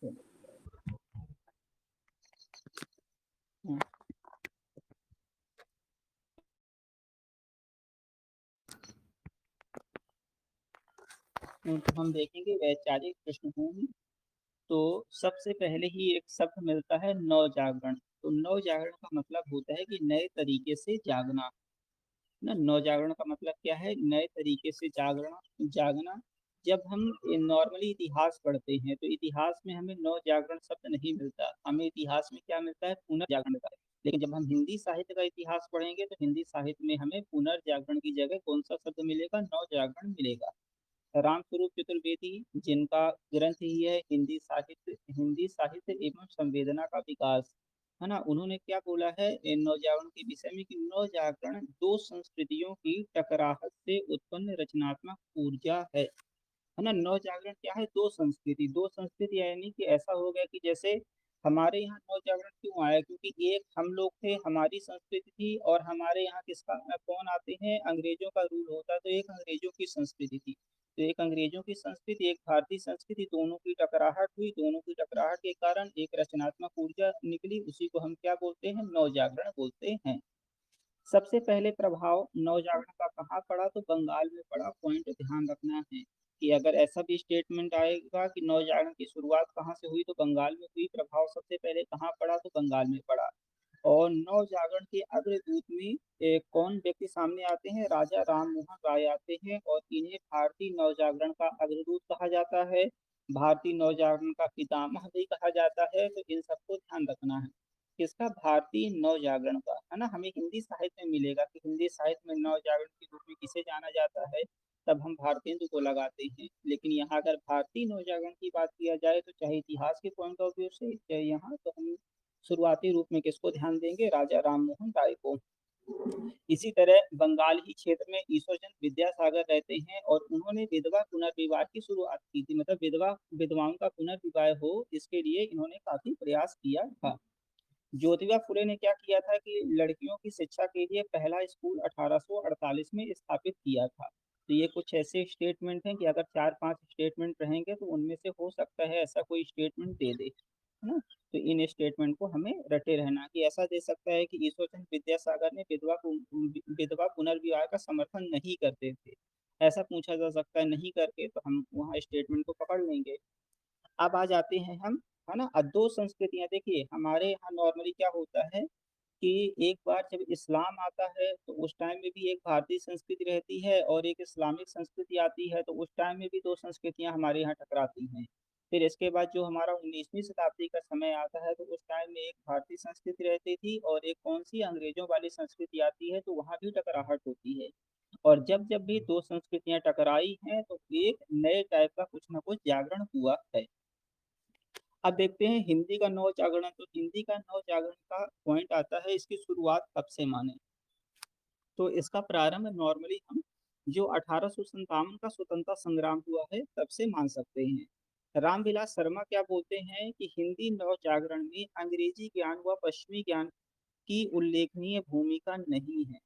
हम्म, तो हम देखेंगे वैचारिक पृष्ठभूमि। तो सबसे पहले ही एक शब्द मिलता है नवजागरण। तो नवजागरण का मतलब होता है कि नए तरीके से जागना। ना, नवजागरण का मतलब क्या है? नए तरीके से जागना जागना। जब हम नॉर्मली इतिहास पढ़ते हैं तो इतिहास में हमें नवजागरण शब्द नहीं मिलता, हमें इतिहास में क्या मिलता है? पुनर्जागरण मिलता है। लेकिन जब हम हिंदी साहित्य का इतिहास पढ़ेंगे तो हिंदी साहित्य में हमें पुनर्जागरण की जगह कौन सा शब्द मिलेगा? नवजागरण मिलेगा। रामस्वरूप चतुर्वेदी, जिनका ग्रंथ ही है हिंदी साहित्य एवं संवेदना का विकास, है ना, उन्होंने क्या बोला है नवजागरण के विषय में? कि नवजागरण दो संस्कृतियों की टकराहट से उत्पन्न रचनात्मक ऊर्जा है ना। नवजागरण क्या है? दो संस्कृति यानी कि ऐसा हो गया कि जैसे हमारे यहाँ नवजागरण क्यों आया? क्योंकि एक हम लोग थे, हमारी संस्कृति थी, और हमारे यहाँ किसका कौन आते हैं? अंग्रेजों का रूल होता है, तो एक अंग्रेजों की संस्कृति थी। तो एक अंग्रेजों की संस्कृति, एक भारतीय संस्कृति, दोनों की टकराहट हुई। दोनों की टकराहट के कारण एक रचनात्मक ऊर्जा निकली, उसी को हम क्या बोलते हैं? नवजागरण बोलते हैं। सबसे पहले प्रभाव नवजागरण का कहाँ पड़ा? तो बंगाल में पड़ा। पॉइंट ध्यान रखना है कि अगर ऐसा भी स्टेटमेंट आएगा कि नवजागरण की शुरुआत कहाँ से हुई, तो बंगाल में हुई। प्रभाव सबसे पहले कहाँ पड़ा? तो बंगाल में पड़ा। और नवजागरण के अग्रदूत में कौन व्यक्ति सामने आते हैं? राजा राम मोहन राय आते हैं, और इन्हें भारतीय नवजागरण का अग्रदूत कहा जाता है। भारतीय नवजागरण का पितामह भी कहा जाता है। तो इन सबको ध्यान रखना है। किसका? भारतीय नवजागरण का, है ना। हमें हिंदी साहित्य में मिलेगा कि हिंदी साहित्य में नवजागरण के रूप में किसे जाना जाता है, तब हम भारतेंदु को लगाते हैं। लेकिन यहाँ अगर भारतीय नवजागरण की बात किया जाए तो चाहे इतिहास के पॉइंट ऑफ व्यू से चाहे यहाँ, तो हम शुरुआती रूप में किसको ध्यान देंगे? राजा राम मोहन राय को। इसी तरह बंगाल ही क्षेत्र में ईश्वरचंद विद्यासागर रहते हैं, और उन्होंने विधवा पुनर्विवाह की शुरुआत की थी। मतलब विधवाओं का पुनर्विवाह हो, इसके लिए इन्होंने काफी प्रयास किया था। ज्योतिबा फुले ने क्या किया था? कि लड़कियों की शिक्षा के लिए पहला स्कूल 1848 में स्थापित किया था। तो ये कुछ ऐसे स्टेटमेंट हैं कि अगर चार पांच स्टेटमेंट रहेंगे तो उनमें से हो सकता है ऐसा कोई स्टेटमेंट दे दे, है ना। तो इन स्टेटमेंट को हमें रटे रहना। कि ऐसा दे सकता है कि ईश्वरचंद विद्यासागर ने विधवा पुनर्विवाह का समर्थन नहीं करते थे, ऐसा पूछा जा सकता है। नहीं करके तो हम वहाँ स्टेटमेंट को पकड़ लेंगे। अब आ जाते हैं हम, है ना। दो संस्कृतियां देखिए, हमारे यहाँ नॉर्मली क्या होता है कि एक बार जब इस्लाम आता है तो उस टाइम में भी एक भारतीय संस्कृति रहती है और एक इस्लामिक संस्कृति आती है, तो उस टाइम में भी दो संस्कृतियां हमारे यहाँ टकराती हैं। फिर इसके बाद जो हमारा 19वीं शताब्दी का समय आता है तो उस टाइम में एक भारतीय संस्कृति रहती थी और एक कौन सी? अंग्रेजों वाली संस्कृति आती है, तो वहाँ भी टकराहट होती है। और जब जब भी दो संस्कृतियां टकराई हैं तो एक नए टाइप का कुछ ना कुछ जागरण हुआ है। अब देखते हैं हिंदी का नव जागरण। तो हिंदी का नव जागरण का पॉइंट आता है इसकी शुरुआत कब से माने? तो इसका प्रारंभ नॉर्मली हम जो 1857 का स्वतंत्रता संग्राम हुआ है तब से मान सकते हैं। रामविलास शर्मा क्या बोलते हैं? कि हिंदी नव जागरण में अंग्रेजी ज्ञान व पश्चिमी ज्ञान की उल्लेखनीय भूमिका नहीं है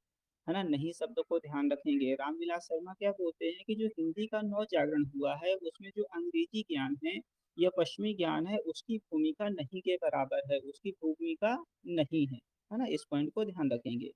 ना। नहीं शब्द को ध्यान रखेंगे। रामविलास शर्मा क्या बोलते हैं? कि जो हिंदी का नव जागरण हुआ है उसमें जो अंग्रेजी ज्ञान है या पश्चिमी ज्ञान है उसकी भूमिका नहीं के बराबर है, उसकी भूमिका नहीं है ना। इस पॉइंट को ध्यान रखेंगे।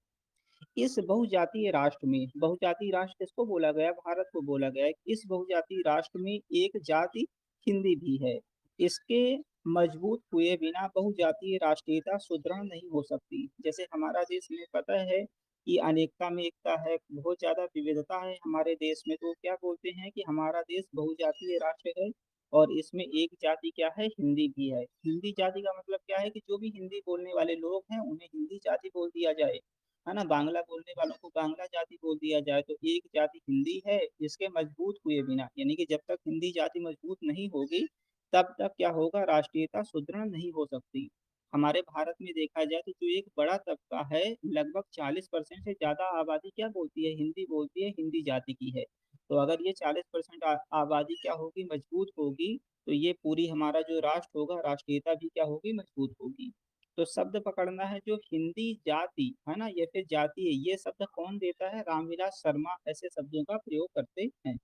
इस बहुजातीय राष्ट्र में, बहुजातीय राष्ट्र किसको बोला गया? भारत को बोला गया है। इस बहुजातीय राष्ट्र में एक जाति हिंदी भी है। इसके मजबूत हुए बिना बहुजातीय राष्ट्रीयता सुदृढ़ नहीं हो सकती। जैसे हमारा देश में पता है कि अनेकता में एकता है, बहुत ज्यादा विविधता है हमारे देश में, तो क्या बोलते हैं कि हमारा देश बहुजातीय राष्ट्र है और इसमें एक जाति क्या है? हिंदी भी है। हिंदी जाति का मतलब क्या है? कि जो भी हिंदी बोलने वाले लोग हैं उन्हें हिंदी जाति बोल दिया जाए, है ना। बांग्ला बोलने वालों को बांग्ला जाति बोल दिया जाए। तो एक जाति हिंदी है। इसके मजबूत हुए बिना, यानी कि जब तक हिंदी जाति मजबूत नहीं होगी तब तक क्या होगा? राष्ट्रीयता सुदृढ़ नहीं हो सकती। हमारे भारत में देखा जाए तो जो एक बड़ा तबका है, लगभग 40% से ज्यादा आबादी क्या बोलती है? हिंदी बोलती है, हिंदी जाति की है। तो अगर ये 40% आबादी क्या होगी? मजबूत होगी। तो ये पूरी हमारा जो राष्ट्र होगा, राष्ट्रीयता भी क्या होगी? मजबूत होगी। तो शब्द पकड़ना है जो हिंदी जाति है ना, या फिर जाति है, ये शब्द कौन देता है? रामविलास शर्मा ऐसे शब्दों का प्रयोग करते हैं।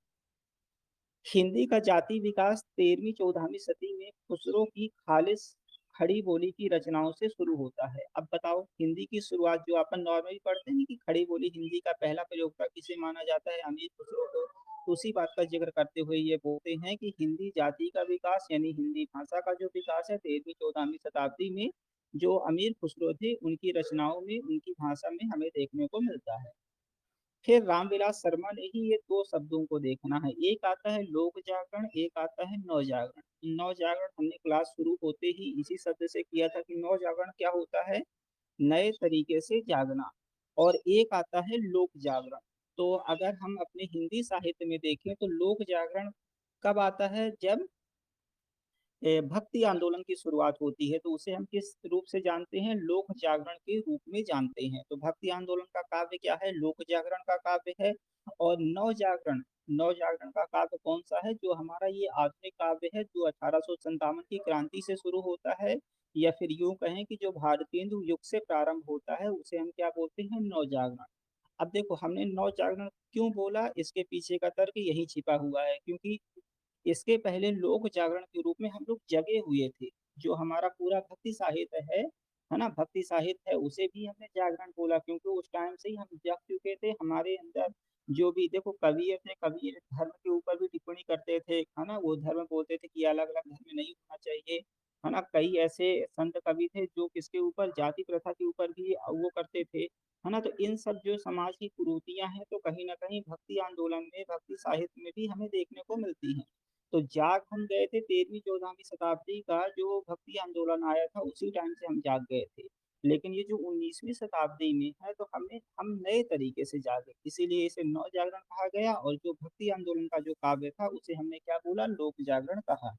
हिंदी का जाति विकास 13वीं-14वीं सदी में खुसरो की खालिस खड़ी बोली की रचनाओं से शुरू होता है। अब बताओ हिंदी की शुरुआत जो अपन नॉर्मली पढ़ते हैं कि खड़ी बोली हिंदी का पहला प्रयोक्ता किसे माना जाता है, अमीर खुसरो को। तो उसी बात का जिक्र करते हुए ये बोलते हैं कि हिंदी जाति का विकास यानी हिंदी भाषा का जो विकास है 13वीं-14वीं शताब्दी में जो अमीर खुसरो थे उनकी रचनाओं में, उनकी भाषा में हमें देखने को मिलता है। फिर रामविलास शर्मा ने ही ये दो शब्दों को देखना है, एक आता है लोक जागरण, एक आता है नवजागरण। नवजागरण हमने क्लास शुरू होते ही इसी शब्द से किया था कि नवजागरण क्या होता है, नए तरीके से जागना। और एक आता है लोक जागरण। तो अगर हम अपने हिंदी साहित्य में देखें तो लोक जागरण कब आता है, जब भक्ति आंदोलन की शुरुआत होती है, तो उसे हम किस रूप से जानते हैं, लोक जागरण के रूप में जानते हैं। तो भक्ति आंदोलन का काव्य क्या है, लोक जागरण का काव्य है। और नव जागरण, नव जागरण का काव्य कौन सा है, जो हमारा ये आधुनिक काव्य है जो 1857 की क्रांति से शुरू होता है, या फिर यूं कहें कि जो भारतेंदु युग से प्रारंभ होता है उसे हम क्या बोलते हैं, नव जागरण। अब देखो हमने नव जागरण क्यों बोला, इसके पीछे का तर्क यही छिपा हुआ है, क्योंकि इसके पहले लोक जागरण के रूप में हम लोग जगे हुए थे। जो हमारा पूरा भक्ति साहित्य है ना, भक्ति साहित्य है, उसे भी हमने जागरण बोला क्योंकि उस टाइम से ही हम जग चुके थे। हमारे अंदर जो भी देखो कवि थे, कवि धर्म के ऊपर भी टिप्पणी करते थे, है ना, वो धर्म बोलते थे कि अलग अलग धर्म नहीं होना चाहिए, है ना। कई ऐसे संत कवि थे जो किसके ऊपर, जाति प्रथा के ऊपर भी वो करते थे, है ना। तो इन सब जो समाज की कुरीतियां हैं तो कहीं ना कहीं भक्ति आंदोलन में, भक्ति साहित्य में भी हमें देखने को मिलती हैं। तो जाग हम गए थे 13वीं-14वीं शताब्दी का जो भक्ति आंदोलन आया था उसी टाइम से हम जाग गए थे। लेकिन ये जो 19वीं शताब्दी में है तो हम नए तरीके से जागे, इसीलिए इसे नव जागरण कहा गया। और जो भक्ति आंदोलन का जो काव्य था उसे हमने क्या बोला, लोक जागरण कहा।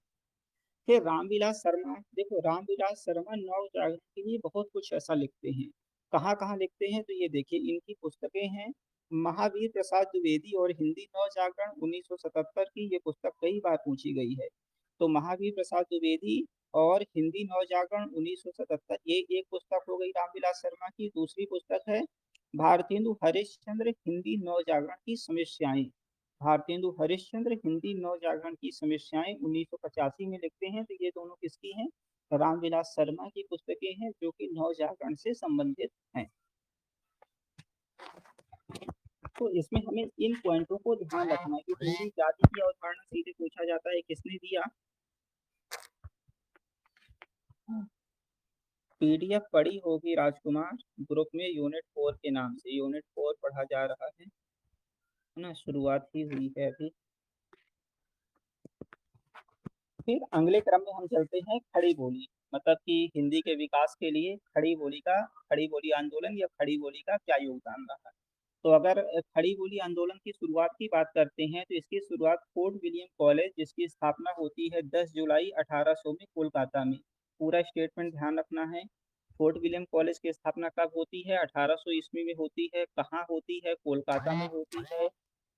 फिर रामविलास शर्मा, देखो रामविलास शर्मा नव जागरण के लिए बहुत कुछ ऐसा लिखते हैं। कहाँ कहाँ लिखते हैं, तो ये देखिए इनकी पुस्तकें हैं, महावीर प्रसाद द्विवेदी और हिंदी नव जागरण 1977 की, ये पुस्तक कई बार पूछी गई है। तो महावीर प्रसाद द्विवेदी और हिंदी नव जागरण 1977, ये एक पुस्तक हो गई रामविलास शर्मा की। दूसरी पुस्तक है भारतेंदु हरिश्चंद्र हिंदी नव जागरण की समस्याएं। भारतेंदु हरिश्चंद्र हिंदी नव जागरण की समस्याएं 1985 में लिखते हैं। तो ये दोनों किसकी हैं, रामविलास शर्मा की पुस्तकें हैं जो कि नव जागरण से संबंधित हैं। तो इसमें हमें इन पॉइंटों को ध्यान रखना है कि हिंदी जाति की अवधारणा सीधे पूछा जाता है किसने दिया। पीडीएफ पढ़ी होगी राजकुमार, ग्रुप में यूनिट 4 के नाम से, यूनिट 4 पढ़ा जा रहा है ना, शुरुआत ही हुई है अभी। फिर अगले क्रम में हम चलते हैं खड़ी बोली, मतलब कि हिंदी के विकास के लिए खड़ी बोली का, खड़ी बोली आंदोलन या खड़ी बोली का क्या योगदान रहा। तो अगर खड़ी बोली आंदोलन की शुरुआत की बात करते हैं तो इसकी शुरुआत फोर्ट विलियम कॉलेज, जिसकी स्थापना होती है 10 जुलाई 1800 में कोलकाता में। पूरा स्टेटमेंट ध्यान रखना है। फोर्ट विलियम कॉलेज की स्थापना कब होती है, 1800 ईस्वी में होती है। कहाँ होती है, कोलकाता में होती है।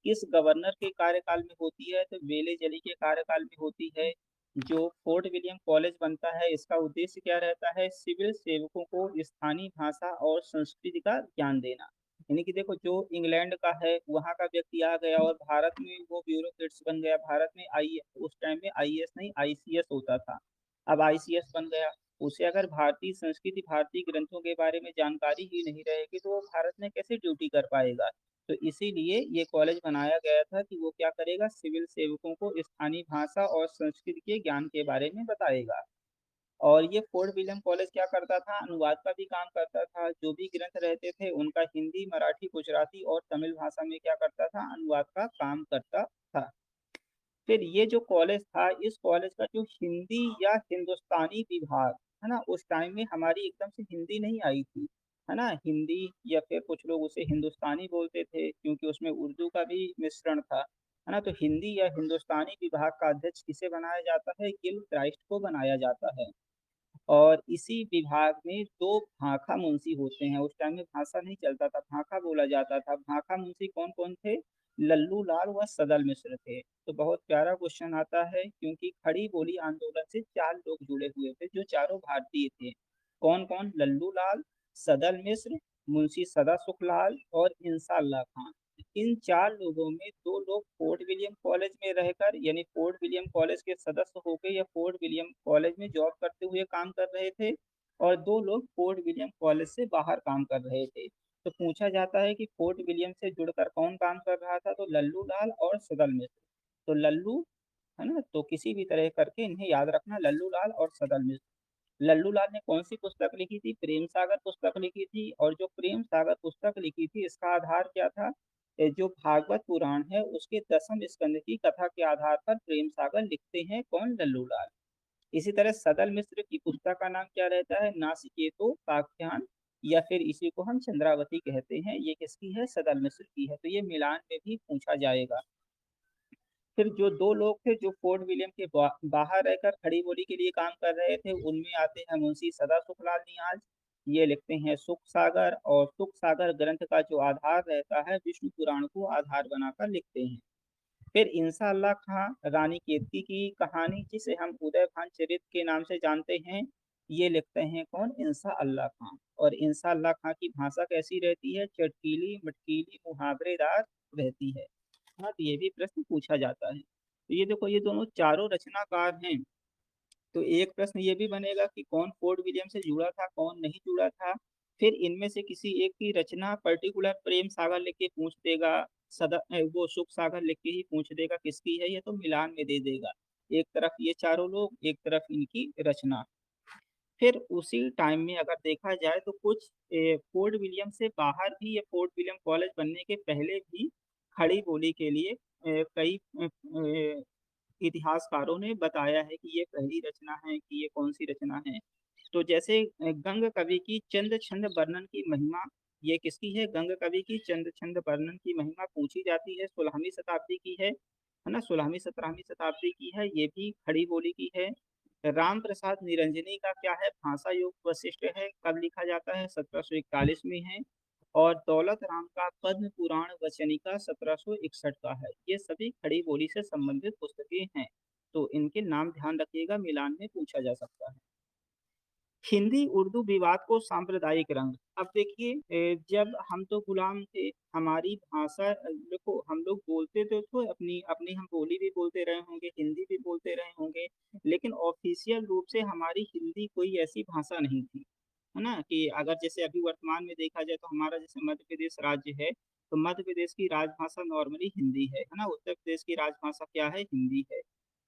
किस गवर्नर के कार्यकाल में होती है, तो वेले जली के कार्यकाल में होती है। जो फोर्ट विलियम कॉलेज बनता है इसका उद्देश्य क्या रहता है, सिविल सेवकों को स्थानीय भाषा और संस्कृति का ज्ञान देना। यानी कि देखो जो इंग्लैंड का है वहाँ का व्यक्ति आ गया और भारत में वो ब्यूरोक्रेट्स बन गया। भारत में आई, उस टाइम में आईएएस नहीं आईसीएस होता था, अब आईसीएस बन गया। उसे अगर भारतीय संस्कृति, भारतीय ग्रंथों के बारे में जानकारी ही नहीं रहेगी तो वो भारत में कैसे ड्यूटी कर पाएगा। तो इसीलिए ये कॉलेज बनाया गया था कि वो क्या करेगा, सिविल सेवकों को स्थानीय भाषा और संस्कृति के ज्ञान के बारे में बताएगा। और ये फोर्ट विलियम कॉलेज क्या करता था, अनुवाद का भी काम करता था। जो भी ग्रंथ रहते थे उनका हिंदी, मराठी, गुजराती और तमिल भाषा में क्या करता था, अनुवाद का काम करता था। फिर ये जो कॉलेज था, इस कॉलेज का जो हिंदी या हिंदुस्तानी विभाग है ना, उस टाइम में हमारी एकदम से हिंदी नहीं आई थी, है ना। हिंदी या फिर कुछ लोग उसे हिंदुस्तानी बोलते थे क्योंकि उसमें उर्दू का भी मिश्रण था, है ना। तो हिंदी या हिंदुस्तानी विभाग का अध्यक्ष किसे बनाया जाता है, गिल क्राइस्ट को बनाया जाता है। और इसी विभाग में दो भाखा मुंशी होते हैं। उस टाइम में भाषा नहीं चलता था, भाखा बोला जाता था। भाखा मुंशी कौन कौन थे, लल्लू लाल व सदल मिश्र थे। तो बहुत प्यारा क्वेश्चन आता है क्योंकि खड़ी बोली आंदोलन से चार लोग जुड़े हुए थे जो चारों भारतीय थे। कौन कौन, लल्लू लाल, सदल मिश्र, मुंशी सदा सुखलाल और इंसाल्लाह खान। इन 4 लोगों में 2 लोग फोर्ट विलियम कॉलेज में रहकर यानी फोर्ट विलियम कॉलेज के सदस्य होके या फोर्ट विलियम कॉलेज में जॉब करते हुए काम कर रहे थे और 2 लोग फोर्ट विलियम कॉलेज से बाहर काम कर रहे थे। तो पूछा जाता है कि फोर्ट विलियम से जुड़कर कौन काम कर रहा था, तो लल्लू लाल और सदल मिश्र। तो लल्लू, है ना? तो किसी भी तरह करके इन्हें याद रखना, लल्लू लाल और सदल मिश्र। लल्लू लाल ने कौन सी पुस्तक लिखी थी? प्रेम सागर पुस्तक लिखी थी। और जो प्रेम सागर पुस्तक लिखी थी इसका आधार क्या था? जो भागवत पुराण है उसके 10वें स्कंद की कथा के आधार पर प्रेम सागर लिखते हैं कौन? लल्लू लाल। इसी तरह सदल मिश्र की पुस्तक का नाम क्या रहता है? नासिकेतो पाख्यान, या फिर इसी को हम चंद्रावती कहते हैं। ये किसकी है? सदल मिश्र की है। तो ये मिलान में भी पूछा जाएगा। फिर जो 2 लोग थे जो फोर्ट विलियम के बाहर रहकर खड़ी बोली के लिए काम कर रहे थे, उनमें आते हैं मुंशी सदा सुखलाल नियाज। ये लिखते हैं सुख सागर, और सुख सागर ग्रंथ का जो आधार रहता है विष्णु पुराण को आधार बनाकर लिखते हैं। फिर इंसा अल्लाह खां रानी केतकी की कहानी, जिसे हम उदय भान चरित के नाम से जानते हैं, ये लिखते हैं कौन? इंसा अल्लाह खां। और इंसा अल्लाह खां की भाषा कैसी रहती है? चटकीली मटकीली मुहावरेदार रहती है। हाँ, तो ये भी प्रश्न पूछा जाता है। तो ये देखो, ये दोनों चारों रचनाकार हैं। तो एक प्रश्न ये भी बनेगा कि कौन फोर्ट विलियम से जुड़ा था, कौन नहीं जुड़ा था। फिर इनमें से किसी एक की रचना पर्टिकुलर प्रेम सागर लिख के पूछ देगा, वो सुख सागर लिख के ही पूछ देगा किसकी है, ये तो मिलान में दे देगा। एक तरफ ये चारों लोग, एक तरफ इनकी रचना। फिर उसी टाइम में अगर देखा जाए तो कुछ फोर्ट विलियम से बाहर भी या फोर्ट विलियम कॉलेज बनने के पहले भी खड़ी बोली के लिए कई इतिहासकारों ने बताया है कि ये पहली रचना है, कि ये कौन सी रचना है। तो जैसे गंग कवि की चंद छंद वर्णन की महिमा, ये किसकी है? गंग कवि की चंद छंद वर्णन की महिमा पूछी जाती है, 16वीं शताब्दी की है ना? 16वीं 17वीं शताब्दी की है, ये भी खड़ी बोली की है। राम प्रसाद निरंजनी का क्या है? भाषा योग वशिष्ठ है, कब लिखा जाता है? 1741 में है। और दौलत राम का पद्म पुराण वचनिका 1761 का है। ये सभी खड़ी बोली से संबंधित पुस्तकें हैं। तो इनके नाम ध्यान रखिएगा, मिलान में पूछा जा सकता है। हिंदी उर्दू विवाद को सांप्रदायिक रंग। अब देखिए, जब हम तो गुलाम थे, हमारी भाषा, देखो हम लोग बोलते तो अपनी अपनी हम बोली भी बोलते रहे होंगे, हिंदी भी बोलते रहे होंगे, लेकिन ऑफिशियल रूप से हमारी हिंदी कोई ऐसी भाषा नहीं थी, है ना? कि अगर जैसे अभी वर्तमान में देखा जाए तो हमारा जैसे मध्य प्रदेश राज्य है, तो मध्य प्रदेश की राजभाषा नॉर्मली हिंदी है ना? उत्तर प्रदेश की राजभाषा क्या है? हिंदी है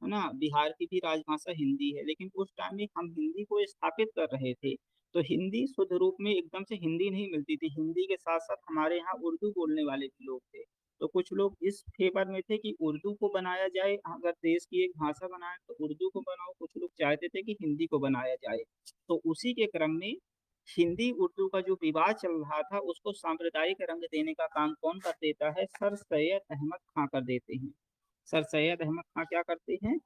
ना? बिहार की भी राजभाषा हिंदी है। लेकिन उस टाइम में हम हिंदी को स्थापित कर रहे थे, तो हिंदी शुद्ध रूप में एकदम से हिंदी नहीं मिलती थी। हिंदी के साथ साथ हमारे यहाँ उर्दू बोलने वाले भी लोग थे। तो कुछ लोग इस फेवर में थे कि उर्दू को बनाया जाए, अगर देश की एक भाषा बनाए तो उर्दू को बनाओ। कुछ लोग चाहते थे कि हिंदी को बनाया जाए। तो उसी के क्रम में हिंदी उर्दू का जो विवाद चल रहा था उसको सांप्रदायिक रंग देने का काम कौन कर देता है? सर सैयद अहमद खां कर देते हैं। सर सैयद अहमद खां क्या करते हैं?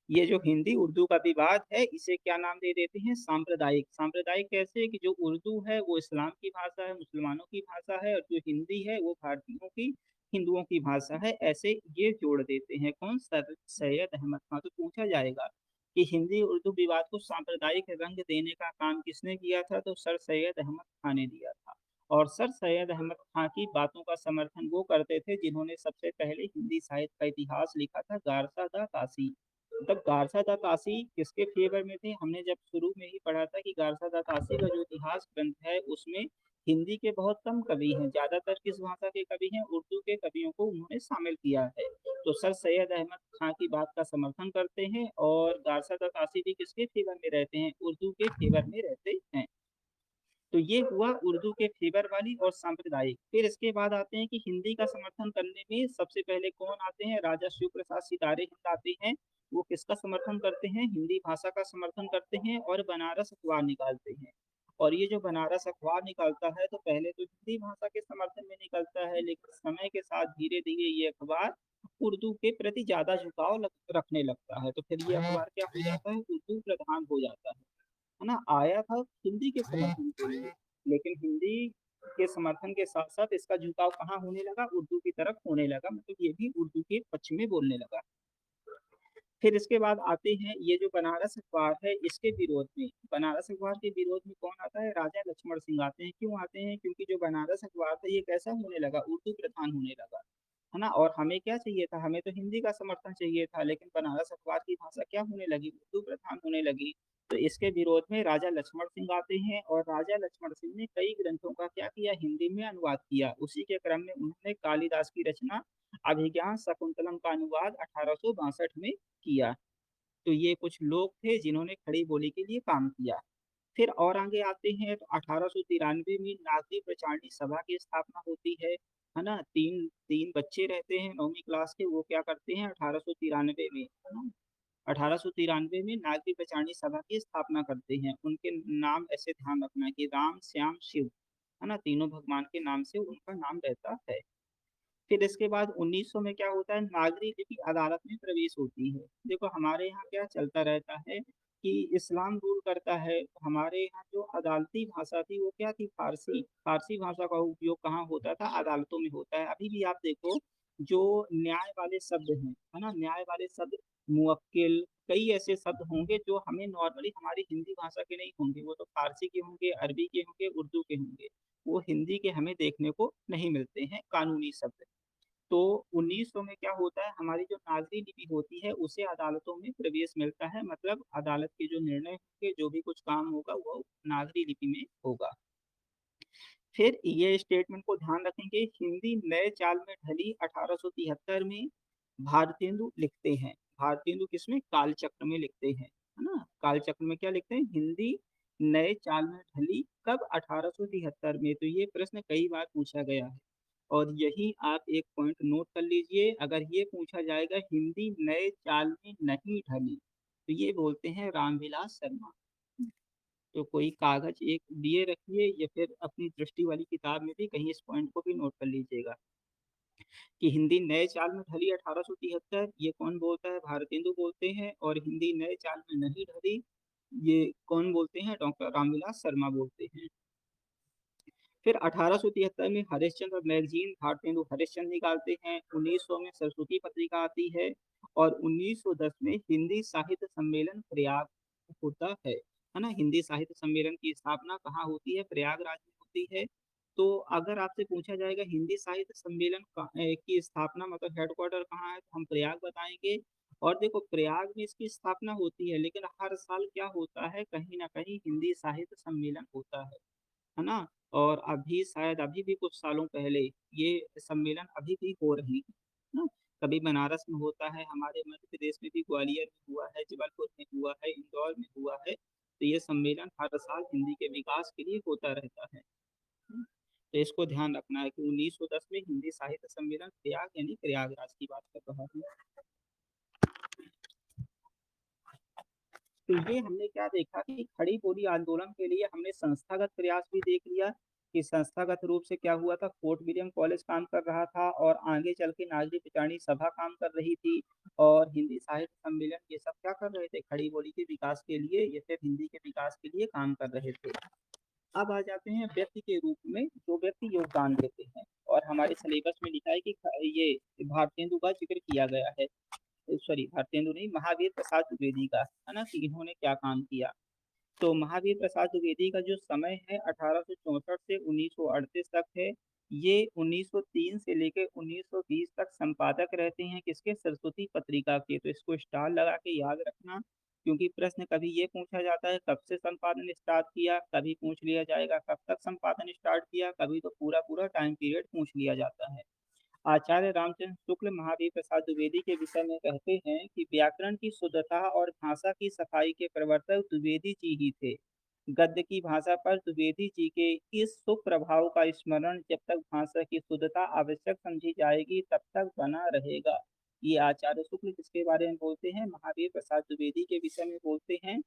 ये जो हिंदी उर्दू का विवाद है इसे क्या नाम दे देते हैं? सांप्रदायिक। सांप्रदायिक कैसे? कि जो उर्दू है वो इस्लाम की भाषा है, मुसलमानों की भाषा है, और जो हिंदी है वो भारतीयों की, हिंदुओं की भाषा है। ऐसे ये जोड़ देते हैं कौन? सर सैयद अहमद खान। तो पूछा जाएगा कि हिंदी उर्दू विवाद को सांप्रदायिक रंग देने का काम किसने किया था? तो सर सैयद अहमद खान ने दिया था। और सर सैयद अहमद खां की बातों का समर्थन वो करते थे जिन्होंने सबसे पहले हिंदी साहित्य का इतिहास लिखा था, गारसा दा कासी। मतलब गारसा दा कासी किसके फेवर में थे? हमने जब शुरू में ही पढ़ा था कि गारसा दा कासी का जो इतिहास ग्रंथ है उसमें हिंदी के बहुत कम कवि हैं, ज्यादातर किस भाषा के कवि हैं? उर्दू के कवियों को उन्होंने शामिल किया है। तो सर सैयद अहमद खां की बात का समर्थन करते हैं, और गारसा दा कासी भी किसके फेवर में रहते हैं? उर्दू के फेवर में रहते हैं। तो ये हुआ उर्दू के फेवर वाली और सांप्रदायिक। फिर इसके बाद आते हैं कि हिंदी का समर्थन करने में सबसे पहले कौन आते हैं? राजा शिव प्रसाद सितारे हिंद आते हैं। वो किसका समर्थन करते हैं? हिंदी भाषा का समर्थन करते हैं और बनारस अखबार निकालते हैं। और ये जो बनारस अखबार निकालता है तो पहले तो हिंदी भाषा के समर्थन में निकलता है, लेकिन समय के साथ धीरे धीरे ये अखबार उर्दू के प्रति ज्यादा झुकाव रखने लगता है। तो फिर ये अखबार क्या हो जाता है? उर्दू प्रधान हो जाता है ना? आया था हिंदी के समर्थन के लिए, लेकिन हिंदी के समर्थन के साथ साथ इसका झुकाव कहाँ होने लगा? उर्दू की तरफ होने लगा। मतलब ये भी उर्दू के पक्ष में बोलने लगा। फिर इसके बाद आते हैं ये जो बनारस अखबार है इसके विरोध में। बनारस अखबार के विरोध में कौन आता है? राजा लक्ष्मण सिंह आते हैं। क्यों आते हैं? क्योंकि जो बनारस अखबार था ये कैसा होने लगा? उर्दू प्रधान होने लगा, है ना। और हमें क्या चाहिए था? हमें तो हिंदी का समर्थन चाहिए था, लेकिन बनारस अखबार की भाषा क्या होने लगी? उर्दू प्रधान होने लगी। तो इसके विरोध में राजा लक्ष्मण सिंह आते हैं, और राजा लक्ष्मण सिंह ने कई ग्रंथों का क्या किया? हिंदी में अनुवाद किया। उसी के क्रम में उन्होंने कालिदास की रचना अभिज्ञान शकुंतलम का अनुवाद 1862 में किया। तो ये कुछ लोग थे जिन्होंने खड़ी बोली के लिए काम किया। फिर और आगे आते हैं तो 1893 में नागरी प्रचारणी सभा की स्थापना होती है ना। तीन तीन बच्चे रहते हैं 9वीं क्लास के, वो क्या करते हैं 1893 में, है ना। 1893 में नागरी प्रचारणी सभा की स्थापना करते हैं। उनके नाम ऐसे ध्यान रखना है कि राम श्याम शिव, है ना, तीनों भगवान के नाम से उनका नाम रहता है। फिर इसके बाद 1900 में क्या होता है? नागरी लिपि अदालत में प्रवेश होती है। देखो हमारे यहाँ क्या चलता रहता है कि इस्लाम रूल करता है, तो हमारे यहाँ जो अदालती भाषा थी वो क्या थी? फारसी। फारसी भाषा का उपयोग कहाँ होता था? अदालतों में होता है। अभी भी आप देखो जो न्याय वाले शब्द हैं, है ना, न्याय वाले शब्द, मुवक्किल, कई ऐसे शब्द होंगे जो हमें नॉर्मली हमारी हिंदी भाषा के नहीं होंगे, वो तो फारसी के होंगे, अरबी के होंगे, उर्दू के होंगे। वो हिंदी के हमें देखने को नहीं मिलते हैं कानूनी शब्द। तो 1900 में क्या होता है? हमारी जो नागरी लिपि होती है उसे अदालतों में प्रवेश मिलता है। मतलब अदालत के जो निर्णय होंगे, जो भी कुछ काम होगा वो नागरी लिपि में होगा। फिर ये स्टेटमेंट को ध्यान रखेंगे, हिंदी नए चाल में ढली 1873 में। भारतेंदु लिखते हैं। भारतेंदु किसमें? कालचक्र में लिखते हैं, है ना। कालचक्र में क्या लिखते हैं? हिंदी नए चाल में ढली कब? 1873 में। तो ये प्रश्न कई बार पूछा गया है, और यही आप एक पॉइंट नोट कर लीजिए। अगर ये पूछा जाएगा हिंदी नए चाल में नहीं ढली, तो ये बोलते हैं रामविलास शर्मा। तो कोई कागज एक लिए रखिए, या फिर अपनी दृष्टि वाली किताब में भी कहीं इस पॉइंट को भी नोट कर लीजिएगा कि हिंदी नए चाल में ढली 1873, ये कौन बोलता है? भारतेंदु बोलते हैं। और हिंदी नए चाल में नहीं ढली, ये कौन बोलते हैं? डॉक्टर रामविलास शर्मा बोलते हैं। फिर 1873 में हरिश्चंद्र मैगजीन भारतेंदु हरिश्चंद्र निकालते हैं। 1900 में सरस्वती पत्रिका आती है, और 1910 में हिंदी साहित्य सम्मेलन प्रयाग होता है ना। हिंदी साहित्य सम्मेलन की स्थापना कहाँ होती है? प्रयागराज में होती है। तो अगर आपसे पूछा जाएगा हिंदी साहित्य सम्मेलन की स्थापना मतलब हेडक्वार्टर कहाँ है, तो हम प्रयाग बताएंगे। और देखो प्रयाग में इसकी स्थापना होती है, लेकिन हर साल क्या होता है? कहीं ना कहीं हिंदी साहित्य सम्मेलन होता है ना। और अभी शायद अभी भी कुछ सालों पहले ये सम्मेलन अभी भी हो रही है ना। कभी बनारस में होता है, हमारे मध्य प्रदेश में भी ग्वालियर में हुआ है, जबलपुर में हुआ है, इंदौर में हुआ है। तो ये सम्मेलन हर साल हिंदी के विकास के लिए होता रहता है। तो इसको ध्यान रखना है कि 1910 में हिंदी साहित्य सम्मेलन प्रयाग यानी प्रयागराज की बात कर रहा हूँ। तो ये हमने क्या देखा कि खड़ी बोली आंदोलन के लिए हमने संस्थागत प्रयास भी देख लिया कि संस्थागत रूप से क्या हुआ था। फोर्ट विलियम कॉलेज काम कर रहा था, और आगे चल के नागरिक पिटानी सभा काम कर रही थी, और हिंदी साहित्य सम्मेलन ये सब क्या कर रहे थे? खड़ी बोली के विकास के लिए या फिर हिंदी के विकास के लिए काम कर रहे थे। अब आ जाते हैं व्यक्ति के रूप में, जो व्यक्ति योगदान देते हैं। और हमारे सिलेबस में लिखा है कि ये भारतेंदु का जिक्र किया गया है। सॉरी, भारतेंदु नहीं, महावीर प्रसाद द्विवेदी का, है ना, कि इन्होंने क्या काम किया। तो महावीर प्रसाद द्विवेदी का जो समय है 1864 से 1938 तक है। ये 1903 से लेकर 1920 तक संपादक रहते हैं किसके? सरस्वती पत्रिका के। तो इसको स्टार लगा के याद रखना, क्योंकि प्रश्न कभी ये पूछा जाता है कब से संपादन स्टार्ट किया, कभी पूछ लिया जाएगा कब तक संपादन स्टार्ट किया, कभी तो पूरा पूरा टाइम पीरियड पूछ लिया जाता है। आचार्य रामचंद्र शुक्ल महावीर प्रसाद द्विवेदी के विषय में कहते हैं कि व्याकरण की शुद्धता और भाषा की सफाई के प्रवर्तक द्विवेदी जी ही थे। गद्य की भाषा पर द्विवेदी जी के इस सुप्रभाव का स्मरण जब तक भाषा की शुद्धता आवश्यक समझी जाएगी तब तक बना रहेगा। ये आचार्य शुक्ल किसके बारे में बोलते हैं? महावीर प्रसाद द्विवेदी के विषय में बोलते हैं।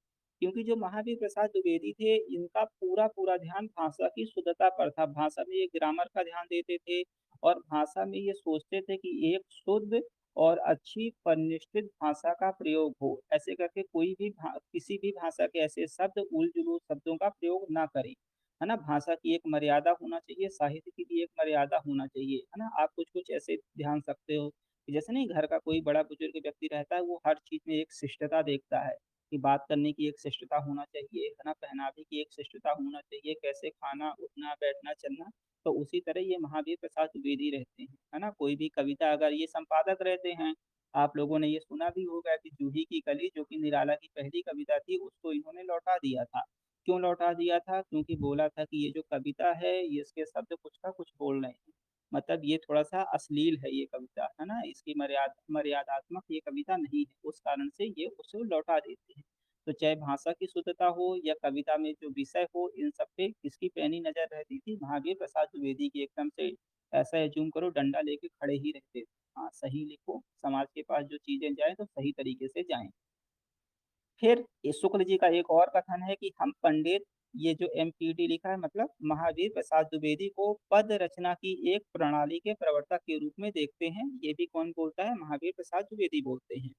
क्योंकि जो महावीर प्रसाद द्विवेदी थे इनका पूरा पूरा ध्यान भाषा की शुद्धता पर था। भाषा में ये ग्रामर का ध्यान देते थे, और भाषा में ये सोचते थे कि एक शुद्ध और अच्छी परिनिष्ठित भाषा का प्रयोग हो। ऐसे करके कोई भी किसी भी भाषा के ऐसे शब्द उल जुलूल शब्दों का प्रयोग ना करें, है ना। भाषा की एक मर्यादा होना चाहिए, साहित्य की भी एक मर्यादा होना चाहिए, है ना। आप कुछ कुछ ऐसे ध्यान सकते हो जैसे नहीं घर का कोई बड़ा बुजुर्ग व्यक्ति रहता है वो हर चीज में एक शिष्टता देखता है कि बात करने की एक शिष्टता होना चाहिए, है ना, पहनावे की एक शिष्टता होना चाहिए, कैसे खाना उठना बैठना चलना। तो उसी तरह ये महावीर प्रसाद द्विवेदी रहते हैं, है ना। कोई भी कविता अगर ये संपादक रहते हैं, आप लोगों ने ये सुना भी होगा कि जूही की कली जो कि निराला की पहली कविता थी उसको इन्होंने लौटा दिया था। क्यों लौटा दिया था? क्योंकि बोला था कि ये जो कविता है ये इसके शब्द कुछ का कुछ बोल रहे हैं, मतलब ये थोड़ा-सा अश्लील है ये कविता, है ना? इसकी मर्यादात्मक ये कविता नहीं है, उस कारण से ये उसे लौटा देते हैं। तो चाहे भाषा की शुद्धता हो या कविता में जो विषय हो, इन सब पे किसकी पैनी नज़र रहती थी? महावीर प्रसाद द्विवेदी की। एकदम से ऐसा एज्यूम करो डंडा लेके खड़े ही रहते थे। हाँ, सही लिखो, समाज के पास जो चीज़ें जाएँ तो सही तरीके से जाएँ। फिर ये शुक्ल जी का एक और कथन है कि हम पंडित, ये जो एमपीडी लिखा है मतलब महावीर प्रसाद द्विवेदी को पद रचना की एक प्रणाली के प्रवर्तक के रूप में देखते हैं। ये भी कौन बोलता है? महावीर प्रसाद द्विवेदी बोलते हैं।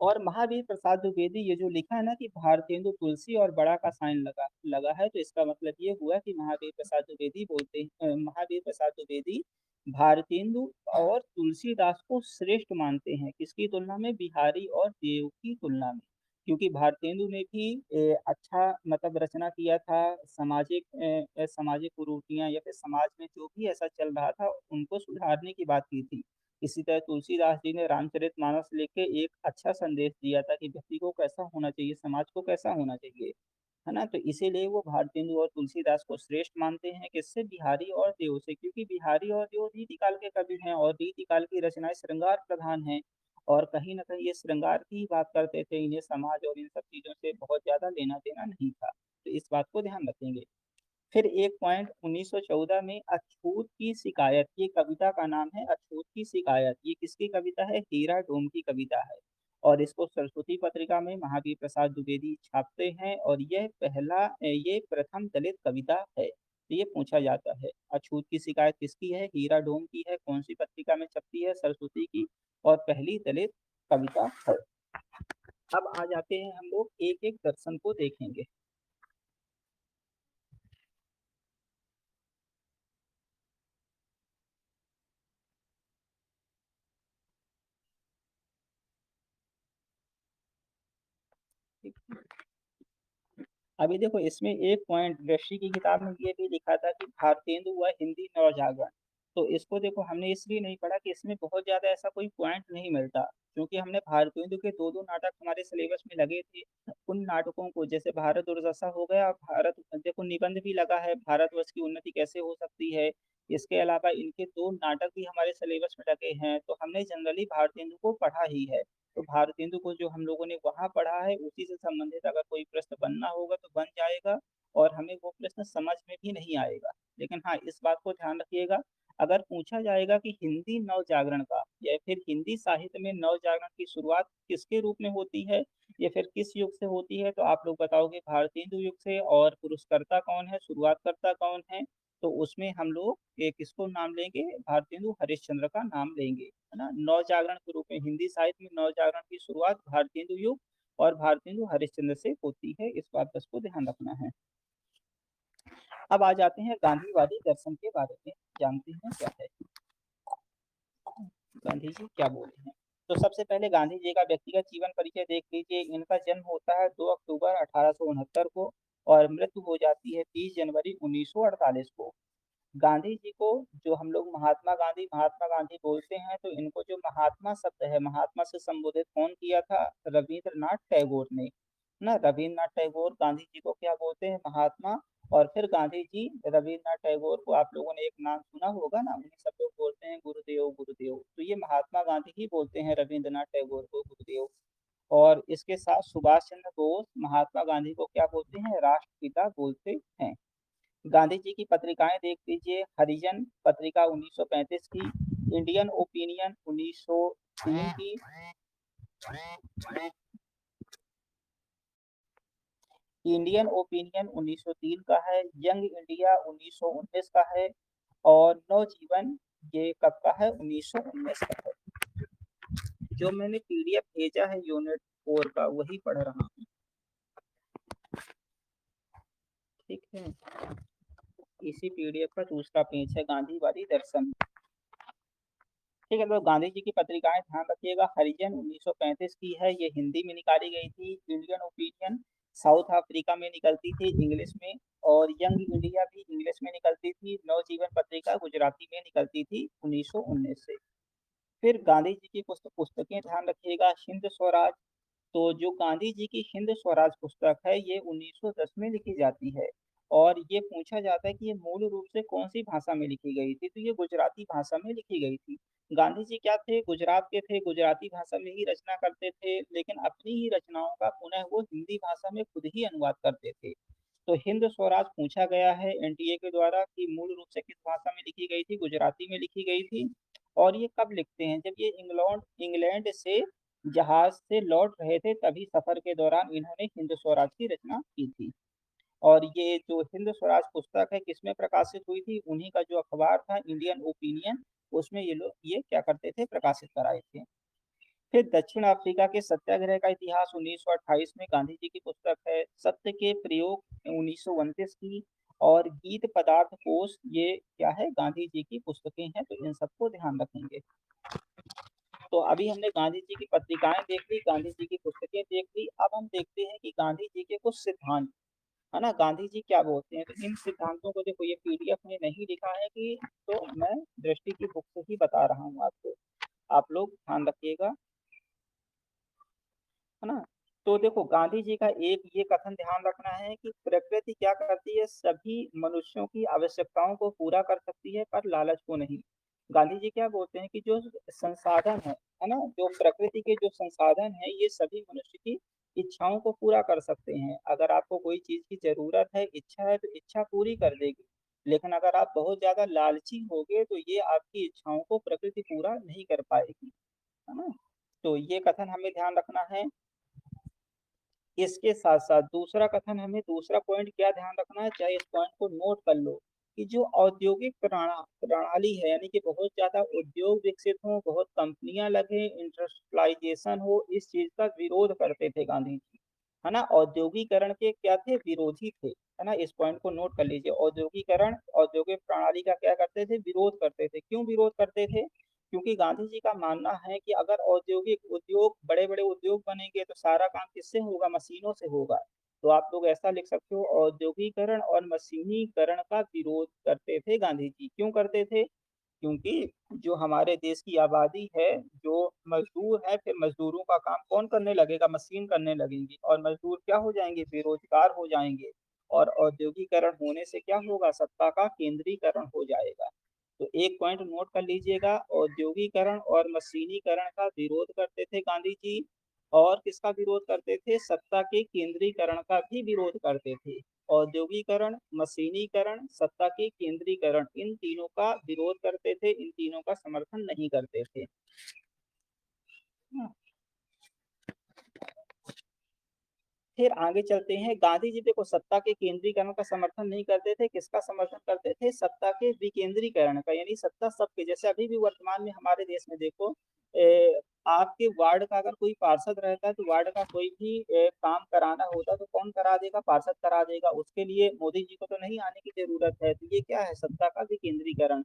और महावीर प्रसाद द्विवेदी ये जो लिखा है ना कि भारतेंदु तुलसी और बड़ा का साइन लगा लगा है, तो इसका मतलब ये हुआ कि महावीर प्रसाद द्विवेदी महावीर प्रसाद द्विवेदी भारतेंदु और तुलसीदास को श्रेष्ठ मानते हैं। किसकी तुलना में? बिहारी और देव की तुलना में। क्योंकि भारतेंदु ने भी अच्छा मतलब रचना किया था, सामाजिक कुरीतियां या फिर समाज में जो भी ऐसा चल रहा था उनको सुधारने की बात की थी। इसी तरह तुलसीदास जी ने रामचरितमानस लिख के एक अच्छा संदेश दिया था कि व्यक्ति को कैसा होना चाहिए, समाज को कैसा होना चाहिए, है ना। तो इसीलिए वो भारतेंदु और तुलसीदास को श्रेष्ठ मानते हैं। किससे? बिहारी और देव से। क्योंकि बिहारी और देव रीतिकाल के कवि हैं और रीतिकाल की रचनाएं श्रृंगार प्रधान हैं, और कहीं ना कहीं ये श्रृंगार की ही बात करते थे, इन्हें समाज और इन सब चीजों से बहुत ज्यादा लेना देना नहीं था। तो इस बात को ध्यान रखेंगे। फिर एक पॉइंट 1914 में अछूत की शिकायत, ये कविता का नाम है अछूत की शिकायत। ये किसकी कविता है? हीरा डोम की कविता है। और इसको सरस्वती पत्रिका में महावीर प्रसाद द्विवेदी छापते हैं, और ये प्रथम दलित कविता है। तो ये पूछा जाता है अछूत की शिकायत किसकी है? हीरा डोम की है। कौन सी पत्रिका में छपती है? सरस्वती की। और पहली दलित कविता है। अब आ जाते हैं हम लोग एक एक दर्शन को देखेंगे। ठीक है? अभी देखो इसमें एक पॉइंट ऋषि की किताब में ये भी लिखा था कि भारतेंदु व हिंदी नवजागरण। तो इसको देखो हमने इसलिए नहीं पढ़ा कि इसमें बहुत ज्यादा ऐसा कोई पॉइंट नहीं मिलता, क्योंकि हमने भारतेंदु के दो दो नाटक हमारे सिलेबस में लगे थे। उन नाटकों को, जैसे भारत दुर्दशा हो गया, भारत देखो निबंध भी लगा है भारतवर्ष की उन्नति कैसे हो सकती है। इसके अलावा इनके दो नाटक भी हमारे सिलेबस में लगे हैं, तो हमने जनरली भारतेंदु को पढ़ा ही है। तो भारतेंदु को जो हम लोगों ने वहाँ पढ़ा है उसी से संबंधित अगर कोई प्रश्न बनना होगा तो बन जाएगा, और हमें वो प्रश्न समझ में भी नहीं आएगा। लेकिन हाँ, इस बात को ध्यान रखिएगा, अगर पूछा जाएगा कि हिंदी नव जागरण का या फिर हिंदी साहित्य में नव जागरण की शुरुआत किसके रूप में होती है या फिर किस युग से होती है, तो आप लोग बताओगे भारतेंदु युग से। और पुरस्कर्ता कौन है, शुरुआतकर्ता कौन है? तो उसमें हम लोग एक किसको नाम लेंगे? भारतेंदु हरिश्चंद्र का नाम लेंगे, है ना। नव जागरण के रूप में हिंदी साहित्य में नव जागरण की शुरुआत भारतेंदु युग और भारतेंदु हरिश्चंद्र से होती है। इस बात को ध्यान रखना है। अब आ जाते हैं गांधीवादी दर्शन के बारे में, जानते हैं क्या है गांधी जी क्या बोले हैं। तो सबसे पहले गांधी जी का व्यक्तिगत जीवन परिचय देख लीजिए। इनका जन्म होता है 2 अक्टूबर 1869 को, और मृत्यु हो जाती है 30 जनवरी 1948 को। गांधी जी को जो हम लोग महात्मा गांधी बोलते हैं, तो इनको जो महात्मा शब्द है, महात्मा से संबोधित कौन किया था? रविंद्रनाथ टैगोर ने, ना। रविंद्रनाथ टैगोर गांधी जी को क्या बोलते हैं? महात्मा। और फिर गांधी जी रविंद्रनाथ टैगोर को, आप लोगों ने एक नाम सुना होगा ना, उन्हें सब लोग बोलते हैं गुरुदेव गुरुदेव। तो ये महात्मा गांधी ही बोलते हैं रविंद्रनाथ टैगोर को गुरुदेव। और इसके साथ सुभाष चंद्र बोस महात्मा गांधी को क्या बोलते हैं? राष्ट्रपिता बोलते हैं। गांधी जी की पत्रिकाएं देख लीजिए। हरिजन पत्रिका 1935 की, इंडियन ओपिनियन 1903 की, इंडियन ओपिनियन 1903 का है, यंग इंडिया 1919 का है, और नवजीवन ये कब का है? 1919 का है। जो मैंने पीडीएफ भेजा है यूनिट 4 का वही पढ़ रहा हूँ। ठीक है, इसी पीडीएफ का दूसरा पेज है गांधीवादी दर्शन। ठीक है, तो गांधी जी की पत्रिकाएं ध्यान रखिएगा। हरिजन 1935 की है, ये हिंदी में निकाली गई थी। इंडियन ओपिनियन साउथ अफ्रीका में निकलती थी इंग्लिश में। और यंग इंडिया भी इंग्लिश में निकलती थी। नवजीवन पत्रिका गुजराती में निकलती थी 1919 से। फिर गांधी जी की पुस्तकें ध्यान रखिएगा। हिंद स्वराज, तो जो गांधी जी की हिंद स्वराज पुस्तक है ये 1910 में लिखी जाती है। और ये पूछा जाता है कि ये मूल रूप से कौन सी भाषा में लिखी गई थी, तो ये गुजराती भाषा में लिखी गई थी। गांधी जी क्या थे, गुजरात के थे, गुजराती भाषा में ही रचना करते थे, लेकिन अपनी ही रचनाओं का पुनः वो हिंदी भाषा में खुद ही अनुवाद करते थे। तो हिंद स्वराज पूछा गया है एनटीए के द्वारा कि मूल रूप से किस भाषा में लिखी गई थी, गुजराती में लिखी गई थी। और ये कब लिखते हैं, जब ये इंग्लैंड इंग्लैंड से जहाज से लौट रहे थे, तभी सफर के दौरान इन्होंने हिंद स्वराज की रचना की थी। और ये जो हिंद स्वराज पुस्तक है किसमें प्रकाशित हुई थी, उन्हीं का जो अखबार था इंडियन ओपिनियन, उसमें ये लोग ये क्या करते थे, प्रकाशित कराए थे। फिर दक्षिण अफ्रीका के सत्याग्रह का इतिहास 1928 में गांधी जी की पुस्तक है। सत्य के प्रयोग 1929 की। और गीत पदार्थ कोश, ये क्या है, गांधी जी की पुस्तकें हैं, तो इन सबको ध्यान रखेंगे। तो अभी हमने गांधी जी की पत्रिकाएं देख ली, गांधी जी की पुस्तकें देख ली। अब हम देखते हैं कि गांधी जी के कुछ सिद्धांत, है ना, गांधी जी क्या बोलते हैं। तो इन सिद्धांतों को देखो, ये पीडीएफ में नहीं लिखा है कि, तो मैं दृष्टि की बुक से ही बता रहा हूँ आपको, आप लोग ध्यान रखिएगा, है ना। तो देखो, गांधी जी का एक ये कथन ध्यान रखना है कि प्रकृति क्या करती है, सभी मनुष्यों की आवश्यकताओं को पूरा कर सकती है पर लालच को नहीं। गांधी जी क्या बोलते हैं कि जो संसाधन है ना, जो प्रकृति के जो संसाधन है, ये सभी मनुष्य की इच्छाओं को पूरा कर सकते हैं। अगर आपको कोई चीज की जरूरत है, इच्छा है, तो इच्छा पूरी कर देगी। लेकिन अगर आप बहुत ज्यादा लालची होगे, तो ये आपकी इच्छाओं को प्रकृति पूरा नहीं कर पाएगी, है ना। तो ये कथन हमें ध्यान रखना है। इसके साथ साथ दूसरा कथन, हमें दूसरा पॉइंट क्या ध्यान रखना है, चाहे इस पॉइंट को नोट कर लो, कि जो औद्योगिक प्रणाली है, यानी कि बहुत ज्यादा उद्योग विकसित हो, बहुत कंपनियां लगे, इंडस्ट्रियलाइजेशन हो, इस चीज का विरोध करते थे गांधी जी, है ना। औद्योगिकरण के क्या थे, विरोधी थे, है ना। इस पॉइंट को नोट कर लीजिए। औद्योगिकरण, औद्योगिक प्रणाली का क्या करते थे, विरोध करते थे। क्यों विरोध करते थे, क्योंकि गांधी जी का मानना है कि अगर औद्योगिक उद्योग, बड़े बड़े उद्योग बनेंगे, तो सारा काम किससे होगा, मशीनों से होगा। तो आप लोग ऐसा लिख सकते हो, औद्योगिकरण और मशीनीकरण का विरोध करते थे गांधी जी। क्यों करते थे, क्योंकि जो हमारे देश की आबादी है, जो मजदूर है, फिर मजदूरों का काम कौन करने लगेगा, मशीन करने लगेंगी, और मजदूर क्या हो जाएंगे, बेरोजगार हो जाएंगे। और औद्योगिकरण होने से क्या होगा, सत्ता का केंद्रीकरण हो जाएगा। तो एक पॉइंट नोट कर लीजिएगा, औद्योगिकरण और मशीनीकरण का विरोध करते थे गांधी जी। और किसका विरोध करते थे, सत्ता के केंद्रीकरण का भी विरोध करते थे। औद्योगिकरण, मशीनीकरण, सत्ता के केंद्रीकरण, इन तीनों का विरोध करते थे, इन तीनों का समर्थन नहीं करते थे। फिर आगे चलते हैं। गांधी जी देखो, सत्ता के केंद्रीकरण का समर्थन नहीं करते थे, किसका समर्थन करते थे, सत्ता के विकेंद्रीकरण का, यानी सत्ता सबके, जैसे अभी भी वर्तमान में हमारे देश में देखो, आपके वार्ड का अगर कोई पार्षद रहता है, तो वार्ड का कोई भी काम कराना होता है, तो कौन करा देगा, पार्षद करा देगा। उसके लिए मोदी जी को तो नहीं आने की जरूरत है। तो ये क्या है, सत्ता का विकेंद्रीकरण।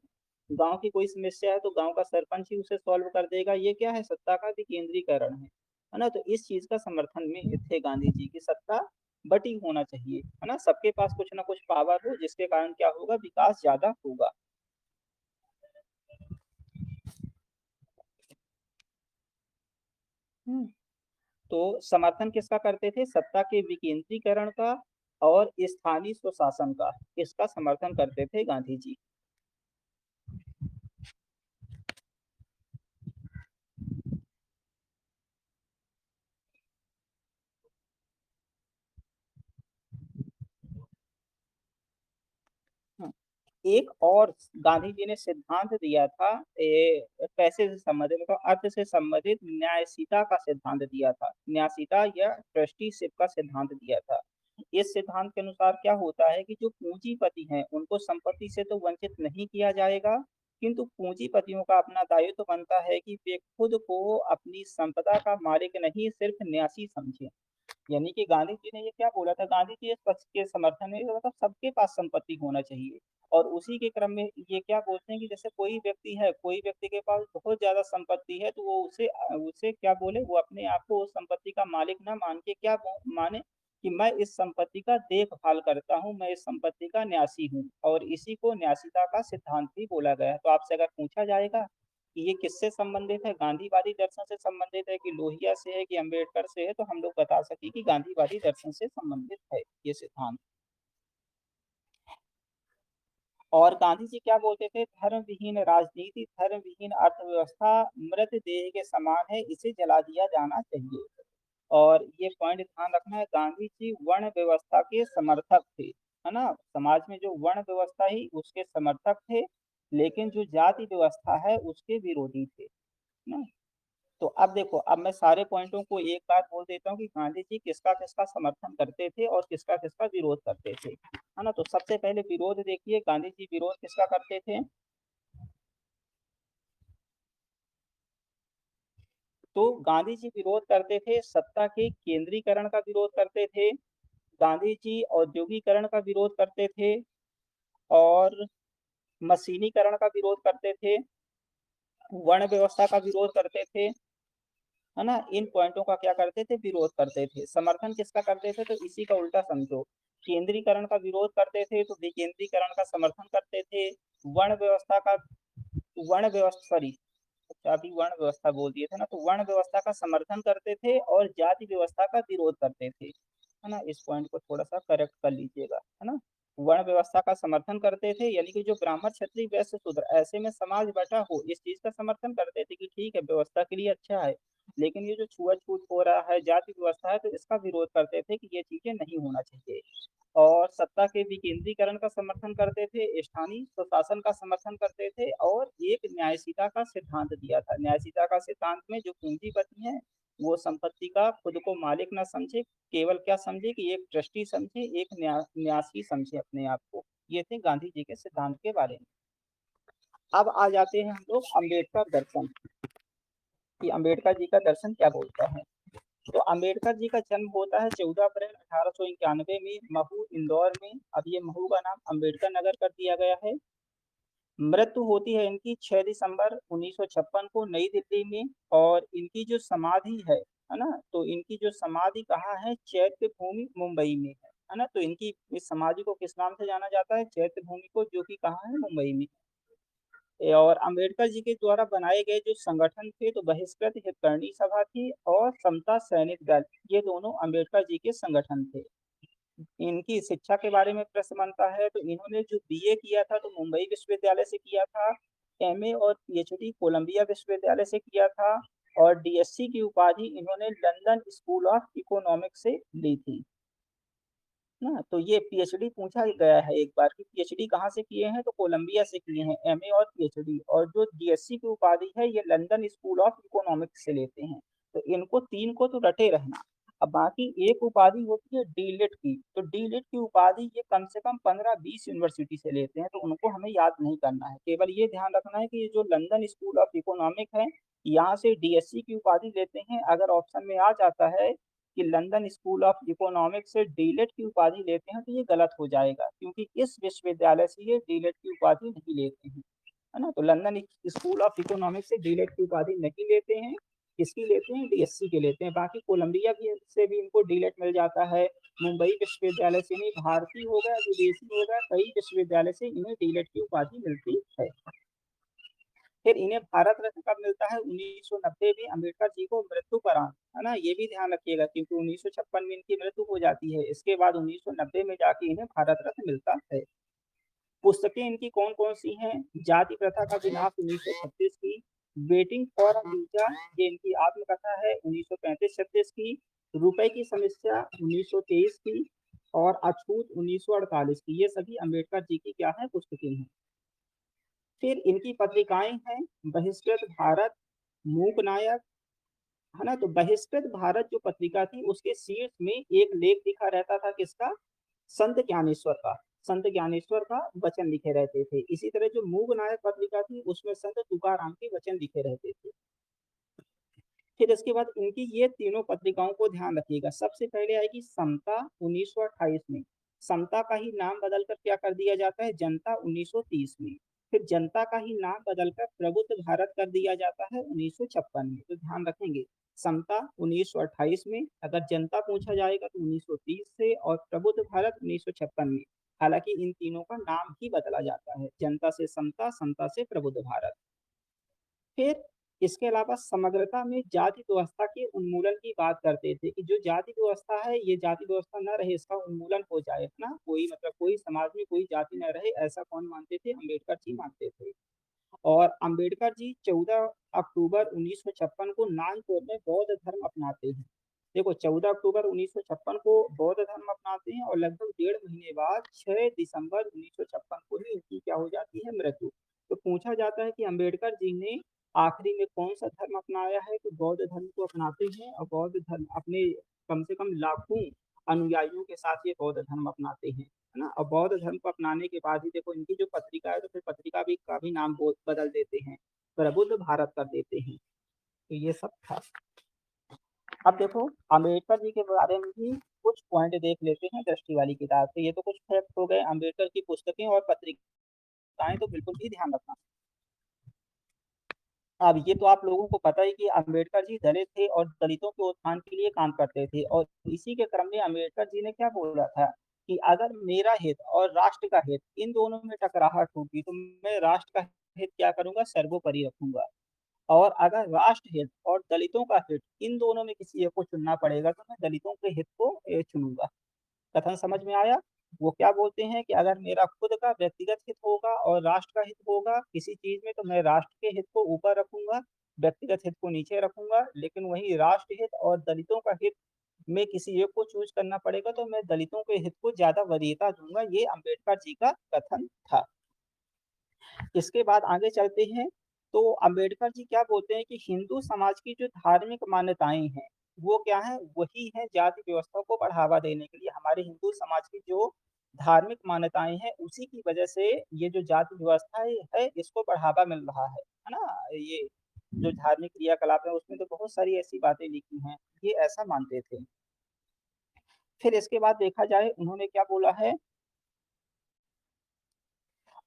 गांव की कोई समस्या है, तो गांव का सरपंच ही उसे सॉल्व कर देगा, ये क्या है, सत्ता का विकेंद्रीकरण है ना। तो इस चीज का समर्थन में थे गांधी जी की, सत्ता बटी होना चाहिए, है ना, सबके पास कुछ ना कुछ पावर हो, जिसके कारण क्या होगा, विकास ज्यादा होगा। हम्म, तो समर्थन किसका करते थे, सत्ता के विकेंद्रीकरण का और स्थानीय स्वशासन का, इसका समर्थन करते थे गांधी जी। हाँ, एक और गांधी जी ने सिद्धांत दिया था, पैसे से संबंधित, मतलब अर्थ से संबंधित, न्यायशीता का सिद्धांत दिया था। न्यायशीता या ट्रस्टीशिप का सिद्धांत दिया था। इस सिद्धांत के अनुसार क्या होता है कि जो पूंजीपति हैं, उनको संपत्ति से तो वंचित नहीं किया जाएगा, किंतु पूंजीपतियों का अपना दायित्व तो बनता है कि वे खुद को अपनी संपदा का मालिक नहीं, सिर्फ न्यासी समझें। यानी कि गांधी जी ने ये क्या बोला था, गांधी जी इस पक्ष के समर्थन में, मतलब सबके पास संपत्ति होना चाहिए। और उसी के क्रम में ये क्या बोलते हैं कि जैसे कोई व्यक्ति है, कोई व्यक्ति के पास बहुत ज्यादा संपत्ति है, तो वो उसे उसे क्या बोले, वो अपने आप को उस संपत्ति का मालिक ना मान के क्या माने कि मैं इस संपत्ति का देखभाल करता हूँ, मैं इस संपत्ति का न्यासी हूँ। और इसी को न्यासिता का सिद्धांत भी बोला गया है। तो आपसे अगर पूछा जाएगा कि ये किससे संबंधित है, गांधीवादी दर्शन से संबंधित है कि लोहिया से है कि अम्बेडकर से है, तो हम लोग बता सके कि गांधीवादी दर्शन से संबंधित है ये सिद्धांत। और गांधी जी क्या बोलते थे, धर्म विहीन राजनीति, धर्म विहीन अर्थव्यवस्था मृत देह के समान है, इसे जला दिया जाना चाहिए। और ये पॉइंट ध्यान रखना है, गांधी जी वर्ण व्यवस्था के समर्थक थे, है ना। समाज में जो वर्ण व्यवस्था ही उसके समर्थक थे, लेकिन जो जाति व्यवस्था है उसके विरोधी थे ना। तो अब देखो, अब मैं सारे पॉइंटों को एक बार बोल देता हूँ कि गांधी जी किसका किसका समर्थन करते थे और किसका किसका विरोध करते थे, है ना। तो सबसे पहले विरोध देखिए, गांधी जी विरोध किसका करते थे। तो गांधी जी विरोध करते थे, सत्ता के केंद्रीकरण का विरोध करते थे, गांधी जी औद्योगिकरण का विरोध करते थे, और मशीनीकरण का विरोध करते थे, वर्ण व्यवस्था का विरोध करते थे, है ना। इन पॉइंटों का क्या करते थे, विरोध करते थे। समर्थन किसका करते थे, तो इसी का उल्टा समझो, केंद्रीकरण का विरोध करते थे तो विकेंद्रीकरण का समर्थन करते थे। वर्ण व्यवस्था का, वर्ण व्यवस्था, सॉरी, अच्छा अभी वर्ण व्यवस्था बोल दिए थे ना, तो वर्ण व्यवस्था का समर्थन करते थे और जाति व्यवस्था का विरोध करते थे, है ना। इस पॉइंट को थोड़ा सा करेक्ट कर लीजिएगा, है ना। वर्ण व्यवस्था का समर्थन करते थे, यानी कि जो ब्राह्मण क्षत्रिय वैश्य शूद्र ऐसे में समाज बटा हो, इस चीज का समर्थन करते थे कि ठीक है, व्यवस्था के लिए अच्छा है, लेकिन ये जो छुआछूत हो रहा है, जाति व्यवस्था है, तो इसका विरोध करते थे कि ये चीजें नहीं होना चाहिए। और सत्ता के विकेंद्रीकरण का समर्थन करते थे, स्थानीय स्वशासन का समर्थन करते थे, और एक न्यायशीलता का सिद्धांत दिया था। न्यायशीलता का सिद्धांत में जो पूंजीपति है वो संपत्ति का खुद को मालिक ना समझे, केवल क्या समझे कि एक ट्रस्टी समझे, एक न्यासी समझे अपने आप को। ये थे गांधी जी के सिद्धांत के बारे में। अब आ जाते हैं हम लोग अम्बेडकर दर्शन, कि अम्बेडकर जी का दर्शन क्या बोलता है। तो अम्बेडकर जी का जन्म होता है 14 अप्रैल 1891 में महू इंदौर में। अब ये महू का नाम अम्बेडकर नगर कर दिया गया है। मृत्यु होती है इनकी 6 दिसंबर 1956 को नई दिल्ली में। और इनकी जो समाधि है ना, तो इनकी जो समाधि कहाँ है, चैत्य भूमि मुंबई में है ना। तो इनकी इस समाधि को किस नाम से जाना जाता है, चैत्य भूमि को, जो कि कहाँ है, मुंबई में। और अंबेडकर जी के द्वारा बनाए गए जो संगठन थे, तो बहिष्कृत हितकर्णी सभा थी और समता सैनिक दल, ये दोनों अंबेडकर जी के संगठन थे। इनकी शिक्षा के बारे में प्रश्न बनता है, तो इन्होंने जो बीए किया था तो मुंबई विश्वविद्यालय से किया था, एमए और पीएचडी कोलंबिया विश्वविद्यालय से किया था, और डीएससी की उपाधि इन्होंने लंदन स्कूल ऑफ इकोनॉमिक्स से ली थी ना। तो ये पीएचडी पूछा गया है एक बार कि पीएचडी कहाँ से किए हैं, तो कोलंबिया से किए हैं एमए और पीएचडी। और जो डीएससी की उपाधि है ये लंदन स्कूल ऑफ इकोनॉमिक्स से लेते हैं। तो इनको तीन को तो रटे रहना। अब बाकी एक उपाधि होती है डीलिट की, तो डीलिट की उपाधि ये कम से कम 15-20 यूनिवर्सिटी से लेते हैं, तो उनको हमें याद नहीं करना है, केवल ये ध्यान रखना है कि ये जो लंदन स्कूल ऑफ इकोनॉमिक है, यहाँ से डीएससी की उपाधि लेते हैं। अगर ऑप्शन में आ जाता है कि लंदन स्कूल ऑफ इकोनॉमिक्स से डीलेट की उपाधि लेते हैं, तो ये गलत हो जाएगा, क्योंकि इस विश्वविद्यालय से ये डीलेट की उपाधि नहीं लेते हैं, है ना। तो लंदन स्कूल ऑफ इकोनॉमिक्स से डीलेट की उपाधि नहीं लेते हैं। किसकी लेते हैं, डीएससी के लेते हैं। बाकी कोलंबिया भी से भी इनको डीलेट मिल जाता है। मुंबई विश्वविद्यालय से नहीं, भारतीय हो गया, विदेशी हो गया, कई विश्वविद्यालय से इन्हें डीलेट की उपाधि मिलती है। फिर इन्हें भारत रत्न कब मिलता है, 1990 में अम्बेडकर जी को मृत्युपरांत, है ना। ये भी ध्यान रखिएगा, क्योंकि 1956 में इनकी मृत्यु हो जाती है, इसके बाद 1990 में जाके इन्हें भारत रत्न मिलता है। पुस्तकें इनकी कौन कौन सी हैं, जाति प्रथा का विनाश 1936 की, वेटिंग फॉर वीजा ये इनकी आत्मकथा है 1935-36 की, रुपए की समस्या 1923 की, और अछूत 1948 की। ये सभी अम्बेडकर जी की क्या है, पुस्तकें हैं। फिर इनकी पत्रिकाएं हैं, बहिष्कृत भारत, मूक नायक, है ना। तो बहिष्कृत भारत जो पत्रिका थी उसके शीर्ष में एक लेख लिखा रहता था, किसका, संत ज्ञानेश्वर का। संत ज्ञानेश्वर का वचन लिखे रहते थे। इसी तरह जो मूक नायक पत्रिका थी उसमें संत तुकाराम के वचन लिखे रहते थे। फिर इसके बाद इनकी ये तीनों पत्रिकाओं को ध्यान रखिएगा। सबसे पहले आएगी समता 1928 में। समता का ही नाम बदलकर क्या कर दिया जाता है, जनता 1930 में। फिर जनता का ही नाम बदलकर प्रबुद्ध भारत कर दिया जाता है 1956 में। तो ध्यान रखेंगे, समता 1928 में, अगर जनता पूछा जाएगा तो 1930 से, और प्रबुद्ध भारत 1956 में। हालांकि इन तीनों का नाम ही बदला जाता है, जनता से समता, समता से प्रबुद्ध भारत। फिर इसके अलावा समग्रता में जाति व्यवस्था के उन्मूलन की बात करते थे कि जो जाति व्यवस्था है, ये जाति व्यवस्था न रहे, इसका उन्मूलन हो जाए ना, कोई मतलब कोई समाज में कोई जाति न रहे, ऐसा कौन मानते थे, अम्बेडकर जी मानते थे। और अम्बेडकर जी 14 अक्टूबर 1956 को नागपुर में बौद्ध धर्म अपनाते हैं। देखो, 14 अक्टूबर 1956 को बौद्ध धर्म अपनाते हैं, और लगभग 1.5 महीने बाद 6 दिसंबर 1956 को ही इनकी क्या हो जाती है, मृत्यु। तो पूछा जाता है कि अम्बेडकर जी ने आखिरी में कौन सा धर्म अपनाया है, तो बौद्ध धर्म को अपनाते हैं, और बौद्ध धर्म अपने कम से कम लाखों अनुयायियों के साथ ये बौद्ध धर्म अपनाते हैं, है ना। और बौद्ध धर्म को अपनाने के बाद ही देखो इनकी जो पत्रिका है, तो फिर पत्रिका भी का भी नाम बदल देते हैं, प्रबुद्ध भारत कर देते हैं। तो ये सब था। अब देखो, अम्बेडकर जी के बारे में भी कुछ पॉइंट देख लेते हैं दृष्टि वाली किताब से। ये तो कुछ फैक्ट हो गए, अम्बेडकर की पुस्तकें और पत्रिकाएं तो बिल्कुल ही ध्यान रखना। अब ये तो आप लोगों को पता ही कि अम्बेडकर जी दलित थे और दलितों के उत्थान के लिए काम करते थे, और इसी के क्रम में अम्बेडकर जी ने क्या बोला था कि अगर मेरा हित और राष्ट्र का हित इन दोनों में टकराहट होगी, तो मैं राष्ट्र का हित क्या करूंगा, सर्वोपरि रखूंगा। और अगर राष्ट्र हित और दलितों का हित इन दोनों में किसी एक को चुनना पड़ेगा, तो मैं दलितों के हित को चुनूंगा। कथन समझ में आया। वो क्या बोलते हैं कि अगर मेरा खुद का व्यक्तिगत हित होगा और राष्ट्र का हित होगा किसी चीज में, तो मैं राष्ट्र के हित को ऊपर रखूंगा, व्यक्तिगत हित को नीचे रखूंगा। लेकिन वही राष्ट्र हित और दलितों का हित में किसी एक को चूज करना पड़ेगा, तो मैं दलितों के हित को ज्यादा वरीयता दूंगा। ये अम्बेडकर जी का कथन था। इसके बाद आगे चलते हैं, तो अंबेडकर जी क्या बोलते हैं कि हिंदू समाज की जो धार्मिक मान्यताएं हैं, वो क्या है, वही है जाति व्यवस्था को बढ़ावा देने के लिए। हमारे हिंदू समाज की जो धार्मिक मान्यताएं हैं, उसी की वजह से ये जो जाति व्यवस्था है इसको बढ़ावा मिल रहा है ना। ये जो धार्मिक क्रियाकलाप है उसमें तो बहुत सारी ऐसी बातें लिखी हैं, ये ऐसा मानते थे। फिर इसके बाद देखा जाए उन्होंने क्या बोला है,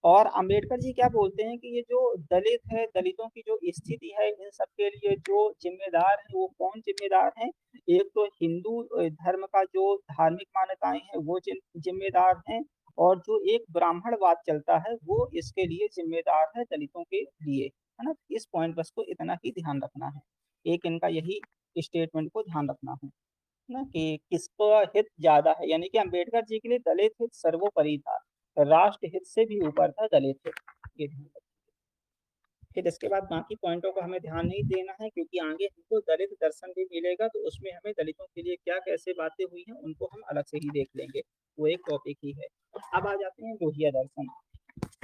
और अंबेडकर जी क्या बोलते हैं कि ये जो दलित है, दलितों की जो स्थिति है, इन सब के लिए जो जिम्मेदार है वो कौन जिम्मेदार है। एक तो हिंदू धर्म का जो धार्मिक मान्यताएं हैं वो जिम्मेदार हैं, और जो एक ब्राह्मणवाद चलता है वो इसके लिए जिम्मेदार है दलितों के लिए, है ना। इस पॉइंट बस को इतना ही ध्यान रखना है, एक इनका यही स्टेटमेंट को ध्यान रखना है ना, कि किसका हित ज्यादा है। यानी कि अंबेडकर जी के लिए दलित हित सर्वोपरि था, राष्ट्र हित से भी ऊपर था दलित हित। ये ध्यान रखना। फिर इसके बाद बाकी पॉइंटों को हमें ध्यान नहीं देना है, क्योंकि आगे हमको दलित दर्शन भी मिलेगा, तो उसमें हमें दलितों के लिए क्या कैसे बातें हुई हैं उनको हम अलग से ही देख लेंगे, वो एक टॉपिक ही है। अब आ जाते हैं लोहिया दर्शन।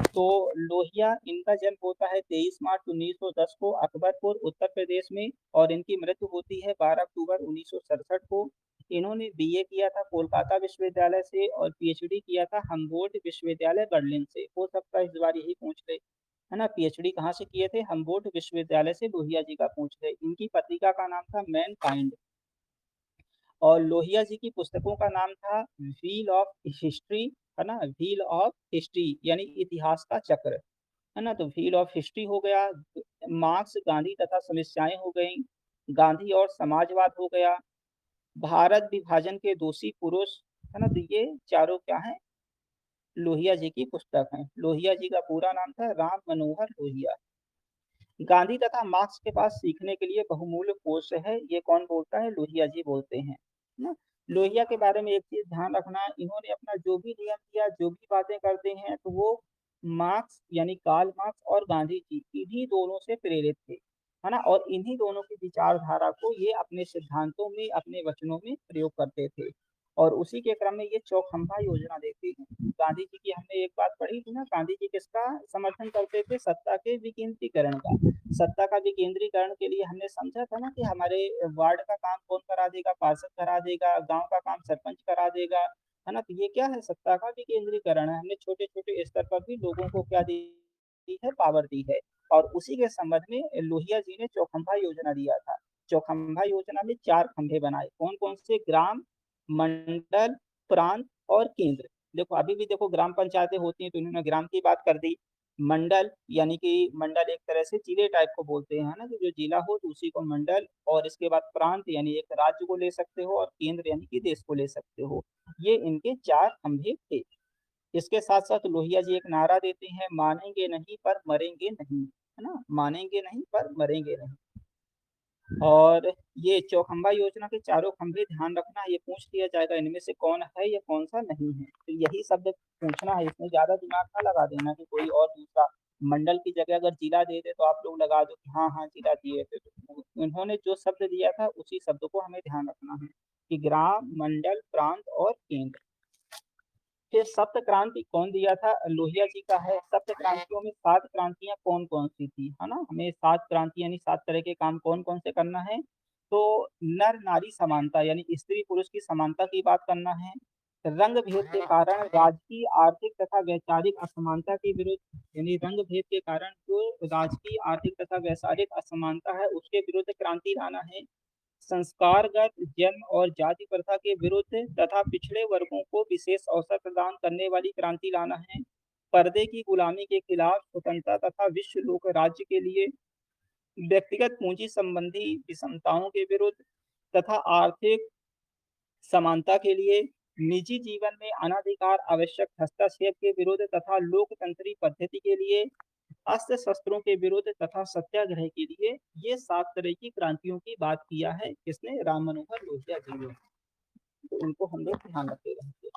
तो लोहिया, इनका जन्म होता है 23 मार्च 1910 को अकबरपुर उत्तर प्रदेश में, और इनकी मृत्यु होती है 12 अक्टूबर 1967 को। इन्होंने बीए किया था कोलकाता विश्वविद्यालय से, और पीएचडी किया था हम्बोल्ट विश्वविद्यालय बर्लिन से। हो सकता है इस बार यही पूछ ले, है ना, पीएचडी कहाँ से किए थे, हम्बोल्ट विश्वविद्यालय से लोहिया जी का पूछ ले। इनकी पत्रिका का नाम था मैन काइंड, और लोहिया जी की पुस्तकों का नाम था व्हील ऑफ हिस्ट्री, है ना, व्हील ऑफ हिस्ट्री यानी इतिहास का चक्र, है ना। तो व्हील ऑफ हिस्ट्री हो गया, मार्क्स गांधी तथा समस्याएं हो गई, गांधी और समाजवाद हो गया, भारत विभाजन के दोषी पुरुष, है ना। तो ये चारों क्या है, लोहिया जी की पुस्तक है। लोहिया जी का पूरा नाम था राम मनोहर लोहिया। गांधी तथा मार्क्स के पास सीखने के लिए बहुमूल्य कोर्स है, ये कौन बोलता है, लोहिया जी बोलते हैं ना। लोहिया के बारे में एक चीज ध्यान रखना, इन्होंने अपना जो भी नियम किया, जो भी बातें करते हैं, तो वो मार्क्स यानी कार्ल मार्क्स और गांधी जी इन्हीं दोनों से प्रेरित थे, है ना। और इन्हीं दोनों की विचारधारा को ये अपने सिद्धांतों में, अपने वचनों में प्रयोग करते थे। और उसी के क्रम में ये चौखंबा योजना देते हैं। गांधी जी की हमने एक बात पढ़ी थी ना, गांधी जी किसका समर्थन करते थे, सत्ता के विकेंद्रीकरण का। सत्ता का विकेंद्रीकरण के लिए हमने समझा था ना कि हमारे वार्ड का काम कौन करा देगा, पार्षद करा देगा, गांव का काम सरपंच करा देगा, है ना। तो ये क्या है, सत्ता का विकेंद्रीकरण है। हमने छोटे छोटे स्तर पर भी लोगों को क्या दी है, पावर दी है। और उसी के संबंध में लोहिया जी ने चौखंबा योजना दिया था। चौखंबा योजना में 4 खंभे बनाए, कौन कौन से? ग्राम, मंडल, प्रांत और केंद्र। देखो अभी भी देखो ग्राम पंचायतें होती हैं तो इन्होंने ग्राम की बात कर दी। मंडल यानी कि मंडल एक तरह से जिले टाइप को बोलते हैं ना, कि जो जिला हो तो उसी को मंडल, और इसके बाद प्रांत यानी एक राज्य को ले सकते हो, और केंद्र यानी कि देश को ले सकते हो। ये इनके 4 खंभे थे। इसके साथ साथ लोहिया जी एक नारा देते हैं, मानेंगे नहीं पर मरेंगे नहीं, है ना, मानेंगे नहीं पर मरेंगे नहीं। और ये चौखंबा योजना के चारों खंभे ध्यान रखना, ये पूछ लिया जाएगा इनमें से कौन है या कौन सा नहीं है, तो यही शब्द पूछना है, इसमें ज्यादा दिमाग ना लगा देना कि कोई और दूसरा मंडल की जगह अगर जिला दे दे तो आप लोग लगा दो कि हाँ हाँ जिला दिए थे, तो उन्होंने जो शब्द दिया था उसी शब्द को हमें ध्यान रखना है कि ग्राम, मंडल, प्रांत और केंद्र। फिर सप्त क्रांति कौन दिया था? लोहिया जी का है। सप्त क्रांतियों में 7 क्रांतियां कौन कौन सी थी, है ना, हमें 7 क्रांति यानी 7 तरह के काम कौन कौन से करना है? तो नर नारी समानता यानी स्त्री पुरुष की समानता की बात करना है। रंग भेद के कारण राजकीय, आर्थिक तथा वैचारिक असमानता के विरुद्ध, यानी रंग भेद के कारण जो राजकीय, आर्थिक तथा वैचारिक असमानता है उसके विरुद्ध क्रांति लाना है। संस्कारगत जन्म और जाति प्रथा के विरुद्ध तथा पिछड़े वर्गों को विशेष अवसर प्रदान करने वाली क्रांति लाना है। पर्दे की गुलामी के खिलाफ स्वतंत्रता तथा विश्व लोक राज्य के लिए, व्यक्तिगत पूंजी संबंधी विषमताओं के विरुद्ध तथा आर्थिक समानता के लिए, निजी जीवन में अनाधिकार आवश्यक हस्तक्षेप के विरुद्ध तथा लोकतंत्री पद्धति के लिए, अस्त्र शस्त्रों के विरुद्ध तथा सत्याग्रह के लिए, ये 7 तरह की क्रांतियों की बात किया है किसने? राम मनोहर लोहिया जी ने। तो उनको हम लोग ध्यान रखते रहेंगे।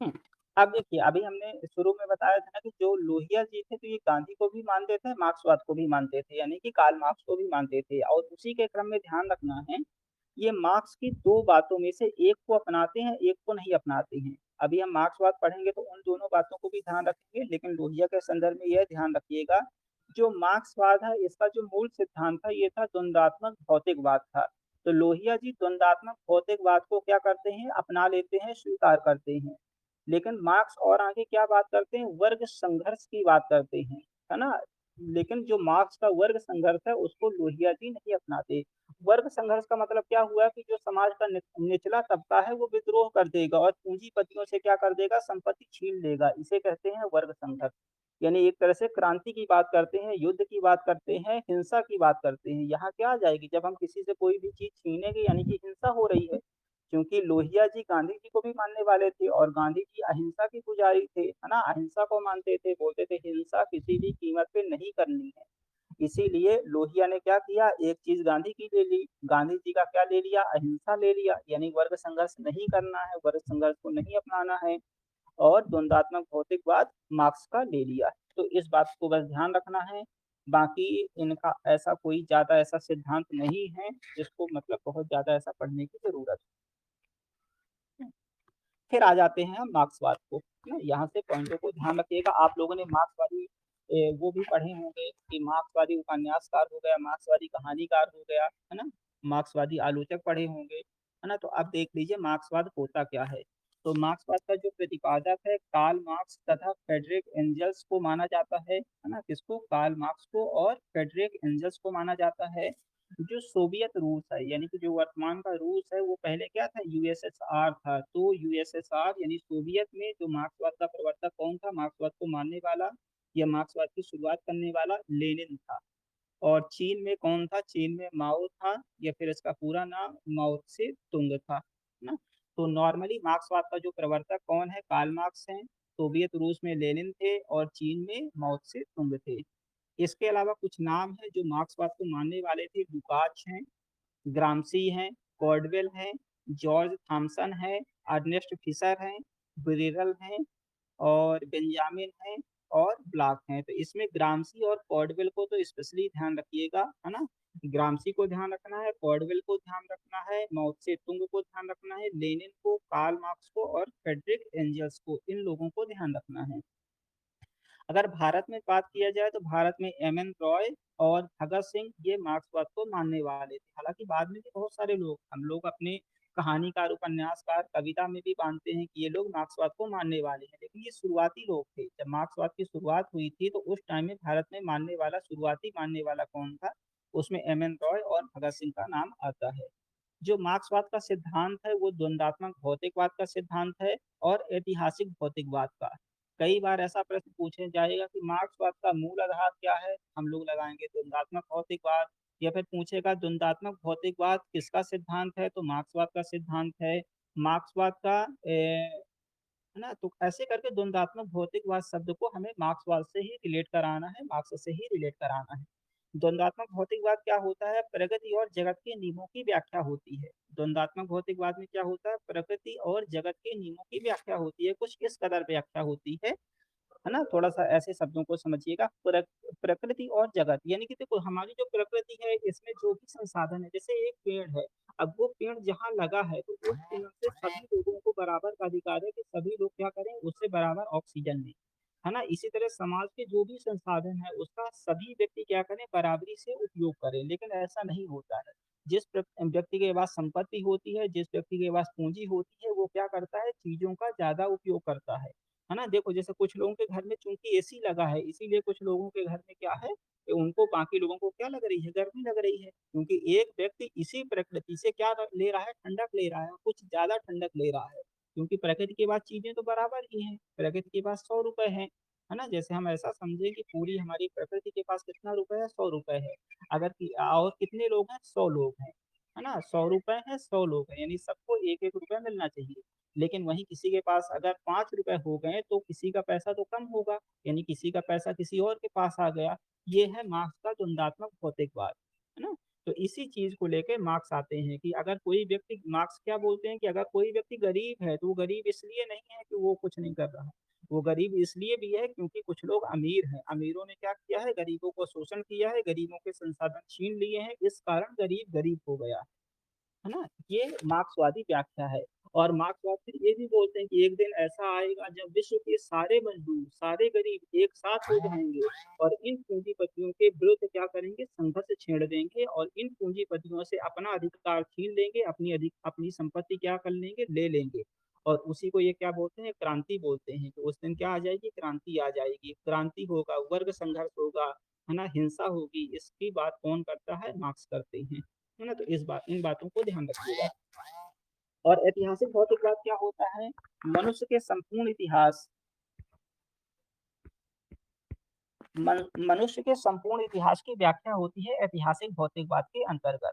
हम्म, अब देखिए अभी हमने शुरू में बताया था ना कि जो लोहिया जी थे तो ये गांधी को भी मानते थे, मार्क्सवाद को भी मानते थे, यानी कि कार्ल मार्क्स को भी मानते थे, और उसी के क्रम में ध्यान रखना है ये मार्क्स की 2 बातों में से एक को अपनाते हैं, एक को नहीं अपनाते हैं। अभी हम मार्क्सवाद पढ़ेंगे तो उन दोनों बातों को भी ध्यान रखेंगे, लेकिन लोहिया के संदर्भ में यह ध्यान रखिएगा, जो मार्क्सवाद है इसका जो मूल सिद्धांत था ये था द्वंदात्मक भौतिकवाद था। तो लोहिया जी द्वंदात्मक भौतिकवाद को क्या करते हैं? अपना लेते हैं, स्वीकार करते हैं। लेकिन मार्क्स और आगे क्या बात करते हैं? वर्ग संघर्ष की बात करते हैं, है ना। लेकिन जो मार्क्स का वर्ग संघर्ष है उसको लोहिया जी नहीं अपनाते। वर्ग संघर्ष का मतलब क्या हुआ कि जो समाज का निचला तबका है वो विद्रोह कर देगा और पूंजीपतियों से क्या कर देगा? संपत्ति छीन लेगा, इसे कहते हैं वर्ग संघर्ष। यानी एक तरह से क्रांति की बात करते हैं, युद्ध की बात करते हैं, हिंसा की बात करते हैं। यहाँ क्या आ जाएगी? जब हम किसी से कोई भी चीज छीनेंगे यानी कि हिंसा हो रही है, क्योंकि लोहिया जी गांधी जी को भी मानने वाले थे और गांधी जी अहिंसा के पुजारी थे, है ना, अहिंसा को मानते थे, बोलते थे हिंसा किसी भी कीमत पे नहीं करनी है। इसीलिए लोहिया ने क्या किया? एक चीज गांधी की ले ली, गांधी जी का क्या ले लिया? अहिंसा ले लिया, यानी वर्ग संघर्ष नहीं करना है, वर्ग संघर्ष को नहीं अपनाना है, और द्वंदात्मक भौतिकवाद मार्क्स का ले लिया। तो इस बात को बस ध्यान रखना है। बाकी इनका ऐसा कोई ज्यादा ऐसा सिद्धांत नहीं है जिसको मतलब बहुत ज्यादा ऐसा पढ़ने की जरूरत है। फिर आ जाते हैं हम मार्क्सवाद को, है ना। यहाँ से पॉइंटों को ध्यान रखिएगा। आप लोगों ने मार्क्सवादी वो भी पढ़े होंगे कि मार्क्सवादी उपन्यासकार हो गया, मार्क्सवादी कहानीकार हो गया, है ना, मार्क्सवादी आलोचक पढ़े होंगे, है ना। तो अब देख लीजिए मार्क्सवाद होता क्या है। तो मार्क्सवाद का जो प्रतिपादक है कार्ल मार्क्स तथा फ्रेडरिक एंजल्स को माना जाता है ना, किसको? कार्ल मार्क्स को और फ्रेडरिक एंजल्स को माना जाता है। जो सोवियत रूस है यानी कि जो वर्तमान का रूस है वो पहले क्या था? यूएसएसआर था। तो यूएसएसआर यानी सोवियत में जो मार्क्सवाद का प्रवर्तक कौन था? मार्क्सवाद को मानने वाला या मार्क्सवाद की शुरुआत करने वाला लेनिन था। और चीन में कौन था? चीन में माओ था, या फिर इसका पूरा नाम माओ से तुंग था ना। तो नॉर्मली मार्क्सवाद का जो प्रवर्तक कौन है? कार्ल मार्क्स हैं। सोवियत रूस में लेनिन थे और चीन में माओ से तुंग थे। इसके अलावा कुछ नाम है जो मार्क्सवाद को मानने वाले थे। लुकाच हैं, ग्रामसी हैं, कॉर्डवेल हैं, जॉर्ज थॉमसन है, अर्नेस्ट फिशर हैं, ब्रिरल हैं, और बेंजामिन हैं, और ब्लॉक हैं। तो इसमें ग्रामसी और कॉर्डवेल को तो स्पेशली ध्यान रखिएगा, है ना। ग्रामसी को ध्यान रखना है, कॉर्डवेल को ध्यान रखना है, माओ से तुंग को ध्यान रखना है, लेनिन को, कार्ल मार्क्स को और फ्रेडरिक एंजल्स को, इन लोगों को ध्यान रखना है। अगर भारत में बात किया जाए तो भारत में एम.एन. रॉय और भगत सिंह ये मार्क्सवाद को मानने वाले थे। हालाँकि बाद में भी बहुत सारे लोग हम लोग अपने कहानीकार, उपन्यासकार, कविता में भी मानते हैं कि ये लोग मार्क्सवाद को मानने वाले हैं। लेकिन ये शुरुआती लोग थे। जब मार्क्सवाद की शुरुआत हुई थी तो उस टाइम में भारत में मानने वाला शुरुआती मानने वाला कौन था? उसमें एम.एन. रॉय और भगत सिंह का नाम आता है। जो मार्क्सवाद का सिद्धांत है वो द्वंदात्मक भौतिकवाद का सिद्धांत है और ऐतिहासिक भौतिकवाद का। कई बार ऐसा प्रश्न पूछा जाएगा कि मार्क्सवाद का मूल आधार क्या है? हम लोग लगाएंगे द्वंदात्मक भौतिकवाद, या फिर पूछेगा द्वंदात्मक भौतिकवाद किसका सिद्धांत है? तो मार्क्सवाद का सिद्धांत है। मार्क्सवाद का है ना? तो ऐसे करके द्वंदात्मक भौतिकवाद शब्द को हमें मार्क्सवाद से ही रिलेट कराना है, मार्क्स से ही रिलेट कराना है। द्वंदात्मक भौतिकवाद क्या होता है? प्रकृति और जगत के नियमों की व्याख्या होती है। द्वंदात्मक भौतिकवाद में क्या होता है? प्रकृति और जगत के नियमों की व्याख्या होती है। कुछ इस कदर व्याख्या होती है ना? थोड़ा-सा ऐसे शब्दों को समझिएगा। प्रकृति और जगत यानी कि देखो हमारी जो प्रकृति है इसमें जो भी संसाधन है, जैसे एक पेड़ है, अब वो पेड़ जहाँ लगा है तो उस पेड़ से सभी लोगों को बराबर का अधिकार है कि सभी लोग क्या करें, उससे बराबर ऑक्सीजन लें, है ना? इसी तरह समाज के जो भी संसाधन है उसका सभी व्यक्ति क्या करें, बराबरी से उपयोग करें। लेकिन ऐसा नहीं होता है। जिस व्यक्ति के पास संपत्ति होती है, जिस व्यक्ति के पास पूँजी होती है, वो क्या करता है, चीज़ों का ज़्यादा उपयोग करता है ना? देखो जैसे कुछ लोगों के घर में चूँकि एसी लगा है, इसीलिए कुछ लोगों के घर में क्या है कि उनको बाकी लोगों को क्या लग रही है, गर्मी लग रही है। क्योंकि एक व्यक्ति इसी प्रकृति से क्या ले रहा है, ठंडक ले रहा है, कुछ ज़्यादा ठंडक ले रहा है। क्योंकि प्रकृति के पास चीज़ें तो बराबर ही हैं, प्रकृति के पास ₹100 हैं, है ना? जैसे हम ऐसा समझें कि पूरी हमारी प्रकृति के पास कितना रुपए है, ₹100 है। अगर कि और कितने लोग हैं, 100 लोग हैं, है ना? ₹100 हैं, 100 लोग हैं, यानी सबको 1-1 रुपया मिलना चाहिए। लेकिन वहीं किसी के पास अगर ₹5 हो गए तो किसी का पैसा तो कम होगा, यानी किसी का पैसा किसी और के पास आ गया। ये है मार्क्स का द्वंदात्मक भौतिकवाद, है ना? तो इसी चीज़ को लेके मार्क्स आते हैं कि अगर कोई व्यक्ति, मार्क्स क्या बोलते हैं कि अगर कोई व्यक्ति गरीब है, तो वो गरीब इसलिए नहीं है कि वो कुछ नहीं कर रहा। वो गरीब इसलिए भी है क्योंकि कुछ लोग अमीर हैं। अमीरों ने क्या किया है, गरीबों को शोषण किया है, गरीबों के संसाधन छीन लिए हैं, इस कारण गरीब गरीब हो गया। है ना? ये मार्क्सवादी व्याख्या है। और मार्क्सवाद फिर ये भी बोलते हैं कि एक दिन ऐसा आएगा जब विश्व के सारे मज़दूर, सारे गरीब एक साथ हो जाएँगे और इन पूँजीपतियों के विरुद्ध क्या करेंगे, संघर्ष छेड़ देंगे और इन पूँजीपतियों से अपना अधिकार छीन लेंगे, अपनी संपत्ति क्या कर लेंगे, ले लेंगे। और उसी को ये क्या बोलते हैं, क्रांति बोलते हैं। तो उस दिन क्या आ जाएगी, क्रांति आ जाएगी। क्रांति होगा, वर्ग संघर्ष होगा, है ना? हिंसा होगी, इसकी बात कौन करता है? मार्क्स करते हैं। है ना? तो इन बातों को ध्यान रखिएगा। और ऐतिहासिक भौतिकवाद क्या होता है? मनुष्य के संपूर्ण इतिहास मनुष्य के संपूर्ण इतिहास की व्याख्या होती है ऐतिहासिक भौतिकवाद के अंतर्गत।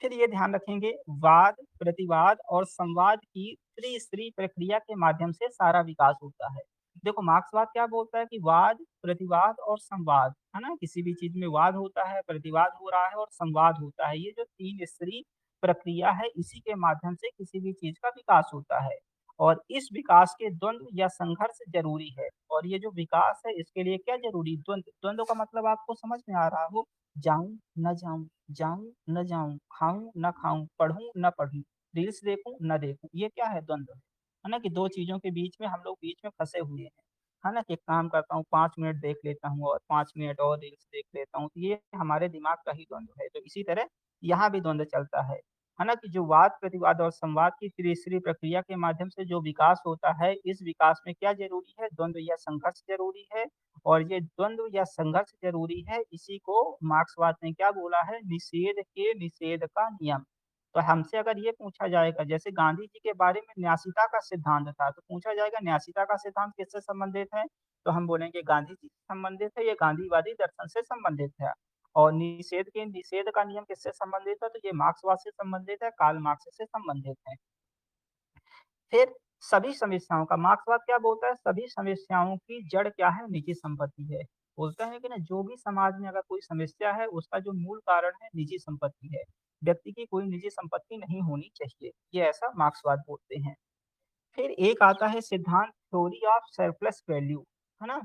फिर ये ध्यान रखेंगे, वाद, प्रतिवाद और संवाद की त्रिस्तरीय प्रक्रिया के माध्यम से सारा विकास होता है। देखो मार्क्सवाद क्या बोलता है कि वाद, प्रतिवाद और संवाद, है ना? किसी भी चीज़ में वाद होता है, प्रतिवाद हो रहा है और संवाद होता है। ये जो 3 स्तरीय प्रक्रिया है, इसी के माध्यम से किसी भी चीज़ का विकास होता है। और इस विकास के द्वंद्व या संघर्ष ज़रूरी है। और ये जो विकास है इसके लिए क्या ज़रूरी? द्वंद्व। द्वंद्व का मतलब आपको समझ में आ रहा हो, जाऊँ, ना जाऊँ, जाऊँ, ना जाऊँ, खाऊँ, ना खाऊँ, पढ़ूँ, ना पढ़ूँ, रील्स देखूँ, ना देखूँ, ये क्या है? द्वंद्व, है ना? कि 2 चीज़ों के बीच में हम लोग बीच में फँसे हुए हैं, है ना? कि एक काम करता हूँ 5 मिनट देख लेता हूँ और 5 मिनट और रील्स देख लेता हूँ, तो ये हमारे दिमाग का ही द्वंद्व है। तो इसी तरह यहाँ भी द्वंद्व चलता है ना? कि जो वाद, प्रतिवाद और संवाद की तीसरी प्रक्रिया के माध्यम से जो विकास होता है, इस विकास में क्या ज़रूरी है? द्वंद्व या संघर्ष ज़रूरी है। और ये द्वंद्व या संघर्ष ज़रूरी है, इसी को मार्क्सवाद ने क्या बोला है? निषेध के निषेध का नियम। तो हमसे अगर ये पूछा जाएगा, जैसे गांधी जी के बारे में न्यासीता का सिद्धांत था, तो पूछा जाएगा न्यासीता का सिद्धांत किससे संबंधित है? तो हम बोलेंगे गांधी जी से संबंधित है, ये गांधीवादी दर्शन से संबंधित है। और निषेध का नियम किससे संबंधित है? तो ये मार्क्सवाद से संबंधित है, कार्ल मार्क्स से संबंधित है। फिर सभी समस्याओं का मार्क्सवाद क्या बोलता है? सभी समस्याओं की जड़ क्या है? निजी संपत्ति है। बोलता है कि ना, जो भी समाज में अगर कोई समस्या है उसका जो मूल कारण है निजी संपत्ति है। व्यक्ति की कोई निजी संपत्ति नहीं होनी चाहिए। ये ऐसा मार्क्सवाद बोलते हैं। फिर एक आता है सिद्धांत थ्योरी ऑफ सरप्लस वैल्यू, है ना?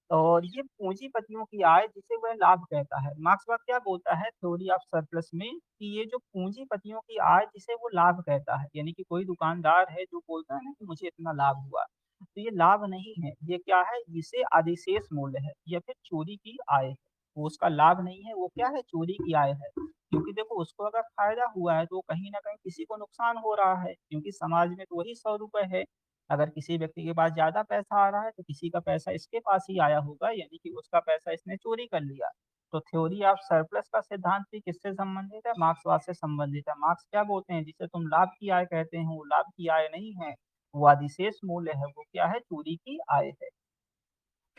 और ये पूंजीपतियों की आय जिसे वह लाभ कहता है। मार्क्सवाद क्या बोलता है थ्योरी ऑफ सरप्लस में कि ये जो पूंजीपतियों की आय जिसे वो लाभ कहता है, यानी कि कोई दुकानदार है जो बोलता है ना कि मुझे इतना लाभ हुआ। तो ये लाभ नहीं है, ये क्या है? इसे अधिशेष मूल्य है या फिर चोरी की आय है। वो उसका लाभ नहीं है, वो क्या है? चोरी की आय है। क्योंकि देखो उसको अगर फायदा हुआ है तो कहीं न कहीं किसी को नुकसान हो रहा है, क्योंकि समाज में तो वही ₹100 है। अगर किसी व्यक्ति के पास ज़्यादा पैसा आ रहा है तो किसी का पैसा इसके पास ही आया होगा, यानी कि उसका पैसा इसने चोरी कर लिया। तो थ्योरी ऑफ सरप्लस का सिद्धांत भी किससे संबंधित है? मार्क्सवाद से संबंधित है। मार्क्स क्या बोलते हैं? जिसे तुम लाभ की आय कहते हो, वो लाभ की आय नहीं है, वो अधिशेष मूल्य है, वो क्या है? चोरी की आय है।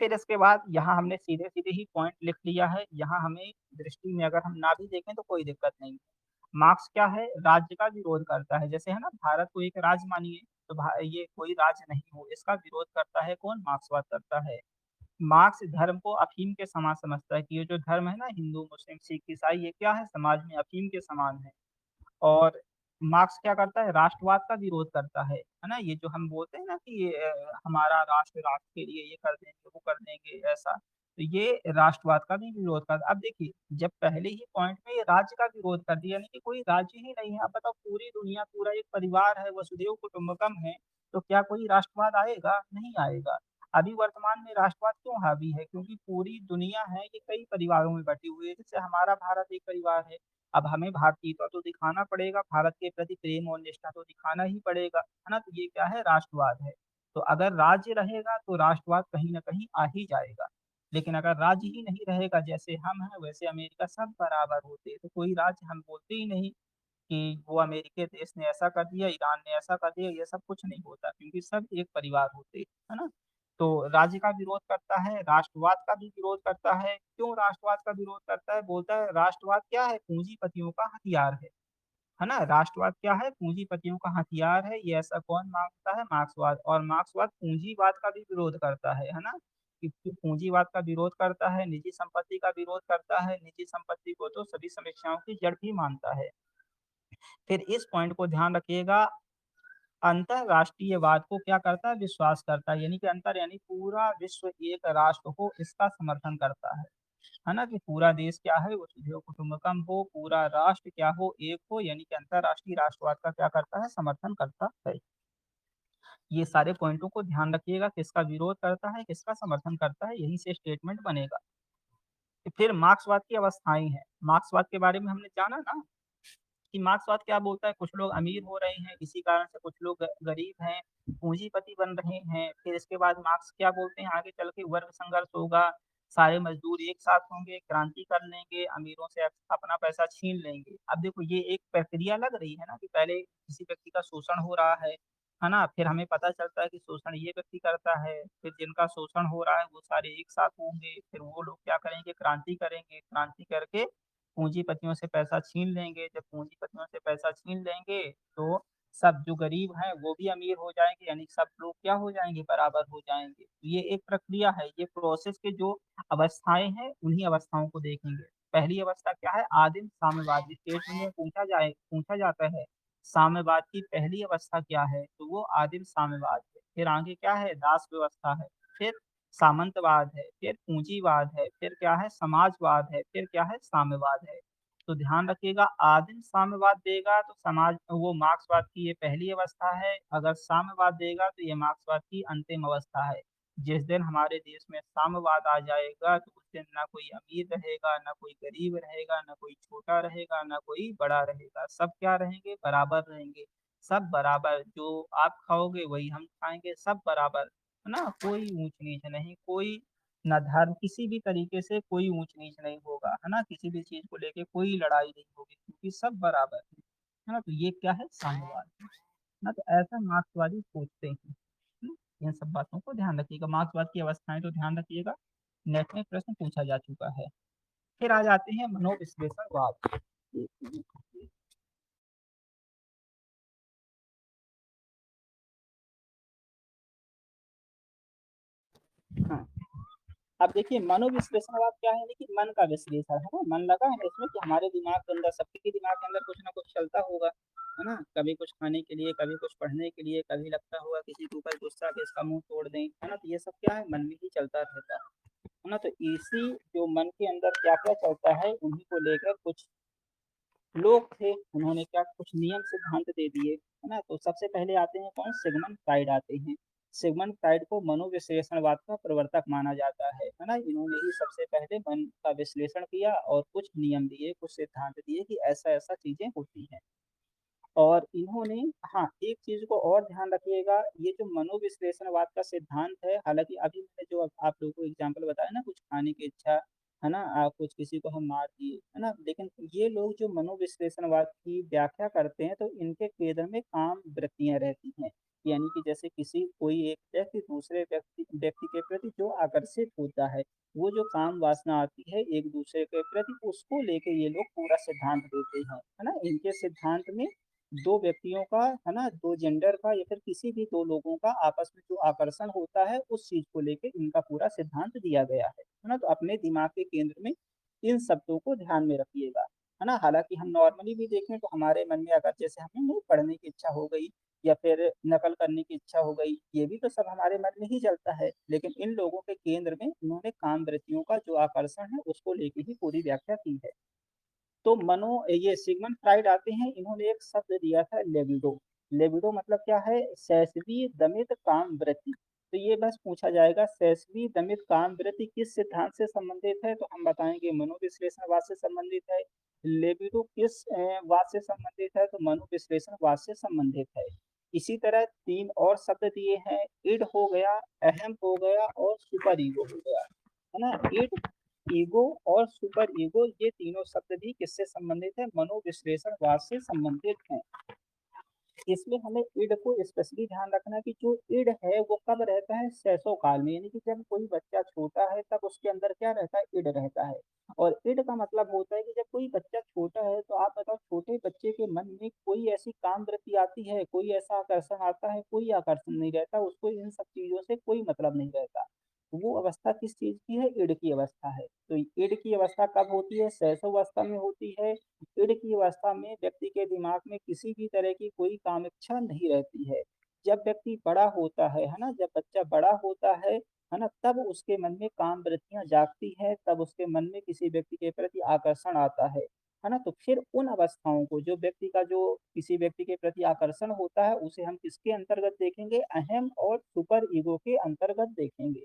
फिर इसके बाद यहाँ हमने सीधे-सीधे ही पॉइंट लिख लिया है, यहाँ हमें दृष्टि में अगर हम ना भी देखें तो कोई दिक्कत नहीं है। मार्क्स क्या है? राज्य का विरोध करता है, जैसे है ना भारत को एक राज्य मानिए, तो भा ये कोई राज्य नहीं हो, इसका विरोध करता है कौन? मार्क्सवाद करता है। मार्क्स धर्म को अफ़ीम के समान समझता है कि ये जो धर्म है ना हिंदू, मुस्लिम, सिख, ईसाई, ये क्या है? समाज में अफ़ीम के समान है। और मार्क्स क्या करता है? राष्ट्रवाद का विरोध करता है ना? ये जो हम बोलते हैं ना कि हमारा राष्ट्र के लिए ये कर देंगे, वो कर देंगे ऐसा, तो ये राष्ट्रवाद का भी विरोध करता है। अब देखिए, जब पहले ही पॉइंट में ये राज्य का विरोध कर दिया, यानी कि कोई राज्य ही नहीं है, अब बताओ पूरी दुनिया, पूरा एक परिवार है, वसुधैव कुटुंबकम है, तो क्या कोई राष्ट्रवाद आएगा? नहीं आएगा। अभी वर्तमान में राष्ट्रवाद क्यों हावी है? क्योंकि पूरी दुनिया है, ये कई परिवारों में बटी हुई है, जैसे हमारा भारत एक परिवार है। अब हमें भारतीयता तो दिखाना पड़ेगा, भारत के प्रति प्रेम और निष्ठा तो दिखाना ही पड़ेगा, है ना? तो ये क्या है? राष्ट्रवाद है। तो अगर राज्य रहेगा तो राष्ट्रवाद कहीं न कहीं आ ही जाएगा। लेकिन अगर राज्य ही नहीं रहेगा, जैसे हम हैं वैसे अमेरिका, सब बराबर होते हैं, तो कोई राज्य हम बोलते ही नहीं कि वो अमेरिकी देश ने ऐसा कर दिया, ईरान ने ऐसा कर दिया, ये सब कुछ नहीं होता, क्योंकि सब एक परिवार होते हैं, है ना? तो राज्य का विरोध करता है, राष्ट्रवाद का भी विरोध करता है। क्यों राष्ट्रवाद का विरोध करता है? बोलता है राष्ट्रवाद क्या है? पूंजीपतियों का हथियार है ना? राष्ट्रवाद क्या है? पूंजीपतियों का हथियार है। ये ऐसा कौन मानता है? मार्क्सवाद। और मार्क्सवाद पूंजीवाद का भी विरोध करता है ना? कि पूंजीवाद का विरोध करता है, निजी संपत्ति का विरोध करता है, निजी संपत्ति को तो सभी समस्याओं की जड़ भी मानता है। फिर इस पॉइंट को ध्यान रखिएगा, अंतरराष्ट्रीयवाद को क्या करता है? विश्वास करता है, यानी कि अंतर यानी पूरा विश्व एक राष्ट्र हो, इसका समर्थन करता है ना? कि पूरा देश क्या है? वसुधैव कुटुंबकम हो, पूरा राष्ट्र क्या हो? एक हो, यानी कि अंतरराष्ट्रीय राष्ट्रवाद का क्या करता है? समर्थन करता है। ये सारे पॉइंटों को ध्यान रखिएगा, किसका विरोध करता है, किसका समर्थन करता है, यहीं से स्टेटमेंट बनेगा। फिर मार्क्सवाद की अवस्थाएं हैं। मार्क्सवाद के बारे में हमने जाना ना कि मार्क्सवाद क्या बोलता है? कुछ लोग अमीर हो रहे हैं, इसी कारण से कुछ लोग गरीब हैं, पूंजीपति बन रहे हैं। फिर इसके बाद मार्क्स क्या बोलते हैं? आगे चल के वर्ग संघर्ष होगा, सारे मजदूर एक साथ होंगे, क्रांति कर लेंगे, अमीरों से अपना पैसा छीन लेंगे। अब देखो ये एक प्रक्रिया लग रही है ना कि पहले किसी व्यक्ति का शोषण हो रहा है ना? फिर हमें पता चलता है कि शोषण ये व्यक्ति करता है, फिर जिनका शोषण हो रहा है वो सारे एक साथ होंगे, फिर वो लोग क्या करेंगे? क्रांति करेंगे, क्रांति करके पूंजीपतियों से पैसा छीन लेंगे। जब पूंजीपतियों से पैसा छीन लेंगे तो सब जो गरीब हैं वो भी अमीर हो जाएँगे, यानी सब लोग क्या हो जाएँगे? बराबर हो जाएँगे। तो ये एक प्रक्रिया है, ये प्रोसेस के जो अवस्थाएँ हैं उन्हीं अवस्थाओं को देखेंगे। पहली अवस्था क्या है? आदिम साम्यवाद। स्टेट में पूछा जाता है साम्यवाद की पहली अवस्था क्या है? तो वो आदिम साम्यवाद है। फिर आगे क्या है? दास व्यवस्था है। फिर सामंतवाद है, फिर पूंजीवाद है, फिर क्या है? समाजवाद है, फिर क्या है? साम्यवाद है। तो ध्यान रखिएगा, आदिम साम्यवाद देगा तो समाज वो मार्क्सवाद की ये पहली अवस्था है, अगर साम्यवाद देगा तो ये मार्क्सवाद की अंतिम अवस्था है। जिस दिन हमारे देश में साम्यवाद आ जाएगा तो उस दिन ना कोई अमीर रहेगा, ना कोई गरीब रहेगा, ना कोई छोटा रहेगा, ना कोई बड़ा रहेगा। सब क्या रहेंगे? बराबर रहेंगे। सब बराबर, जो आप खाओगे वही हम खाएँगे, सब बराबर। है ना? कोई ऊँच-नीच नहीं, कोई ना धर्म, किसी भी तरीके से कोई ऊँच-नीच नहीं होगा, है ना? किसी भी चीज़ को लेके कोई लड़ाई नहीं होगी, क्योंकि सब बराबर हैं, है ना? तो ये क्या है? साम्यवाद है ना? तो ऐसा मार्क्सवादी सोचते हैं, है ना? इन सब बातों को ध्यान रखिएगा, मार्क्सवाद की अवस्थाएँ तो ध्यान रखिएगा, नेट में प्रश्न पूछा जा चुका है। फिर आ जाते हैं मनोविश्लेषणवाद। हाँ। अब देखिए मनोविश्लेषणवाद क्या है? देखिए मन का विश्लेषण, है ना? मन लगा है ना इसमें कि हमारे दिमाग के अंदर, सबके दिमाग के अंदर कुछ ना कुछ चलता होगा, है ना? कभी कुछ खाने के लिए, कभी कुछ पढ़ने के लिए, कभी लगता होगा किसी के ऊपर गुस्सा कि इसका मुँह तोड़ दें, है ना? तो ये सब क्या है? मन में ही चलता रहता है ना? तो इसी जो मन के अंदर क्या-क्या चलता है उन्हीं को लेकर कुछ लोग थे, उन्होंने क्या कुछ नियम सिद्धांत दे दिए, है ना? तो सबसे पहले आते हैं कौन? सिगमंड फ्राइड आते हैं। सिगमंड फ्राइड को मनोविश्लेषणवाद का प्रवर्तक माना जाता है ना? इन्होंने ही सबसे पहले मन का विश्लेषण किया और कुछ नियम दिए, कुछ सिद्धांत दिए कि ऐसा-ऐसा चीज़ें होती हैं। और इन्होंने हाँ, एक चीज़ को और ध्यान रखिएगा, ये जो मनोविश्लेषणवाद का सिद्धांत है, हालाँकि अभी मैंने जो आप लोगों को एग्ज़ाम्पल बताया ना, कुछ खाने की इच्छा, है ना? कुछ किसी को हम मार दिए, है ना? लेकिन ये लोग जो मनोविश्लेषणवाद की व्याख्या करते हैं, तो इनके केंद्र में काम वृत्तियाँ रहती हैं। यानी कि जैसे कोई एक व्यक्ति दूसरे व्यक्ति व्यक्ति के प्रति जो आकर्षित होता है, वो जो काम वासना आती है एक दूसरे के प्रति, उसको लेके ये लोग पूरा सिद्धांत देते हैं, है ना? इनके सिद्धांत में 2 व्यक्तियों का, है ना, 2 जेंडर का या फिर किसी भी 2 लोगों का आपस में जो आकर्षण होता है, उस चीज़ को लेके इनका पूरा सिद्धांत दिया गया है ना? तो अपने दिमाग के केंद्र में इन शब्दों को ध्यान में रखिएगा, है ना? हालाँकि हम नॉर्मली भी देखें तो हमारे मन में अगर जैसे हमें नहीं पढ़ने की इच्छा हो गई या फिर नकल करने की इच्छा हो गई, ये भी तो सब हमारे मन में ही चलता है। लेकिन इन लोगों के केंद्र में इन्होंने काम वृत्तियों का जो आकर्षण है, उसको लेके ही पूरी व्याख्या की है। तो ये सिगमंड फ्राइड आते हैं, इन्होंने एक शब्द दिया था लिबिडो। लिबिडो मतलब क्या है? शैशवी दमित काम वृत्ति। तो ये बस पूछा जाएगा शैशवी दमित काम वृत्ति किस सिद्धांत से संबंधित है? तो हम बताएँगे मनोविश्लेषणवाद से संबंधित है। लिबिडो किस वाद से संबंधित है? तो मनोविश्लेषणवाद से संबंधित है। इसी तरह 3 और शब्द दिए हैं, इड हो गया, अहम हो गया और सुपर ईगो हो गया। है ना? इड, ईगो और सुपर ईगो, ये तीनों शब्द भी किससे संबंधित है? मनोविश्लेषणवाद से संबंधित हैं। इसमें हमें इड को स्पेशली ध्यान रखना है कि जो इड है वो कब रहता है? शैशव काल में, यानी कि जब कोई बच्चा छोटा है तब उसके अंदर क्या रहता है? इड रहता है। और इड का मतलब होता है कि जब कोई बच्चा छोटा है, तो आप बताओ छोटे बच्चे के मन में कोई ऐसी काम वृत्ति आती है, कोई ऐसा आकर्षण आता है? कोई आकर्षण नहीं रहता, उसको इन सब चीज़ों से कोई मतलब नहीं रहता। वो अवस्था किस चीज़ की है? इड की अवस्था है। तो इड की अवस्था कब होती है? शैशव अवस्था में होती है। इड की अवस्था में व्यक्ति के दिमाग में किसी भी तरह की कोई कामेच्छा नहीं रहती है। जब व्यक्ति बड़ा होता है ना? जब बच्चा बड़ा होता है ना? तब उसके मन में काम वृत्तियाँ जागती हैं, तब उसके मन में किसी व्यक्ति के प्रति आकर्षण आता है ना? तो फिर उन अवस्थाओं को जो किसी व्यक्ति के प्रति आकर्षण होता है, उसे हम किसके अंतर्गत देखेंगे? अहम और सुपर ईगो के अंतर्गत देखेंगे।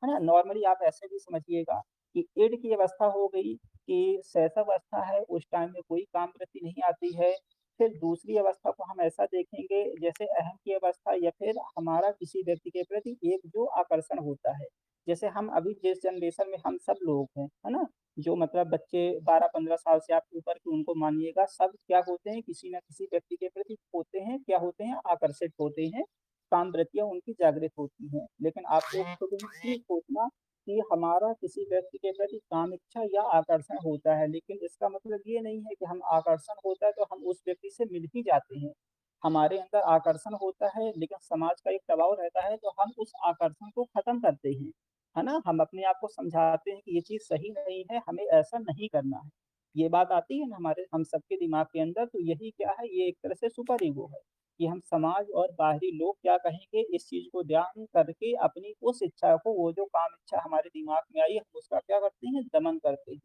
है ना? नॉर्मली आप ऐसे भी समझिएगा कि ईड की अवस्था हो गई कि शैशव अवस्था है, उस टाइम में कोई काम वृत्ति नहीं आती है। फिर दूसरी अवस्था को हम ऐसा देखेंगे जैसे अहम की अवस्था या फिर हमारा किसी व्यक्ति के प्रति एक जो आकर्षण होता है। जैसे हम अभी जिस जनरेशन में हम सब लोग हैं, है ना? जो मतलब बच्चे 12-15 साल से आप ऊपर के उनको मानिएगा, सब क्या होते हैं? किसी न किसी व्यक्ति के प्रति होते हैं, क्या होते हैं? आकर्षित होते हैं। काम वृत्तियाँ उनकी जागृत होती हैं। लेकिन आपको खुद ही सोचना कि हमारा किसी व्यक्ति के प्रति काम इच्छा या आकर्षण होता है, लेकिन इसका मतलब ये नहीं है कि हम आकर्षण होता है तो हम उस व्यक्ति से मिल ही जाते हैं। हमारे अंदर आकर्षण होता है, लेकिन समाज का एक दबाव रहता है तो हम उस आकर्षण को खत्म करते हैं, है ना? हम अपने आप को समझाते हैं कि ये चीज़ सही नहीं है, हमें ऐसा नहीं करना है। ये बात आती है ना हम सबके दिमाग के अंदर, तो यही क्या है? ये एक तरह से सुपर ईगो है। कि हम समाज और बाहरी लोग क्या कहेंगे, इस चीज़ को ध्यान करके अपनी उस इच्छा को, वो जो काम इच्छा हमारे दिमाग में आई, हम उसका क्या करते हैं? दमन करते हैं।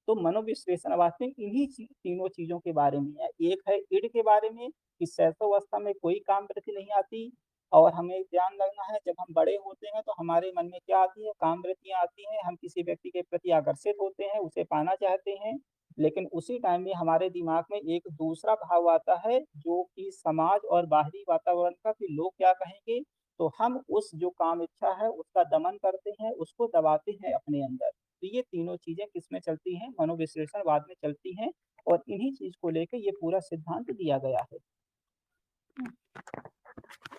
तो मनोविश्लेषणवाद में इन्हीं तीनों चीज़ों के बारे में है। एक है ईड के बारे में कि शैशवावस्था में कोई काम वृत्ति नहीं आती, और हमें ध्यान रखना है जब हम बड़े होते हैं तो हमारे मन में क्या आती है? काम वृत्तियाँ आती हैं, हम किसी व्यक्ति के प्रति आकर्षित होते हैं, उसे पाना चाहते हैं। लेकिन उसी टाइम में हमारे दिमाग में एक दूसरा भाव आता है जो कि समाज और बाहरी वातावरण का, कि लोग क्या कहेंगे? तो हम उस जो काम इच्छा है उसका दमन करते हैं, उसको दबाते हैं अपने अंदर। तो ये तीनों चीज़ें किसमें चलती हैं? मनोविश्लेषणवाद में चलती हैं, और इन्हीं चीज़ को लेके ये पूरा सिद्धांत दिया गया है।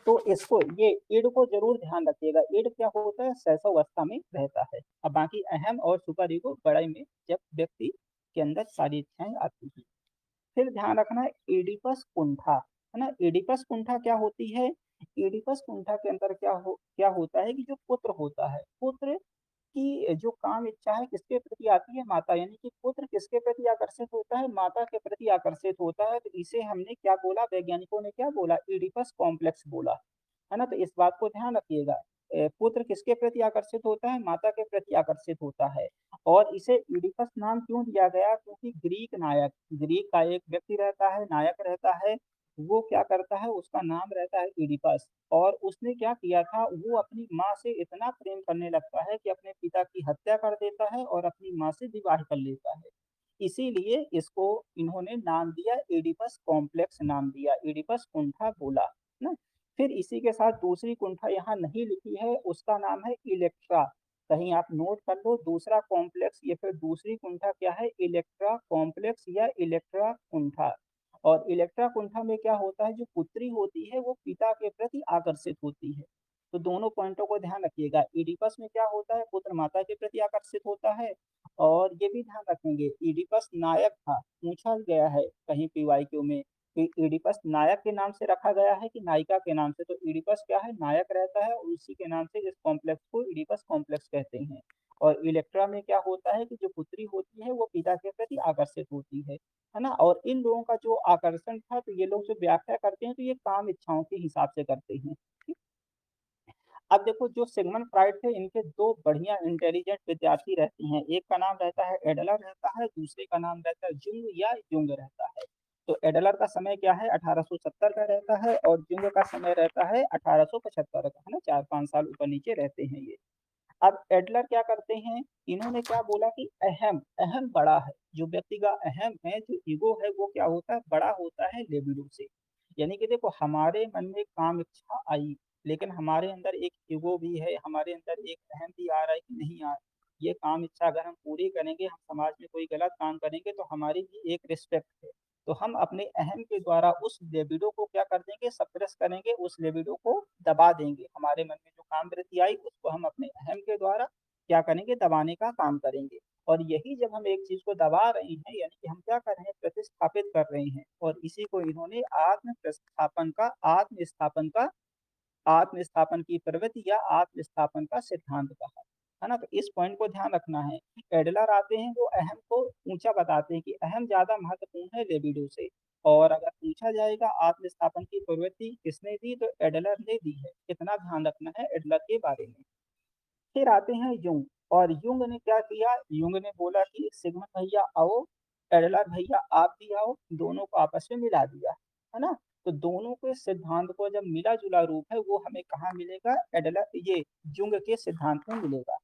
तो इसको ये ईड को ज़रूर ध्यान रखिएगा, ईड क्या होता है? शैशवावस्था में रहता है। अब बाकी अहम और सुपर ईगो बड़े में, जब व्यक्ति के अंदर सारी इच्छाएँ आती हैं। फिर ध्यान रखना है इडिपस कुंठा, है ना? इडिपस कुंठा क्या होती है? इडिपस कुंठा के अंदर क्या होता है कि जो पुत्र होता है, पुत्र की जो काम इच्छा है किसके प्रति आती है? माता, यानी कि पुत्र किसके प्रति आकर्षित होता है? माता के प्रति आकर्षित होता है। तो इसे हमने क्या बोला? वैज्ञानिकों ने क्या बोला? इडिपस कॉम्प्लेक्स बोला, है ना? तो इस बात को ध्यान रखिएगा। पुत्र किसके प्रति आकर्षित होता है? माता के प्रति आकर्षित होता है। और इसे इडिपस नाम क्यों दिया गया? क्योंकि ग्रीक का एक व्यक्ति रहता है, नायक रहता है, वो क्या करता है, उसका नाम रहता है इडिपस। और उसने क्या किया था, वो अपनी माँ से इतना प्रेम करने लगता है कि अपने पिता की हत्या कर देता है और अपनी माँ से विवाह कर लेता है। इसीलिए इसको इन्होंने नाम दिया, इडिपस कॉम्प्लेक्स नाम दिया, इडिपस कुंठा बोला ना। फिर इसी के साथ दूसरी कुंठा यहाँ नहीं लिखी है, उसका नाम है इलेक्ट्रा। कहीं आप नोट कर लो, दूसरा कॉम्प्लेक्स या फिर दूसरी कुंठा क्या है, इलेक्ट्रा कॉम्प्लेक्स या इलेक्ट्रा कुंठा। और इलेक्ट्रा कुंठा में क्या होता है, जो पुत्री होती है वो पिता के प्रति आकर्षित होती है। तो दोनों पॉइंटों को ध्यान रखिएगा, इडिपस में क्या होता है, पुत्र माता के प्रति आकर्षित होता है। और ये भी ध्यान रखेंगे, इडिपस नायक था, पूछा गया है कहीं पीवाईक्यू में कि इडिपस नायक के नाम से रखा गया है कि नायिका के नाम से, तो इडिपस क्या है, नायक रहता है और उसी के नाम से इस कॉम्प्लेक्स को इडिपस कॉम्प्लेक्स कहते हैं। और इलेक्ट्रा में क्या होता है कि जो पुत्री होती है वो पिता के प्रति आकर्षित होती है ना। और इन लोगों का जो आकर्षण था, तो ये लोग जो व्याख्या करते हैं तो ये काम इच्छाओं के हिसाब से करते हैं। ठीक। अब देखो, जो सिगमंड फ्राइड थे, इनके दो बढ़िया इंटेलिजेंट विद्यार्थी रहते हैं, एक का नाम रहता है एडलर रहता है, दूसरे का नाम रहता है जुंग या युंग रहता है। तो एडलर का समय क्या है, 1870 का रहता है, और जुंग का समय रहता है 1875 का, है ना, 4-5 साल ऊपर नीचे रहते हैं ये। अब एडलर क्या करते हैं, इन्होंने क्या बोला कि अहम अहम बड़ा है, जो व्यक्ति का अहम है, जो ईगो है, वो क्या होता है, बड़ा होता है लिबिडो से। यानी कि देखो, हमारे मन में काम इच्छा आई, लेकिन हमारे अंदर एक ईगो भी है, हमारे अंदर एक अहम भी आ रहा है कि नहीं यार, ये काम इच्छा अगर हम पूरी करेंगे, हम समाज में कोई गलत काम करेंगे तो हमारी भी एक रिस्पेक्ट है। तो हम अपने अहम के द्वारा उस लिबिडो को क्या कर देंगे, सप्रेस करेंगे, उस लिबिडो को दबा देंगे। हमारे मन में जो काम वृत्ति आई उसको हम अपने अहम के द्वारा क्या करेंगे, दबाने का काम करेंगे। और यही जब हम एक चीज को दबा रहे हैं, यानी कि हम क्या कर रहे हैं, प्रतिस्थापित कर रहे हैं। और इसी को इन्होंने आत्म प्रतिस्थापन का, आत्म स्थापन की प्रवृत्ति या आत्म स्थापन का सिद्धांत कहा, है ना। तो इस पॉइंट को ध्यान रखना है। एडलर आते हैं, वो अहम को ऊंचा बताते हैं कि अहम ज्यादा महत्वपूर्ण है लिबिडो से। और अगर पूछा जाएगा आत्म स्थापन की प्रवृत्ति किसने दी, तो एडलर ने दी है। इतना ध्यान रखना है एडलर के बारे में। फिर आते हैं युंग। और युंग ने क्या किया, युंग ने बोला कि सिगमंड भैया आओ, एडलर भैया आप भी आओ, दोनों को आपस में मिला दिया, है ना। तो दोनों के सिद्धांत को जब मिला जुला रूप है, वो हमें कहाँ मिलेगा, एडलर ये युंग के सिद्धांत में मिलेगा।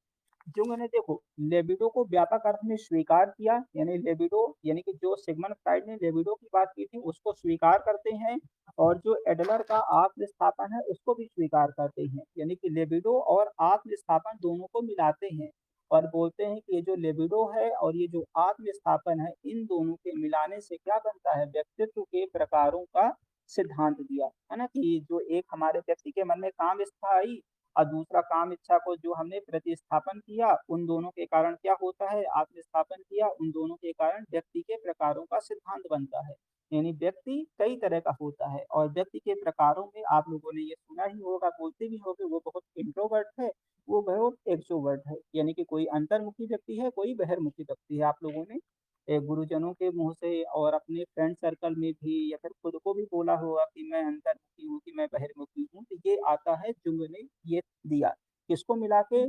जो मैंने देखो, लेबिडो को व्यापक अर्थ में स्वीकार किया, यानी लेबिडो, यानी कि जो सिगमंड फ्राइड ने लेबिडो की बात की थी उसको स्वीकार करते हैं। और जो एडलर का आत्मस्थापन है उसको भी स्वीकार करते हैं, यानी कि लेबिडो और आत्मस्थापन दोनों को मिलाते हैं। और बोलते हैं कि ये जो लेबिडो है और ये जो आत्मस्थापन है, इन दोनों के मिलाने से क्या बनता है, व्यक्तित्व के प्रकारों का सिद्धांत दिया, है ना। कि जो एक हमारे व्यक्ति के मन में काम इच्छा आई और दूसरा काम इच्छा को जो हमने प्रतिस्थापन किया, उन दोनों के कारण क्या होता है, आत्मस्थापन किया, उन दोनों के कारण व्यक्ति के प्रकारों का सिद्धांत बनता है। यानी व्यक्ति कई तरह का होता है, और व्यक्ति के प्रकारों में आप लोगों ने ये सुना ही होगा, बोलते भी होंगे, वो बहुत इंट्रोवर्ट है, वो बहुत एक्सट्रोवर्ट है। यानी कि कोई अंतर्मुखी व्यक्ति है, कोई बहिर्मुखी व्यक्ति है। आप लोगों ने गुरुजनों के मुंह से और अपने फ्रेंड सर्कल में भी या फिर खुद को भी बोला होगा कि मैं अंतर्मुखी हूँ, कि मैं बहिर्मुखी हूँ। तो ये आता है, जुंग ने ये दिया, किसको मिला के,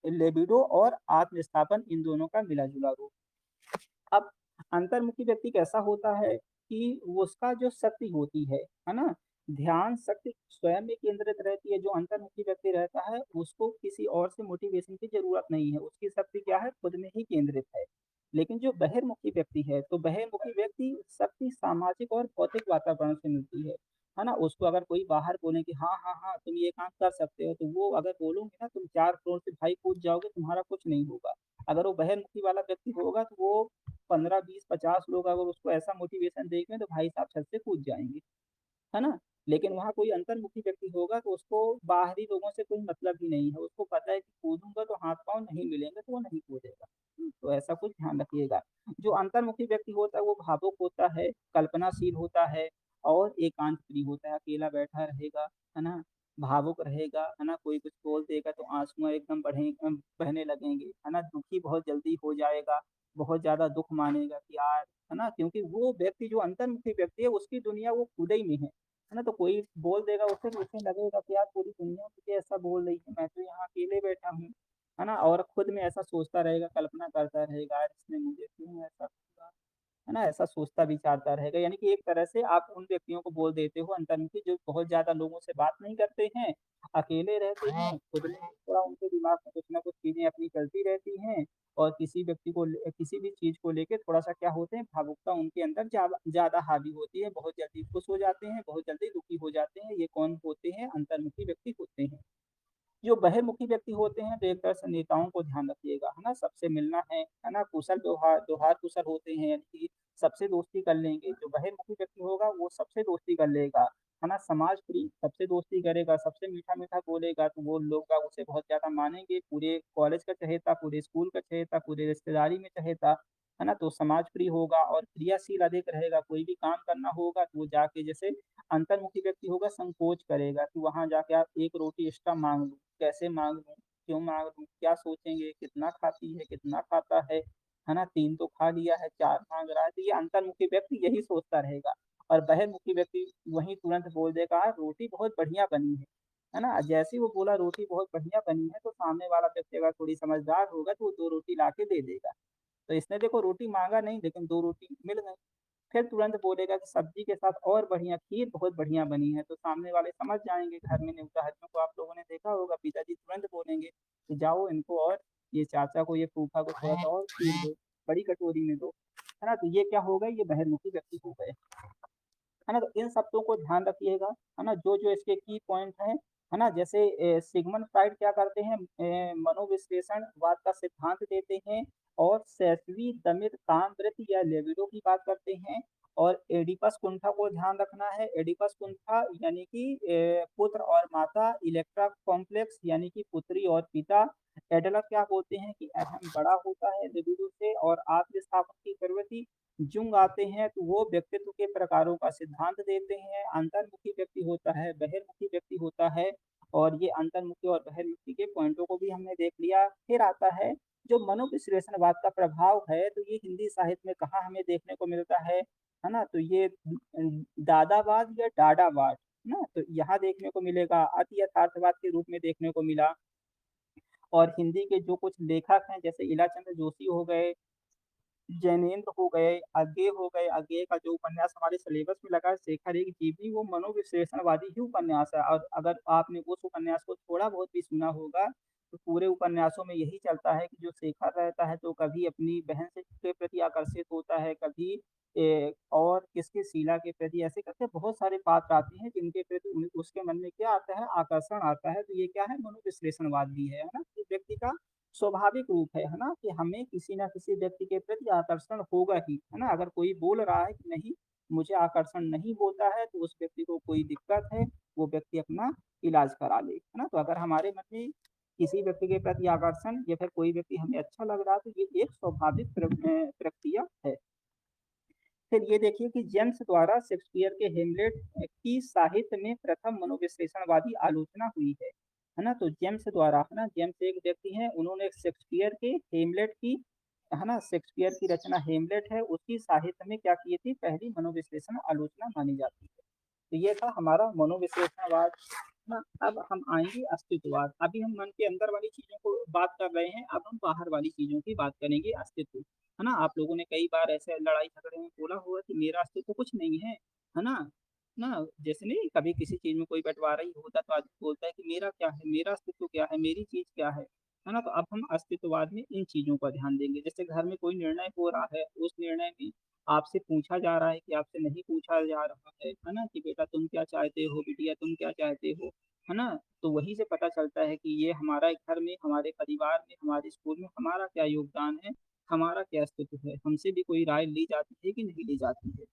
लेबिडो और आत्मस्थापन, इन दोनों का मिला जुला रूप। अब अंतर्मुखी व्यक्ति कैसा होता है कि उसका जो शक्ति होती है ना, ध्यान शक्ति स्वयं में केंद्रित रहती है। जो अंतर्मुखी व्यक्ति रहता है उसको किसी और से मोटिवेशन की जरूरत नहीं है, उसकी शक्ति क्या है, खुद में ही केंद्रित है। लेकिन जो बहिर्मुखी व्यक्ति है, तो बहिर्मुखी व्यक्ति शक्ति सामाजिक और भौतिक वातावरण से मिलती है ना। उसको अगर कोई बाहर बोले कि हाँ हाँ हाँ तुम ये काम कर सकते हो, तो वो अगर बोलोगे ना, तुम 4 फ्लोर से भाई कूद जाओगे, तुम्हारा कुछ नहीं होगा। अगर वो बहिर्मुखी वाला व्यक्ति होगा, तो वो 15, 20, 50 लोग अगर उसको ऐसा मोटिवेशन देंगे, तो भाई साहब छत से कूद जाएंगे, है ना। लेकिन वहाँ कोई अंतर्मुखी व्यक्ति होगा, तो उसको बाहरी लोगों से कोई मतलब ही नहीं है, उसको पता है कि कूदूंगा तो हाथ पांव नहीं मिलेंगे, तो वो नहीं कूदेगा। तो ऐसा कुछ ध्यान रखिएगा। जो अंतर्मुखी व्यक्ति होता है वो भावुक होता है, कल्पनाशील होता है, और एकांत प्रिय होता है, अकेला बैठा रहेगा, है ना। भावुक रहेगा, है ना, कोई कुछ बोल देगा तो आंसू एकदम बहने लगेंगे, है ना। दुखी बहुत जल्दी हो जाएगा, बहुत ज्यादा दुख मानेगा कि यार, है ना। क्योंकि वो व्यक्ति जो अंतर्मुखी व्यक्ति है, उसकी दुनिया वो खुद ही में है ना। तो कोई बोल देगा उसे, तो उसे लगेगा कि यार पूरी दुनिया मुझे ऐसा बोल रही है, मैं तो यहाँ अकेले बैठा हूँ, है ना। और खुद में ऐसा सोचता रहेगा, कल्पना करता रहेगा, यार इसने मुझे क्यों ऐसा किया, है ना? ऐसा सोचता विचारता रहेगा, यानी कि एक तरह से आप उन व्यक्तियों को बोल देते हो अंतर्मुखी जो बहुत ज़्यादा लोगों से बात नहीं करते हैं, अकेले रहते हैं, खुद में थोड़ा उनके दिमाग में कुछ न कुछ चीज़ें अपनी चलती रहती हैं और किसी व्यक्ति को ले किसी भी चीज़ को लेके थोड़ा-सा क्या होते हैं, भावुकता उनके अंदर ज़्यादा ज़्यादा हावी होती है, बहुत जल्दी खुश हो जाते हैं, बहुत जल्दी दुखी हो जाते हैं, ये कौन होते हैं? अंतर्मुखी व्यक्ति होते हैं। जो बहिर्मुखी व्यक्ति होते हैं, तो एक तरह से नेताओं को ध्यान रखिएगा, है ना? सबसे मिलना है ना? कुशल व्यवहार कुशल होते हैं, यानी कि सबसे दोस्ती कर लेंगे। जो बहिर्मुखी व्यक्ति होगा, वो सबसे दोस्ती कर लेगा, है ना? समाज प्रिय सबसे दोस्ती करेगा, सबसे मीठा-मीठा बोलेगा, तो वो लोग बाग उसे बहुत ज़्यादा मानेंगे। पूरे कॉलेज का चहेता, पूरे स्कूल का चहेता, पूरे रिश्तेदारी में चहेता, है ना? तो समाज प्रिय होगा और क्रियाशील अधिक रहेगा। कोई भी काम करना होगा, तो वो जाके जैसे अंतर्मुखी व्यक्ति होगा संकोच करेगा कि वहाँ जाके आप 1 रोटी एक्स्ट्रा माँग लूँ, कैसे माँग लूँ, क्यों माँग लूँ, क्या सोचेंगे, कितना खाती है, कितना खाता है ना? 3 तो खा लिया है, 4 माँग रहा है, तो ये अंतर्मुखी व्यक्ति यही सोचता रहेगा और बहिर्मुखी व्यक्ति वहीं तुरंत बोल देगा, रोटी बहुत बढ़िया बनी है ना? जैसे ही वो बोला रोटी बहुत बढ़िया बनी है, तो सामने वाला व्यक्ति अगर थोड़ी समझदार होगा, तो वो 2 रोटी लाके दे देगा। तो इसने देखो रोटी माँगा नहीं, लेकिन 2 रोटी मिल गई। फिर तुरंत बोलेगा कि सब्जी के साथ और बढ़िया खीर बहुत बढ़िया बनी है, तो सामने वाले समझ जाएँगे। घर में न्योता-हरियों को आप लोगों ने देखा होगा, पिताजी तुरंत बोलेंगे कि जाओ इनको और ये चाचा को, ये फूफा को थोड़ा-सा और खीर दो, बड़ी कटोरी में दो। है ना? तो ये क्या हो गए, ये बहिर्मुखी व्यक्ति हो गए। है ना? तो इन शब्दों को ध्यान रखिएगा, है ना? जो-जो इसके की पॉइंट हैं, है ना? जैसे सिगमंड फ्राइड क्या करते हैं मनोविश्लेषणवाद का सिद्धांत देते हैं और सेसवी दमित कामवृत्ति या लिबिडो की बात करते हैं और एडिपस कुंठा को ध्यान रखना है। एडिपस कुंठा यानी कि पुत्र और माता, इलेक्ट्रा कॉम्प्लेक्स यानी कि पुत्री और पिता, एडलर क्या बोलते हैं कि अहम बड़ा होता है लिबिडो से और आत्म-स्थापन की प्रवृत्ति। जुंग आते हैं तो वो व्यक्तित्व के प्रकारों का सिद्धांत देते हैं। अंतर्मुखी व्यक्ति होता है, बहिर्मुखी व्यक्ति होता है और ये अंतर्मुखी और बहिर्मुखी के पॉइंटों को भी हमने देख लिया। फिर आता है जो मनोविश्लेषणवाद का प्रभाव है, तो ये हिंदी साहित्य में कहाँ हमें देखने को मिलता है ना? तो ये दादावाद या डाडावाद, है ना? तो यहाँ देखने को मिलेगा, अति यथार्थवाद के रूप में देखने को मिला और हिंदी के जो कुछ लेखक हैं, जैसे इलाचंद्र जोशी हो गए, जैनेंद्र हो गए, अज्ञेय हो गए, अज्ञेय का जो उपन्यास हमारे सिलेबस में लगा है शेखर एक जीवनी वो मनोविश्लेषणवादी ही उपन्यास है और अगर आपने उस उपन्यास को थोड़ा बहुत भी सुना होगा, तो पूरे उपन्यासों में यही चलता है कि जो शेखर रहता है तो कभी अपनी बहन से के प्रति आकर्षित होता है, कभी और किसके शीला के प्रति ऐसे करके बहुत सारे पात्र आते हैं जिनके प्रति उसके मन में क्या आता है आकर्षण आता है, तो ये क्या है मनोविश्लेषणवाद भी है ना? कि व्यक्ति का स्वाभाविक रूप है ना? कि हमें किसी न किसी व्यक्ति के प्रति आकर्षण होगा ही, है ना? अगर कोई बोल रहा है कि नहीं, मुझे आकर्षण नहीं होता है, तो उस व्यक्ति को कोई दिक्कत है, वो व्यक्ति अपना इलाज करा ले, है ना? तो अगर हमारे मन में किसी व्यक्ति के प्रति आकर्षण या फिर कोई व्यक्ति हमें अच्छा लग रहा है, तो ये एक स्वाभाविक प्रक्रिया है। फिर ये देखिए कि जेम्स द्वारा शेक्सपियर के हेमलेट की साहित्य में प्रथम मनोविश्लेषणवादी आलोचना हुई है ना? तो जेम्स द्वारा, है ना? जेम्स एक व्यक्ति हैं, उन्होंने शेक्सपियर के हेमलेट की, है ना? शेक्सपियर की रचना हेमलेट है, उसकी साहित्य में क्या की थी? पहली मनोविश्लेषण आलोचना मानी जाती है। तो ये था हमारा मनोविश्लेषणवाद। ना अब हम आएँगे अस्तित्ववाद। अभी हम मन के अंदर वाली चीज़ों को बात कर रहे हैं, अब हम बाहर वाली चीज़ों की बात करेंगे अस्तित्व। है ना? आप लोगों ने कई बार ऐसे लड़ाई-झगड़े में बोला होगा कि मेरा अस्तित्व कुछ नहीं है ना? ना जैसे नहीं कभी किसी चीज़ में कोई बँटवारा ही होता है तो आदमी बोलता है कि मेरा क्या है? मेरा अस्तित्व क्या है? मेरी चीज़ क्या है ना? तो अब हम अस्तित्ववाद में इन चीज़ों का ध्यान देंगे। जैसे घर में कोई निर्णय हो रहा है, उस निर्णय में आपसे पूछा जा रहा है कि आपसे नहीं पूछा जा रहा है ना? कि बेटा तुम क्या चाहते हो? बिटिया तुम क्या चाहते हो? है ना? तो वहीं से पता चलता है कि ये हमारा घर में, हमारे परिवार में, हमारे स्कूल में हमारा क्या योगदान है, हमारा क्या अस्तित्व है, हमसे भी कोई राय ली जाती है कि नहीं ली जाती है।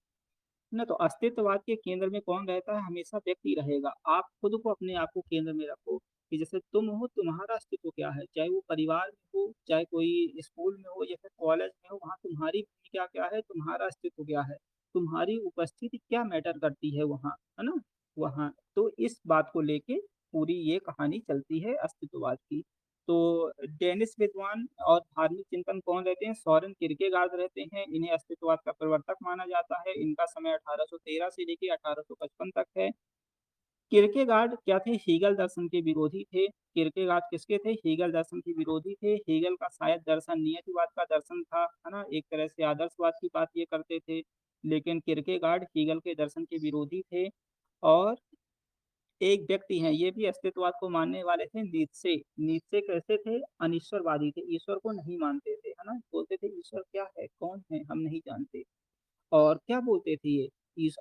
ना तो अस्तित्ववाद के केंद्र में कौन रहता है? हमेशा व्यक्ति रहेगा। आप खुद को अपने आप को केंद्र में रखो कि जैसे तुम हो, तुम्हारा अस्तित्व क्या है? चाहे वो परिवार में हो, चाहे कोई स्कूल में हो या फिर कॉलेज में हो, वहाँ तुम्हारी भूमिका क्या है? तुम्हारा अस्तित्व क्या है? तुम्हारी उपस्थिति क्या मैटर करती है वहाँ, है ना? वहाँ तो इस बात को लेके पूरी ये कहानी चलती है अस्तित्ववाद की। तो डेनिस विद्वान और धार्मिक चिंतन कौन रहते हैं? सोरेन किरकेगार्ड रहते हैं। इन्हें अस्तित्ववाद का प्रवर्तक माना जाता है। इनका समय 1813 से लेके 1855 तक है। किरकेगार्ड क्या थे? हीगल दर्शन के विरोधी थे। किरकेगार्ड किसके थे? हीगल दर्शन के विरोधी थे। हीगल का शायद दर्शन नियतिवाद का दर्शन था, है ना? एक तरह से आदर्शवाद की बात ये करते थे, लेकिन किरकेगार्ड हीगल के दर्शन के विरोधी थे। और एक व्यक्ति हैं, ये भी अस्तित्ववाद को मानने वाले थे, नीत्शे। नीत्शे कैसे थे? अनिश्वरवादी थे, ईश्वर को नहीं मानते थे, है ना? बोलते थे ईश्वर क्या है, कौन है, हम नहीं जानते। और क्या बोलते थे ये?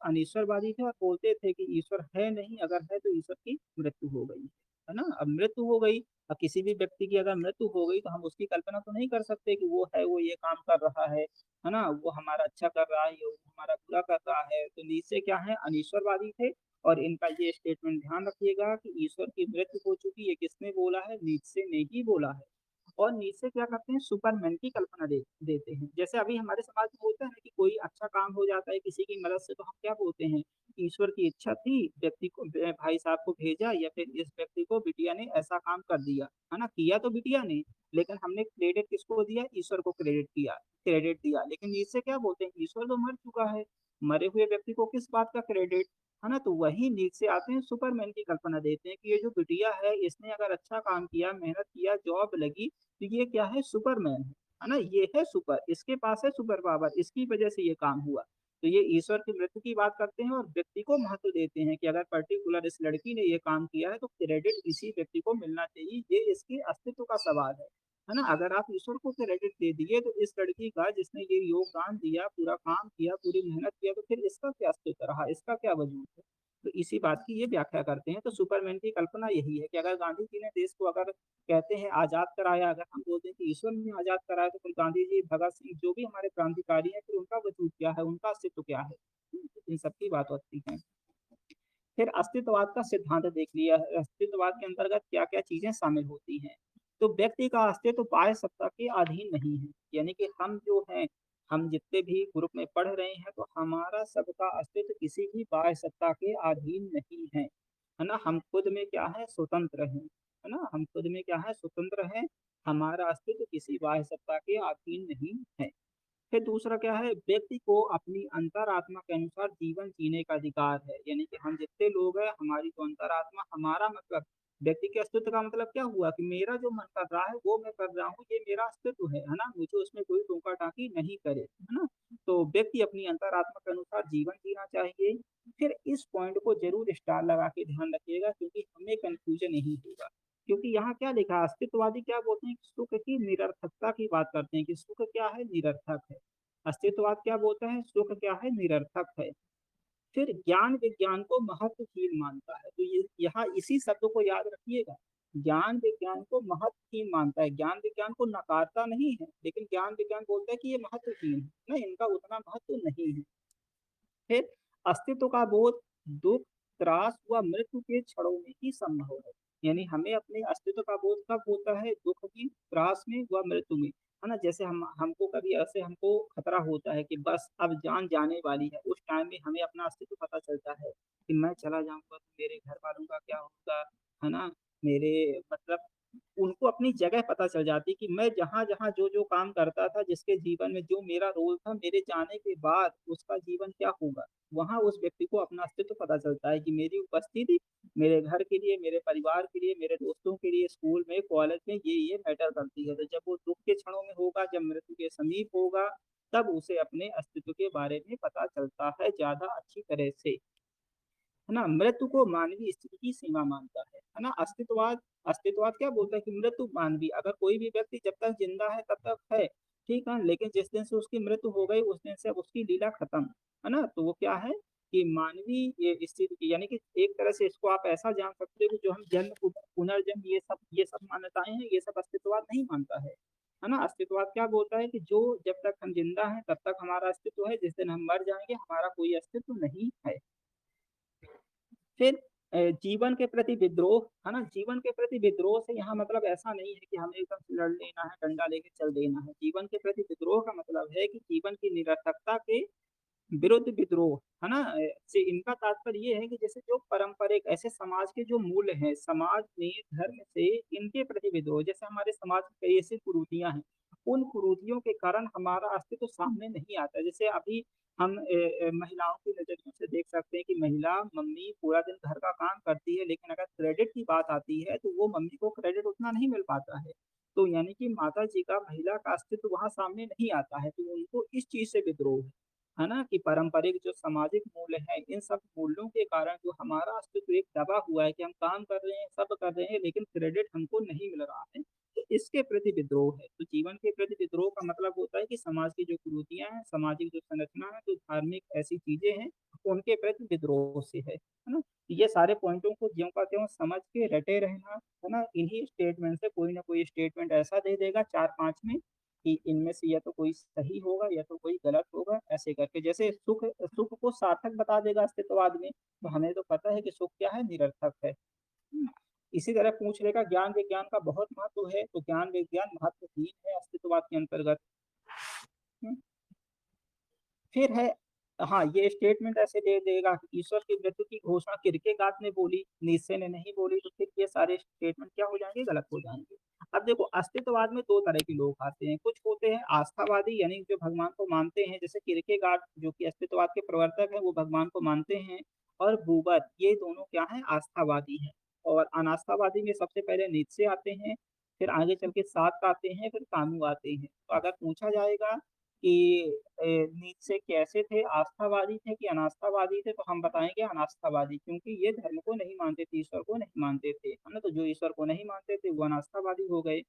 अनिश्वरवादी थे और बोलते थे कि ईश्वर है नहीं, अगर है तो ईश्वर की मृत्यु हो गई है ना? अब मृत्यु हो गई, अब किसी भी व्यक्ति की अगर मृत्यु हो गई तो हम उसकी कल्पना तो नहीं कर सकते कि वो है, वो ये काम कर रहा है ना? वो हमारा अच्छा कर रहा है या वो हमारा बुरा कर रहा है। तो नीचे क्या है? अनिश्वरवादी थे। और इनका ये स्टेटमेंट ध्यान रखिएगा कि ईश्वर की मृत्यु हो चुकी, ये किसने बोला है? नीत्शे ने ही बोला है। और नीचे क्या करते हैं? सुपरमैन की कल्पना देते हैं। जैसे अभी हमारे समाज में होता है ना कि कोई अच्छा काम हो जाता है किसी की मदद से, तो हम क्या बोलते हैं? ईश्वर की इच्छा थी, व्यक्ति को भाई साहब को भेजा, या फिर इस व्यक्ति को बिटिया ने ऐसा काम कर दिया, है ना? किया तो बिटिया ने, लेकिन हमने क्रेडिट किसको दिया? ईश्वर को क्रेडिट दिया। लेकिन नीचे क्या बोलते हैं? ईश्वर तो मर चुका है, मरे हुए व्यक्ति को किस बात का क्रेडिट, है ना? तो वही नीचे आते हैं, सुपरमैन की कल्पना देते हैं कि ये जो बिटिया है, इसने अगर अच्छा काम किया, मेहनत किया, जॉब लगी, तो ये क्या है? सुपरमैन है ना? ये है सुपर, इसके पास है सुपर पावर, इसकी वजह से ये काम हुआ। तो ये ईश्वर की मृत्यु की बात करते हैं और व्यक्ति को महत्व देते हैं कि अगर पर्टिकुलर इस लड़की ने ये काम किया है तो क्रेडिट इसी व्यक्ति को मिलना चाहिए, ये इसके अस्तित्व का सवाल है ना? अगर आप ईश्वर को क्रेडिट दे दिए तो इस लड़की का, जिसने ये योगदान दिया, पूरा काम किया, पूरी मेहनत किया, तो फिर इसका क्या अस्तित्व रहा, इसका क्या वजूद है? तो इसी बात की ये व्याख्या करते हैं। तो सुपरमैन की कल्पना यही है कि अगर गांधी जी ने देश को, अगर कहते हैं आजाद कराया, अगर हम बोलते हैं कि ईश्वर ने आजाद कराया, तो फिर गांधी जी, भगत सिंह, जो भी हमारे क्रांतिकारी हैं, फिर उनका वजूद क्या है, उनका अस्तित्व क्या है? इन सब की बात होती है। फिर अस्तित्ववाद का सिद्धांत देख लिया है। अस्तित्ववाद के अंतर्गत क्या क्या चीजें शामिल होती हैं? तो व्यक्ति का अस्तित्व बाह्य सत्ता के अधीन नहीं है, यानी कि हम जो हैं, हम जितने भी ग्रुप में पढ़ रहे हैं, तो हमारा सबका अस्तित्व किसी भी बाह्य सत्ता के अधीन नहीं है ना? हम खुद में क्या है? स्वतंत्र हैं, है ना? हम खुद में क्या है? स्वतंत्र हैं। हमारा अस्तित्व किसी बाह्य सत्ता के अधीन नहीं है। फिर दूसरा क्या है? व्यक्ति को अपनी अंतरात्मा के अनुसार जीवन जीने का अधिकार है, यानी कि हम जितने लोग हैं, हमारी जो अंतरात्मा, हमारा मतलब व्यक्ति के अस्तित्व का मतलब क्या हुआ कि मेरा जो मन कर रहा है वो मैं कर रहा हूँ, ये मेरा अस्तित्व है ना? मुझे उसमें कोई टोका टाकी नहीं करे, है ना? तो व्यक्ति अपनी अंतरात्मा के अनुसार जीवन जीना चाहिए। फिर इस पॉइंट को जरूर स्टार लगा के ध्यान रखिएगा, क्योंकि हमें कंफ्यूजन नहीं होगा। क्योंकि यहाँ क्या लिखा है? अस्तित्ववादी क्या बोलते हैं? सुख की निरर्थकता की बात करते हैं कि सुख क्या है? निरर्थक है। अस्तित्ववाद क्या बोलता है? सुख क्या है? निरर्थक है। फिर ज्ञान विज्ञान को महत्वहीन मानता है। तो ये यहाँ इसी शब्द को याद रखिएगा, ज्ञान विज्ञान को महत्वहीन मानता है। ज्ञान विज्ञान को नकारता नहीं है, लेकिन ज्ञान विज्ञान बोलता है कि ये महत्वहीन है ना, इनका उतना महत्व नहीं है। फिर अस्तित्व का बोध दुख, त्रास व मृत्यु के क्षणों में ही संभव है। यानी हमें अपने अस्तित्व का बोध कब होता है? दुख की, त्रास में व मृत्यु में, है ना? जैसे हमको कभी ऐसे हमको खतरा होता है कि बस अब जान जाने वाली है, उस टाइम में हमें अपना अस्तित्व पता चलता है कि मैं चला जाऊंगा तो मेरे घर वालों का क्या होगा, है ना? मेरे मतलब उनको अपनी जगह पता चल जाती कि मैं जहाँ जहाँ जो जो काम करता था, जिसके जीवन में जो मेरा रोल था, मेरे जाने के बाद उसका जीवन क्या होगा। वहां उस व्यक्ति को अपना अस्तित्व पता चलता है कि मेरी उपस्थिति मेरे घर के लिए, मेरे परिवार के लिए, मेरे दोस्तों के लिए, स्कूल में, कॉलेज में ये मैटर करती है। तो जब वो दुख के क्षणों में होगा, जब मृत्यु के समीप होगा, तब उसे अपने अस्तित्व के बारे में पता चलता है ज्यादा अच्छी तरह से, है ना? मृत्यु को मानवीय स्थिति की सीमा मानता है ना? अस्तित्ववाद क्या बोलता है कि मृत्यु मानवीय, अगर कोई भी व्यक्ति जब तक जिंदा है तब तक है, ठीक है, लेकिन जिस दिन से उसकी मृत्यु हो गई, उस दिन से अब उसकी लीला खत्म, है ना? तो वो क्या है कि मानवीय ये स्थिति की, यानी कि एक तरह से इसको आप ऐसा जान सकते हो कि जो हम जन्म, पुनर्जन्म, ये सब मान्यताएं हैं, ये सब अस्तित्ववाद नहीं मानता है ना? अस्तित्ववाद क्या बोलता है कि जो जब तक हम जिंदा हैं तब तक हमारा अस्तित्व है, जिस दिन हम मर जाएंगे हमारा कोई अस्तित्व नहीं है। फिर जीवन के प्रति विद्रोह, है ना? जीवन के प्रति विद्रोह से यहाँ मतलब ऐसा नहीं है कि हमें एकदम से लड़ लेना है, डंडा लेके चल देना है। जीवन के प्रति विद्रोह का मतलब है कि जीवन की निरर्थकता के विरुद्ध विद्रोह, है ना? से इनका तात्पर्य ये है कि जैसे जो पारंपरिक ऐसे समाज के जो मूल्य हैं, समाज में धर्म से, इनके प्रति विद्रोह। जैसे हमारे समाज में कई ऐसी कुरीतियां हैं, उन कुरीतियों के कारण हमारा अस्तित्व सामने नहीं आता। जैसे अभी हम महिलाओं की नजरियों से देख सकते हैं कि महिला मम्मी पूरा दिन घर का काम करती है, लेकिन अगर क्रेडिट की बात आती है तो वो मम्मी को क्रेडिट उतना नहीं मिल पाता है। तो यानी कि माता जी का महिला का अस्तित्व वहां सामने नहीं आता है, तो उनको इस चीज से विद्रोह है ना, कि पारंपरिक जो सामाजिक मूल्य है, इन सब मूल्यों के कारण जो हमारा अस्तित्व एक दबा हुआ है कि हम काम कर रहे हैं, सब कर रहे हैं, लेकिन क्रेडिट हमको नहीं मिल रहा है, तो इसके प्रति विद्रोह है। तो जीवन के प्रति विद्रोह का मतलब होता है कि समाज की जो कुरीतियां हैं, सामाजिक जो संरचना है, जो धार्मिक ऐसी चीजें हैं, उनके प्रति विद्रोह से है ना। ये सारे पॉइंटों को ज्यों का त्यों समझ के रटे रहना, है ना। इन्हीं स्टेटमेंट से कोई ना कोई स्टेटमेंट ऐसा दे देगा चार पांच में कि इनमें से या तो कोई सही होगा या तो कोई गलत होगा, ऐसे करके जैसे सुख सुख को सार्थक बता देगा अस्तित्ववाद में, तो हमें तो पता है कि सुख क्या है, निरर्थक है। इसी तरह पूछ लेगा ज्ञान विज्ञान का बहुत महत्व है, तो ज्ञान विज्ञान महत्वहीन है अस्तित्ववाद के अंतर्गत। हम्म, फिर है, हाँ, ये स्टेटमेंट ऐसे दे देगा कि ईश्वर की मृत्यु की घोषणा किरकेगार्ड ने बोली, नीत्शे ने नहीं बोली, तो फिर ये सारे स्टेटमेंट क्या हो जाएंगे, गलत हो जाएंगे। अब देखो अस्तित्ववाद में दो तरह के लोग आते हैं, कुछ होते हैं आस्थावादी यानी जो भगवान को मानते हैं, जैसे किरकेगार्ड जो कि अस्तित्ववाद के प्रवर्तक है, वो भगवान को मानते हैं। और बूबर, ये दोनों क्या है, आस्थावादी हैं। और अनास्थावादी में सबसे पहले नीत्शे आते हैं, फिर आगे चल के सार्त्र आते हैं, फिर कामू आते हैं। तो अगर पूछा जाएगा कि नीत्शे कैसे थे, आस्थावादी थे कि अनास्थावादी थे, तो हम बताएंगे अनास्थावादी, क्योंकि ये धर्म को नहीं मानते थे, ईश्वर को नहीं मानते थे, है ना। तो जो ईश्वर को नहीं मानते थे वो अनास्थावादी हो गए।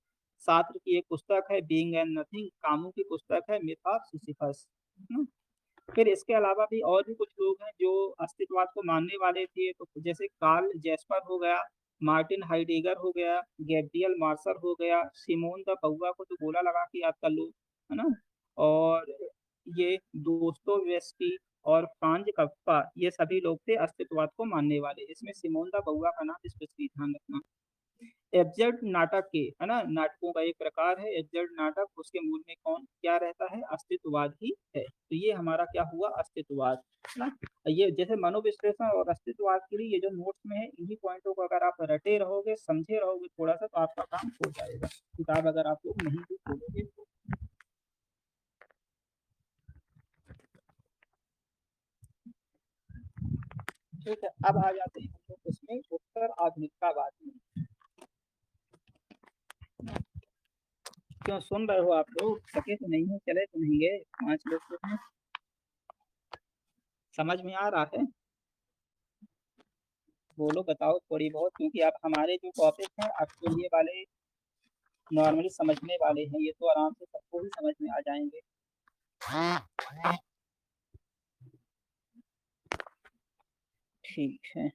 सात्र की एक पुस्तक है बीइंग एंड नथिंग, कामू की पुस्तक है मिथ ऑफ सिसिफस। फिर इसके अलावा भी और भी कुछ लोग हैं जो अस्तित्ववाद को मानने वाले थे, तो जैसे कार्ल जैस्पर हो गया, मार्टिन हाइडेगर हो गया, गैब्रियल मार्शल हो गया, सिमोन द बउआ को तो गोला लगा के याद कर लो, है ना। और ये दोस्तोयेव्स्की और फ्रांज कफ्का, ये सभी लोग थे अस्तित्ववाद को मानने वाले। इसमें सिमोन द बउआ का नाम स्पेशली ध्यान रखना। एब्जर्ड नाटक के, है ना, नाटकों का एक प्रकार है एब्जर्ड नाटक, उसके मूल में कौन क्या रहता है, अस्तित्ववाद ही है। तो ये हमारा क्या हुआ, अस्तित्ववाद, है ना। ये जैसे मनोविश्लेषण और अस्तित्ववाद के लिए ये जो नोट्स में है, इन्हीं पॉइंटों को अगर आप रटे रहोगे, समझे रहोगे थोड़ा सा, तो आपका काम हो जाएगा, किताब अगर आप लोग नहीं भी खोलोगे तो। ठीक है, अब आ जाते हैं हम लोग इसमें उत्तर आधुनिकतावाद में। क्यों सुन रहे हो आप लोग, सके तो नहीं है, चले तो नहीं गए, पांच लोग तो हैं। समझ में आ रहा है, बोलो बताओ थोड़ी बहुत, क्योंकि अब हमारे जो टॉपिक हैं अब तो ये वाले नॉर्मली समझने वाले हैं, ये तो आराम से सबको ही समझ में आ जाएंगे। ठीक है।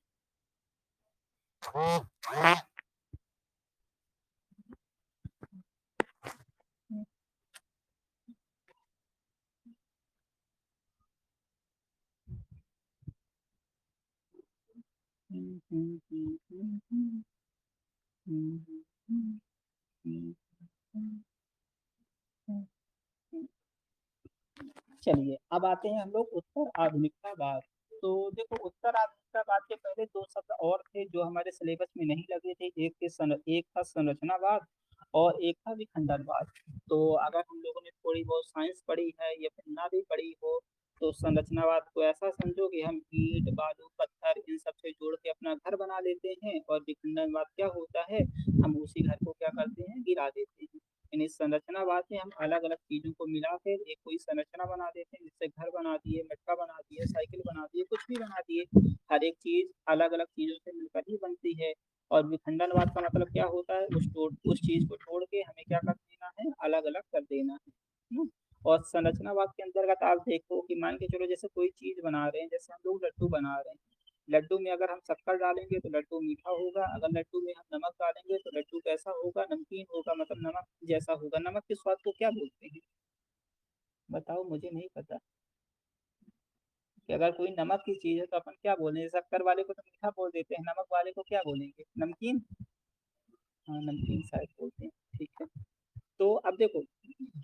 चलिए अब आते हैं हम लोग उत्तर आधुनिकतावाद। तो देखो उत्तर आधुनिकतावाद के पहले दो शब्द और थे जो हमारे सिलेबस में नहीं लगे थे, एक था संरचनावाद और एक था विखंडनवाद। तो अगर हम लोगों ने थोड़ी बहुत साइंस पढ़ी है या फिर ना भी पढ़ी हो, तो संरचनावाद को ऐसा समझो कि हम ईंट बालू पत्थर इन सब से जोड़ के अपना घर बना लेते हैं, और विखंडनवाद क्या होता है, हम उसी घर को क्या करते हैं, गिरा देते हैं। यानी संरचनावाद में हम अलग अलग चीजों को मिला के एक कोई संरचना बना देते हैं, जिससे घर बना दिए, मटका बना दिए, साइकिल बना दिए, कुछ भी बना दिए। हर एक चीज अलग अलग चीजों से मिलकर ही बनती है। और विखंडनवाद का मतलब क्या होता है, उस चीज को तोड़ के हमें क्या कर देना है, अलग अलग कर देना है। हम्म। और संरचनावाद के अंतर्गत आप देखो कि मान के चलो जैसे कोई चीज बना रहे हैं, जैसे हम लोग लड्डू बना रहे हैं, लड्डू में अगर हम शक्कर डालेंगे तो लड्डू मीठा होगा, अगर लड्डू में हम नमक डालेंगे तो लड्डू कैसा होगा, नमकीन होगा, मतलब नमक जैसा होगा। नमक के स्वाद को क्या बोलते हैं, बताओ, मुझे नहीं पता। कि अगर कोई नमक की चीज है तो अपन क्या बोलेंगे, शक्कर वाले को तो मीठा बोल देते हैं, नमक वाले को क्या बोलेंगे, नमकीन। हाँ नमकीन शायद बोलते हैं, ठीक है। तो अब देखो,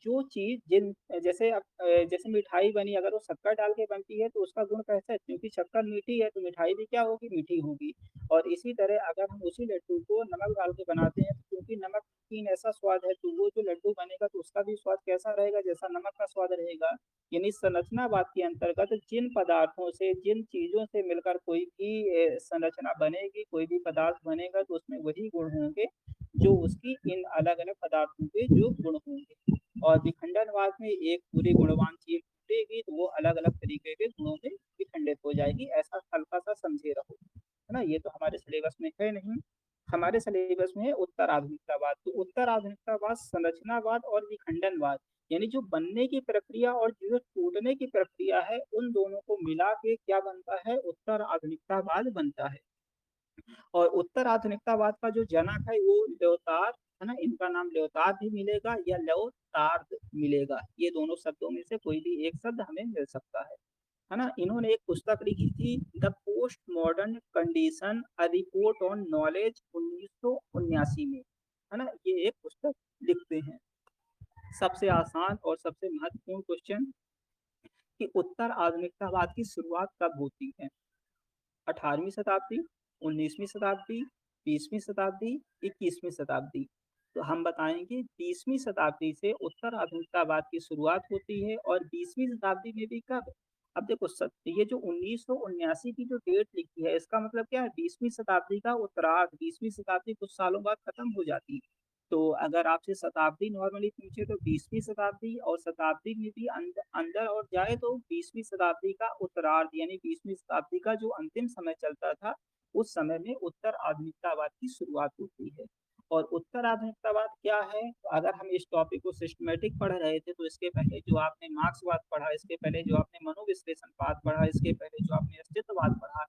जो चीज़ जिन जैसे अब जैसे मिठाई बनी अगर वो शक्कर डाल के बनती है तो उसका गुण कैसा है? क्योंकि शक्कर मीठी है तो मिठाई भी क्या होगी? मीठी होगी। और इसी तरह अगर हम उसी लड्डू को नमक डाल के बनाते हैं तो क्योंकि नमक नमकीन ऐसा स्वाद है तो वो जो लड्डू बनेगा तो उसका भी स्वाद कैसा रहेगा? जैसा नमक का स्वाद रहेगा। यानी संरचनावाद के अंतर्गत जिन पदार्थों से, जिन चीज़ों से मिलकर कोई भी संरचना बनेगी, कोई भी पदार्थ बनेगा तो उसमें वही गुण होंगे जो उसकी इन अलग-अलग पदार्थों के जो गुण होंगे। और विखंडनवाद में एक पूरी गुणवान चीज़ टूटेगी तो वो अलग-अलग तरीके के गुणों में विखंडित हो जाएगी, ऐसा हल्का-सा समझे रहो, है ना? ये तो हमारे सिलेबस में है नहीं। हमारे सिलेबस में है उत्तर आधुनिकतावाद। तो उत्तर आधुनिकतावाद संरचनावाद और विखंडनवाद यानी जो बनने की प्रक्रिया और जो टूटने की प्रक्रिया है, उन दोनों को मिला के क्या बनता है? उत्तर आधुनिकतावाद बनता है। और उत्तर आधुनिकतावाद का जो जनक है वो ल्योतार है ना, इनका नाम ल्योतार भी मिलेगा या ल्योतार्द मिलेगा। ये दोनों शब्दों में से कोई भी एक शब्द हमें मिल सकता है ना? इन्होंने एक पुस्तक लिखी थी the post modern condition a report on knowledge 1979 में, है ना? ये एक पुस्तक लिखते हैं। सबसे आसान और सबसे महत्वपूर्ण क्वेश्चन कि उत्तर आधुनिकतावाद की शुरुआत कब होती है? 18वीं शताब्दी, 19वीं शताब्दी, 20वीं शताब्दी, 21वीं शताब्दी। तो हम बताएंगे 20वीं शताब्दी से उत्तर आधुनिकतावाद की शुरुआत होती है और 20वीं शताब्दी में भी कब? अब देखो ये जो 1979 की जो डेट लिखी है इसका मतलब क्या है? 20वीं शताब्दी का उत्तरार्ध, 20वीं शताब्दी कुछ सालों बाद खत्म हो जाती है। तो अगर आपसे शताब्दी नॉर्मली पूछे तो 20वीं शताब्दी और शताब्दी में भी अंदर और जाए तो 20वीं शताब्दी का उत्तरार्ध यानी 20वीं शताब्दी का जो अंतिम समय चलता था उस समय में उत्तर आधुनिकतावाद की शुरुआत होती है। और उत्तर आधुनिकतावाद क्या है? तो अगर हम इस टॉपिक को सिस्टमेटिक पढ़ रहे थे तो इसके पहले जो आपने मार्क्सवाद पढ़ा, इसके पहले जो आपने मनोविश्लेषणवाद पढ़ा, इसके पहले जो आपने अस्तित्ववाद पढ़ा,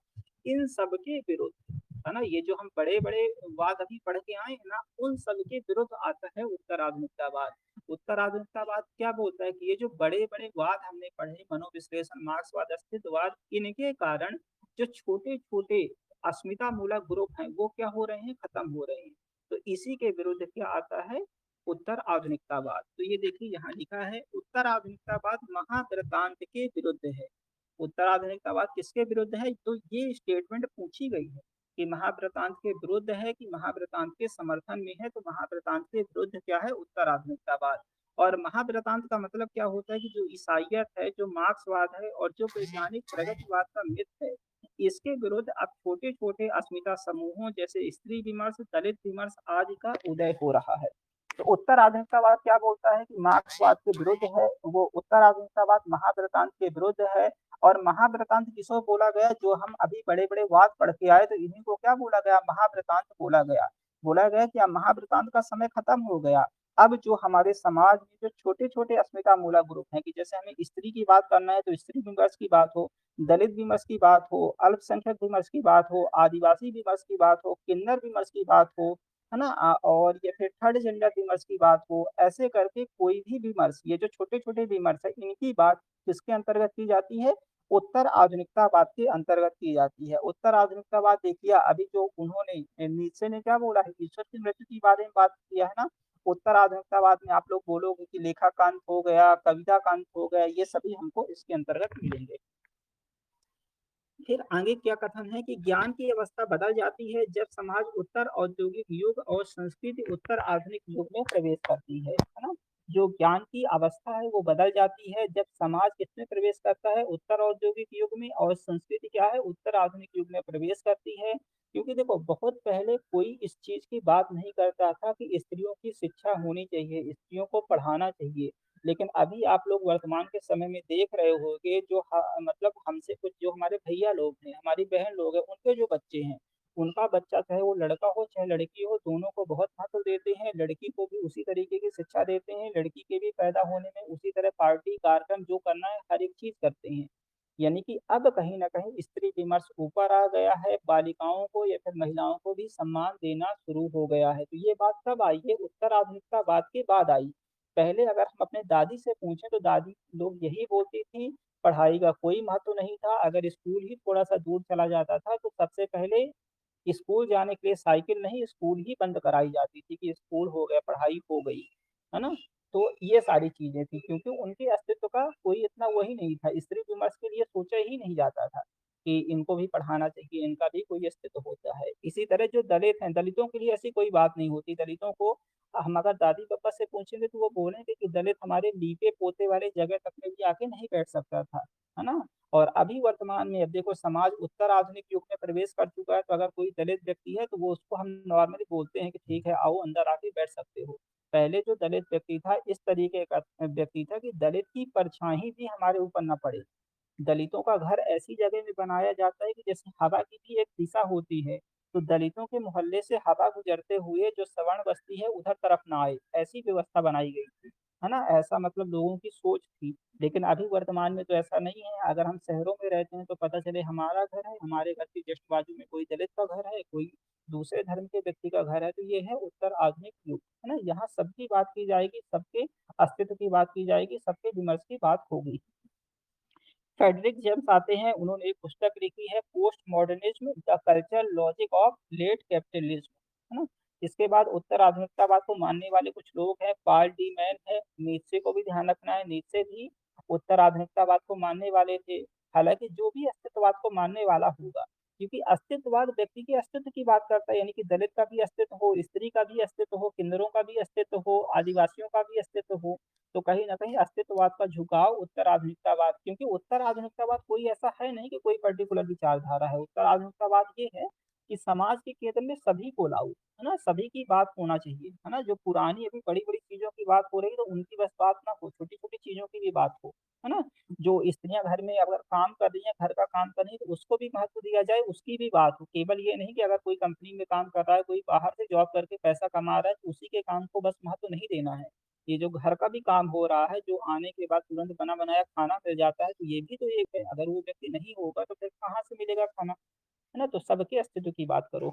इन सब के विरुद्ध, है ना, ये जो हम बड़े बड़े वाद अभी पढ़ के आए हैं ना, उन सब के विरुद्ध आता है उत्तर आधुनिकतावाद। उत्तर आधुनिकतावाद क्या बोलता है कि ये जो बड़े बड़े वाद हमने पढ़े, मनोविश्लेषण, मार्क्सवाद, अस्तित्ववाद, इनके कारण जो छोटे छोटे अस्मिता मूलक ग्रुप हैं वो क्या हो रहे हैं? खत्म हो रहे हैं। तो इसी के विरुद्ध क्या आता है? उत्तर आधुनिकतावाद। तो ये देखिए यहाँ लिखा है उत्तर आधुनिकतावाद महावृतांत के विरुद्ध है। उत्तर आधुनिकतावाद किसके विरुद्ध है? तो ये स्टेटमेंट पूछी गई है कि महावृतांत के विरुद्ध है कि महावृतांत के समर्थन में है। तो महावृतांत के विरुद्ध क्या है? उत्तर आधुनिकतावाद। और महावृतांत का मतलब क्या होता है कि जो ईसाइयत है, जो मार्क्सवाद है और जो वैज्ञानिक प्रगतिवाद का मिथ है, इसके विरुद्ध अब छोटे छोटे अस्मिता समूहों जैसे स्त्री विमर्श, दलित विमर्श आदि का उदय हो रहा है। तो उत्तर आधुनिकतावाद क्या बोलता है कि मार्क्सवाद के विरुद्ध है, वो उत्तर आधुनिकतावाद महावृतांत के विरुद्ध है। और महावृतांत किसको बोला गया? जो हम अभी बड़े बड़े वाद पढ़ के आए तो इन्हीं को क्या बोला गया? महावृतांत बोला गया। बोला गया कि अब महावृतांत का समय खत्म हो गया। अब जो हमारे समाज में जो छोटे छोटे अस्मिता मूलक ग्रुप हैं कि जैसे हमें स्त्री की बात करना है तो स्त्री विमर्श की बात हो, दलित विमर्श की बात हो, अल्पसंख्यक विमर्श की बात हो, आदिवासी विमर्श की बात हो, किन्नर विमर्श की बात हो, है ना, और या फिर थर्ड जेंडर विमर्श की बात हो, ऐसे करके कोई भी विमर्श, ये जो छोटे छोटे विमर्श है इनकी बात किसके अंतर्गत की जाती है? उत्तर आधुनिकतावाद के अंतर्गत की जाती है। उत्तर आधुनिकतावाद देखिए अभी जो उन्होंने नीचे ने क्या बोला है? ईश्वर की मृत्यु के बारे में बात किया है ना। उत्तर आधुनिकतावाद में आप लोग बोलोगे कि लेखा कांत हो गया, कविता कांत हो गया, ये सभी हमको इसके अंतर्गत मिलेंगे। फिर आगे क्या कथन है कि ज्ञान की अवस्था बदल जाती है जब समाज उत्तर औद्योगिक युग और संस्कृति उत्तर आधुनिक युग में प्रवेश करती है ना। जो ज्ञान की अवस्था है वो बदल जाती है जब समाज किसमें प्रवेश करता है? उत्तर औद्योगिक युग में। और संस्कृति क्या है? उत्तर आधुनिक युग में प्रवेश करती है। क्योंकि देखो बहुत पहले कोई इस चीज की बात नहीं करता था कि स्त्रियों की शिक्षा होनी चाहिए, स्त्रियों को पढ़ाना चाहिए। लेकिन अभी आप लोग वर्तमान के समय में देख रहे होंगे जो मतलब हमसे कुछ जो हमारे भैया लोग हैं, हमारी बहन लोग हैं, उनके जो बच्चे हैं, उनका बच्चा चाहे वो लड़का हो चाहे लड़की हो, दोनों को बहुत महत्व देते हैं। लड़की को भी उसी तरीके की शिक्षा देते हैं, लड़की के भी पैदा होने में उसी तरह पार्टी कार्यक्रम जो करना है हर एक चीज करते हैं। यानी कि अब कहीं ना कहीं स्त्री विमर्श ऊपर आ गया है, बालिकाओं को या फिर महिलाओं को भी सम्मान देना शुरू हो गया है। तो ये बात कब आई है? उत्तर आधुनिकतावाद के बाद आई। पहले अगर हम अपने दादी से पूछें तो दादी लोग यही बोलती थी, पढ़ाई का कोई महत्व नहीं था। अगर स्कूल ही थोड़ा सा दूर चला जाता था तो सबसे पहले स्कूल जाने के लिए साइकिल नहीं, स्कूल ही बंद कराई जाती थी कि स्कूल हो गया, पढ़ाई हो गई, है ना। तो ये सारी चीजें थी, क्योंकि उनके अस्तित्व का कोई इतना वही नहीं था, स्त्री विमर्श के लिए सोचा ही नहीं जाता था कि इनको भी पढ़ाना चाहिए, इनका भी कोई अस्तित्व होता है। इसी तरह जो दलित हैं, दलितों के लिए ऐसी कोई बात नहीं होती। दलितों को हम अगर दादी पापा से पूछेंगे तो वो बोलेंगे कि दलित हमारे लीपे पोते वाले जगह तक में भी आके नहीं बैठ सकता था, है ना। और अभी वर्तमान में अब देखो, समाज उत्तर आधुनिक युग में प्रवेश कर चुका है, तो अगर कोई दलित व्यक्ति है तो वो उसको हम नॉर्मली बोलते हैं कि ठीक है, आओ अंदर आके बैठ सकते हो। पहले जो दलित व्यक्ति था, इस तरीके का व्यक्ति था कि दलित की परछाई भी हमारे ऊपर न पड़े। दलितों का घर ऐसी जगह में बनाया जाता है कि जैसे हवा की भी एक दिशा होती है, तो दलितों के मोहल्ले से हवा गुजरते हुए जो सवर्ण बस्ती है उधर तरफ ना आए, ऐसी व्यवस्था बनाई गई थी, है ना। ऐसा मतलब लोगों की सोच थी। लेकिन अभी वर्तमान में तो ऐसा नहीं है। अगर हम शहरों में रहते हैं तो पता चले हमारा घर है, हमारे घर के जस्ट बाजू में कोई दलित का घर है, कोई दूसरे धर्म के व्यक्ति का घर है, तो ये है उत्तर आधुनिक युग, है ना। यहाँ सबकी बात की जाएगी, सबके अस्तित्व की बात की जाएगी, सबके विमर्श की बात होगी। फ्रेडरिक जेम्स आते हैं, उन्होंने एक पुस्तक लिखी है, post modernism the culture logic of late capitalism, है ना। इसके बाद उत्तर आधुनिकतावाद को मानने वाले कुछ लोग हैं, पाल डी मैन है, नीत्शे को भी ध्यान रखना है, नीत्शे भी उत्तर आधुनिकतावाद को मानने वाले थे। हालांकि जो भी अस्तित्ववाद को मानने वाला होगा, क्योंकि अस्तित्ववाद व्यक्ति के अस्तित्व की बात करता है, यानी कि दलित का भी अस्तित्व हो, स्त्री का भी अस्तित्व हो, किन्नरों का भी अस्तित्व हो, आदिवासियों का भी अस्तित्व हो, तो कहीं ना कहीं अस्तित्ववाद का झुकाव उत्तर आधुनिकतावाद, क्योंकि उत्तर आधुनिकतावाद कोई ऐसा है नहीं कि कोई पर्टिकुलर विचारधारा है। उत्तर आधुनिकतावाद ये है कि समाज के केंद्र में सभी को लाओ, है ना, सभी की बात होना चाहिए, है ना। जो पुरानी अभी बड़ी बड़ी चीजों की बात हो रही है तो उनकी बस बात ना हो, छोटी छोटी चीजों की भी बात हो, है ना। जो स्त्रियां घर में अगर काम कर रही हैं, घर का काम कर रही है, तो उसको भी महत्व दिया जाए, उसकी भी बात हो। केवल ये नहीं कि अगर कोई कंपनी में काम कर रहा है, कोई बाहर से जॉब करके पैसा कमा रहा है, तो उसी के काम को बस महत्व नहीं देना है। ये जो घर का भी काम हो रहा है, जो आने के बाद तुरंत बना बनाया खाना मिल जाता है, तो ये भी तो एक है। अगर वो व्यक्ति नहीं होगा तो फिर कहाँ से मिलेगा खाना, है ना। तो सबके अस्तित्व की बात करो।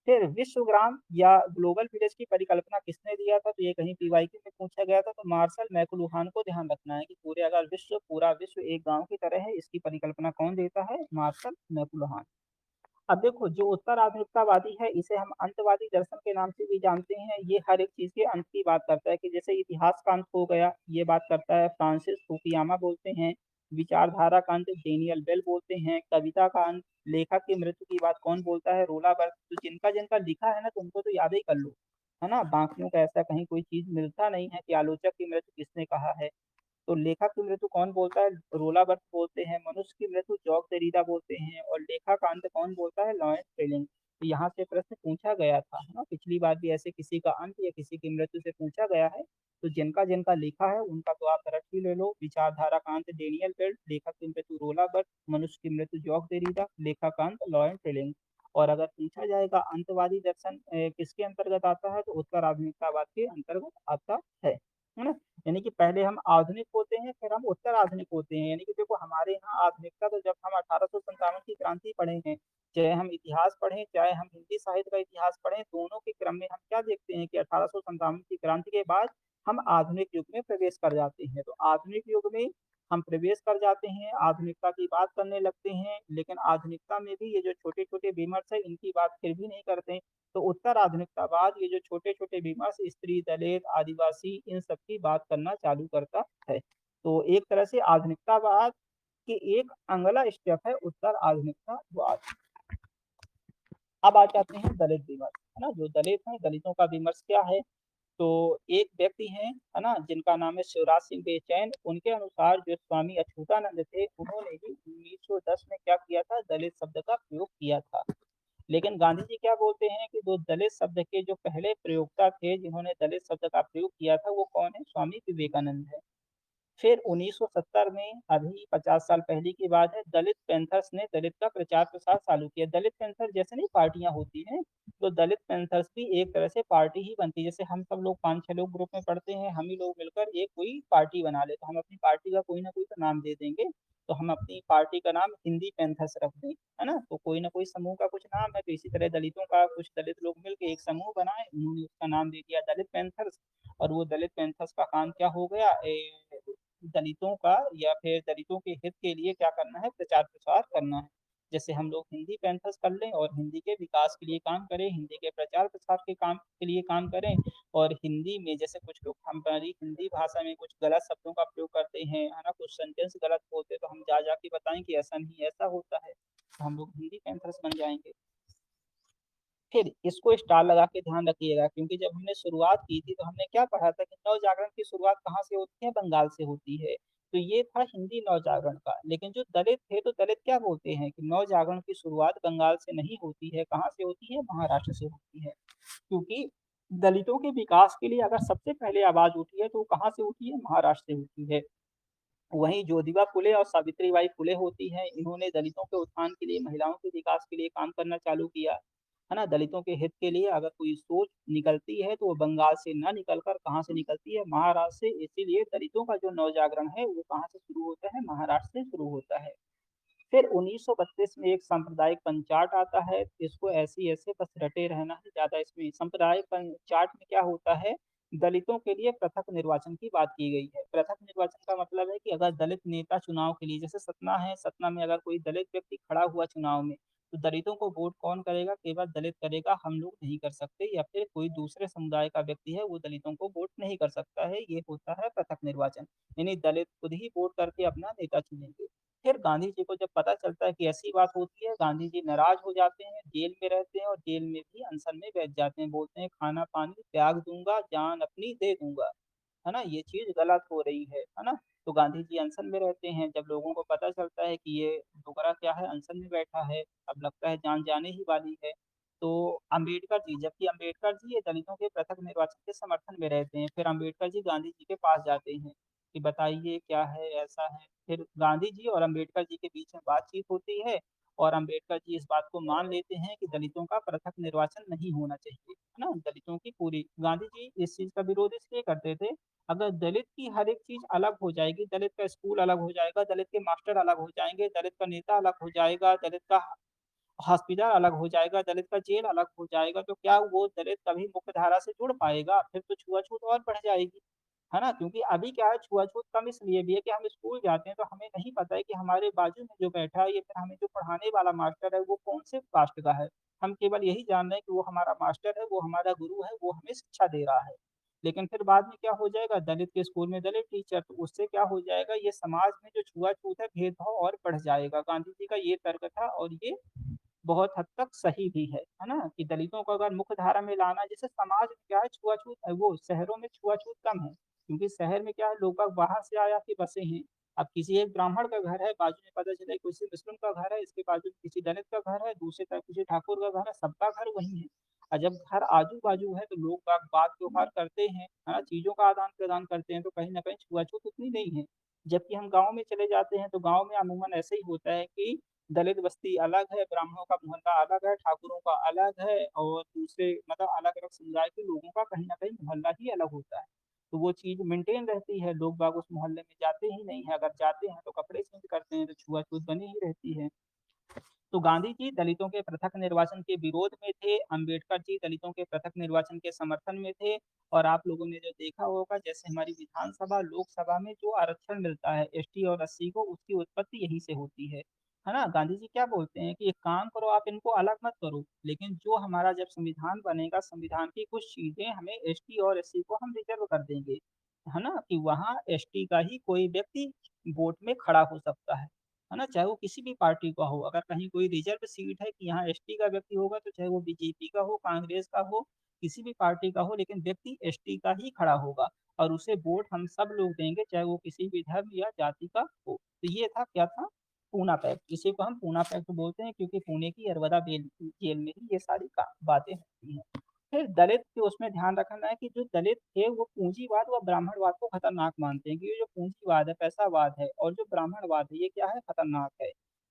फिर विश्व ग्राम या ग्लोबल विलेज की परिकल्पना किसने दिया था, तो ये कहीं पीवाईक्यू में पूछा गया था। तो मार्शल मैकलुहान को ध्यान रखना है कि पूरे अगर पूरा विश्व एक गांव की तरह है, इसकी परिकल्पना कौन देता है, मार्शल मैकलुहान। अब देखो, जो उत्तर आधुनिकतावादी है, इसे हम अंतवादी दर्शन के नाम से भी जानते हैं। ये हर एक चीज के अंत की बात करता है, कि जैसे इतिहास का अंत हो गया, ये बात करता है फ्रांसिस फुकुयामा बोलते हैं। विचारधारा का अंत डेनियल बेल बोलते हैं। कविता का अंत, लेखक की मृत्यु की बात कौन बोलता है, रोला बर्थ। तो जिनका जिनका लिखा है ना, तो उनको तो याद ही कर लो, है ना। बाकियों का ऐसा कहीं कोई चीज मिलता नहीं है कि आलोचक की मृत्यु किसने कहा है। तो लेखक की मृत्यु कौन बोलता है, रोला बर्थ बोलते हैं। मनुष्य की मृत्यु जॉक देरिडा बोलते हैं। और लेखा का अंत कौन बोलता है, लॉरेंस फ्लेमिंग। तो यहाँ से प्रश्न पूछा गया था, है ना। पिछली बार भी ऐसे किसी का अंत या किसी की मृत्यु से पूछा गया है। तो जिनका जिनका लिखा है उनका तो आप रट ही ले लो। विचारधारा का अंत डेनियल बेल्ट, लेखक की मृत्यु रोला बर्थ, मनुष्य की मृत्यु जॉक देरिडा, लेखा का अंत लॉरेंस फ्लेमिंग। और अगर पूछा जाएगा अंतवादी दर्शन किसके अंतर्गत आता है, तो उत्तर आधुनिकतावाद के अंतर्गत आता है ना। यानी कि पहले हम आधुनिक होते हैं, फिर हम उत्तर आधुनिक होते हैं। यानी कि देखो, हमारे यहाँ आधुनिकता तो जब हम 1857 की क्रांति पढ़े हैं, चाहे हम इतिहास पढ़ें, चाहे हम हिंदी साहित्य का इतिहास पढ़ें, दोनों के क्रम में हम क्या देखते हैं कि 1857 की क्रांति के बाद हम आधुनिक युग में प्रवेश कर जाते हैं। तो आधुनिक युग में हम प्रवेश कर जाते हैं, आधुनिकता की बात करने लगते हैं, लेकिन आधुनिकता में भी ये जो छोटे छोटे विमर्श है, इनकी बात फिर भी नहीं करते। तो उत्तर आधुनिकतावाद ये जो छोटे छोटे विमर्श, स्त्री, दलित, आदिवासी, इन सब की बात करना चालू करता है। तो एक तरह से आधुनिकतावाद के एक अगला स्टेप है उत्तर आधुनिकतावाद। अब आ जाते हैं दलित विमर्श, है ना। जो दलित हैं, दलितों का विमर्श क्या है। तो एक व्यक्ति हैं, है ना, जिनका नाम है शिवराज सिंह बेचैन। उनके अनुसार जो स्वामी अछूतानंद थे, उन्होंने ही 1910 में क्या किया था, दलित शब्द का प्रयोग किया था। लेकिन गांधी जी क्या बोलते हैं कि जो दलित शब्द के जो पहले प्रयोक्ता थे, जिन्होंने दलित शब्द का प्रयोग किया था, वो कौन है, स्वामी विवेकानंद है। फिर 1970 में, अभी 50 साल पहले की बात है, दलित पैंथर्स ने दलित का प्रचार प्रसार चालू किया। दलित पैंथर जैसे नहीं पार्टियां होती हैं, तो दलित पैंथर्स भी एक तरह से पार्टी ही बनती है। जैसे हम सब लोग 5-6 लोग ग्रुप में पढ़ते हैं, हम ही लोग मिलकर एक कोई पार्टी बना ले, तो हम अपनी पार्टी का कोई ना कोई तो नाम दे देंगे। तो हम अपनी पार्टी का नाम हिंदी पैंथर्स रख दें, है ना। तो कोई ना कोई समूह का कुछ नाम है, तो इसी तरह दलितों का कुछ दलित लोग मिलकर एक समूह बनाए, उन्होंने उसका नाम दे दिया दलित पैंथर्स। और वो दलित पैंथर्स का काम क्या हो गया, दलितों का या फिर दलितों के हित के लिए क्या करना है, प्रचार प्रसार करना है। जैसे हम लोग हिंदी पैंथर्स कर लें और हिंदी के विकास के लिए काम करें, हिंदी के प्रचार प्रसार के काम के लिए काम करें, और हिंदी में जैसे कुछ लोग हमारी हिंदी भाषा में कुछ गलत शब्दों का प्रयोग करते हैं, है ना, कुछ सेंटेंस गलत बोलते हैं, तो हम जा के बताएं कि ऐसा नहीं, ऐसा होता है, तो हम लोग हिंदी पैंथर्स बन जाएंगे। फिर इसको स्टार लगा के ध्यान रखिएगा, क्योंकि जब हमने शुरुआत की थी तो हमने क्या पढ़ा था कि नव जागरण की शुरुआत कहाँ से होती है, बंगाल से होती है। तो ये था हिंदी नव जागरण का। लेकिन जो दलित थे, तो दलित क्या बोलते हैं कि नव जागरण की शुरुआत बंगाल से नहीं होती है, कहाँ से होती है, महाराष्ट्र से होती है। क्योंकि दलितों के विकास के लिए अगर सबसे पहले आवाज उठी है तो वो कहाँ से उठी है, महाराष्ट्र से उठी है। वहीं ज्योतिबा फुले और सावित्रीबाई फुले होती हैं, इन्होंने दलितों के उत्थान के लिए, महिलाओं के विकास के लिए काम करना चालू किया, है ना। दलितों के हित के लिए अगर कोई सोच निकलती है तो वो बंगाल से ना निकलकर कहाँ से निकलती है, महाराष्ट्र से। इसीलिए दलितों का जो नवजागरण है वो कहाँ से शुरू होता है, महाराष्ट्र से शुरू होता है। फिर 1932 में एक सांप्रदायिक पंचाट आता है, इसको ऐसे ऐसे बस रटे रहना है, ज्यादा इसमें सांप्रदायिक पंचाट में क्या होता है, दलितों के लिए पृथक निर्वाचन की बात की गई है। पृथक निर्वाचन का मतलब है कि अगर दलित नेता चुनाव के लिए, जैसे सतना है, सतना में अगर कोई दलित व्यक्ति खड़ा हुआ चुनाव में, तो दलितों को वोट कौन करेगा, केवल दलित करेगा, हम लोग नहीं कर सकते, या फिर कोई दूसरे समुदाय का व्यक्ति है वो दलितों को वोट नहीं कर सकता है, ये होता है पृथक निर्वाचन। यानी दलित खुद ही वोट करके अपना नेता चुनेंगे। फिर गांधी जी को जब पता चलता है कि ऐसी बात होती है, गांधी जी नाराज हो जाते हैं, जेल में रहते हैं, और जेल में भी अनशन में बैठ जाते हैं, बोलते हैं खाना पानी त्याग दूंगा, जान अपनी दे दूंगा, है ना, ये चीज गलत हो रही है ना। तो गांधी जी अनशन में रहते हैं। जब लोगों को पता चलता है कि ये डोगरा क्या है, अनशन में बैठा है, अब लगता है जान जाने ही वाली है, तो अम्बेडकर जी, जबकि अम्बेडकर जी ये दलितों के पृथक निर्वाचन के समर्थन में रहते हैं, फिर अम्बेडकर जी गांधी जी के पास जाते हैं कि बताइए क्या है, ऐसा है। फिर गांधी जी और अम्बेडकर जी के बीच में बातचीत होती है, और अम्बेडकर जी इस बात को मान लेते हैं कि दलितों का पृथक निर्वाचन नहीं होना चाहिए, है ना, दलितों की पूरी। गांधी जी इस चीज का विरोध इसलिए करते थे, अगर दलित की हर एक चीज अलग हो जाएगी, दलित का स्कूल अलग हो जाएगा, दलित के मास्टर अलग हो जाएंगे, दलित का नेता अलग हो जाएगा, दलित का हॉस्पिटल अलग हो जाएगा, दलित का जेल अलग हो जाएगा, तो क्या वो दलित कभी मुख्य धारा से जुड़ पाएगा, फिर तो छुआछूत और बढ़ जाएगी, है ना। क्योंकि अभी क्या है, छुआछूत कम इसलिए भी है कि हम स्कूल जाते हैं तो हमें नहीं पता है कि हमारे बाजू में जो बैठा है, या फिर हमें जो पढ़ाने वाला मास्टर है वो कौन से कास्ट का है। हम केवल यही जान रहे हैं कि वो हमारा मास्टर है, वो हमारा गुरु है, वो हमें शिक्षा दे रहा है। लेकिन फिर बाद में क्या हो जाएगा, दलित के स्कूल में दलित टीचर, तो उससे क्या हो जाएगा, ये समाज में जो छुआछूत है, भेदभाव और बढ़ जाएगा। गांधी जी का ये तर्क था, और ये बहुत हद तक सही भी है ना, कि दलितों को अगर मुख्य धारा में लाना, जैसे समाज में क्या है, छुआछूत वो शहरों में छुआछूत कम है, क्योंकि शहर में क्या है, लोग बाग बाहर से आया के बसे हैं। अब किसी एक ब्राह्मण का घर है, बाजू में पता चला किसी मुस्लिम का घर है, इसके बाजू में किसी दलित का घर है, दूसरे तरफ किसी ठाकुर का घर है, सबका घर वही है। और जब घर आजू बाजू है तो लोग बाग बात व्यवहार करते हैं, है ना, चीजों का आदान प्रदान करते हैं, तो कहीं ना कहीं छुआछूत उतनी नहीं है। जबकि हम गाँव में चले जाते हैं तो गाँव में अमूमन ऐसे ही होता है कि दलित बस्ती अलग है, ब्राह्मणों का मोहल्ला अलग है, ठाकुरों का अलग है, और दूसरे मतलब अलग अलग समुदाय के लोगों का कहीं ना कहीं मोहल्ला ही अलग होता है। तो वो चीज मेंटेन रहती है, लोग बाग उस मोहल्ले में जाते ही नहीं है, अगर जाते हैं तो कपड़े चेंज करते हैं, तो छुआछूत बनी ही रहती है। तो गांधी जी दलितों के पृथक निर्वाचन के विरोध में थे, अंबेडकर जी दलितों के पृथक निर्वाचन के समर्थन में थे। और आप लोगों ने जो देखा होगा, जैसे हमारी विधानसभा लोकसभा में जो आरक्षण मिलता है एसटी और एससी को, उसकी उत्पत्ति यहीं से होती है ना। गांधी जी क्या बोलते हैं कि एक काम करो, आप इनको अलग मत करो, लेकिन जो हमारा जब संविधान बनेगा, संविधान की कुछ चीजें हमें एसटी और एससी को हम रिजर्व कर देंगे, है ना, कि वहाँ एसटी का ही कोई व्यक्ति वोट में खड़ा हो सकता है ना, चाहे वो किसी भी पार्टी का हो। अगर कहीं कोई रिजर्व सीट है कि यहाँ एसटी का व्यक्ति होगा, तो चाहे वो बीजेपी का हो, कांग्रेस का हो, किसी भी पार्टी का हो, लेकिन व्यक्ति एसटी का ही खड़ा होगा, और उसे वोट हम सब लोग देंगे, चाहे वो किसी भी धर्म या जाति का हो। तो ये था, क्या था, पूना पैक्ट, इसी को हम पूना पैक्ट बोलते हैं, क्योंकि पुणे की यरवदा जेल में ही ये सारी बातें होती हैं। फिर दलित के उसमें ध्यान रखना है कि जो दलित थे वो पूंजीवाद व ब्राह्मणवाद को खतरनाक मानते हैं, कि ये जो पूंजीवाद है, पैसावाद है, और जो ब्राह्मणवाद है, ये क्या है, खतरनाक है,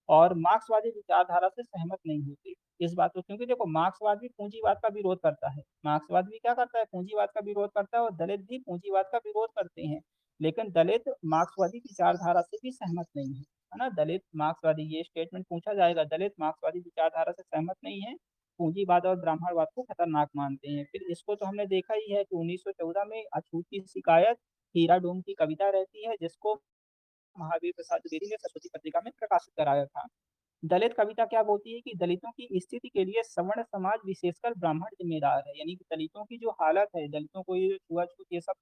और मार्क्सवादी विचारधारा से सहमत नहीं होते इस बात को। क्योंकि देखो, मार्क्सवाद भी पूंजीवाद का विरोध करता है, मार्क्सवाद भी क्या करता है, पूंजीवाद का विरोध करता है, और दलित भी पूंजीवाद का विरोध करते हैं। लेकिन दलित मार्क्सवादी विचारधारा से भी सहमत नहीं है ना। दलित मार्क्सवादी, ये स्टेटमेंट पूछा जाएगा, दलित मार्क्सवादी विचारधारा से सहमत नहीं है, पूंजीवाद और ब्राह्मणवाद को खतरनाक मानते हैं। फिर इसको तो हमने देखा ही है कि 1914 में अछूत की शिकायत, हीरा डोम की कविता रहती है, जिसको महावीर प्रसाद द्विवेदी ने सरस्वती पत्रिका में प्रकाशित कराया था। दलित कविता क्या बोलती है कि दलितों की स्थिति के लिए सवर्ण समाज विशेषकर ब्राह्मण जिम्मेदार है, यानी कि दलितों की जो हालत है, दलितों को ये छुआछूत ये सब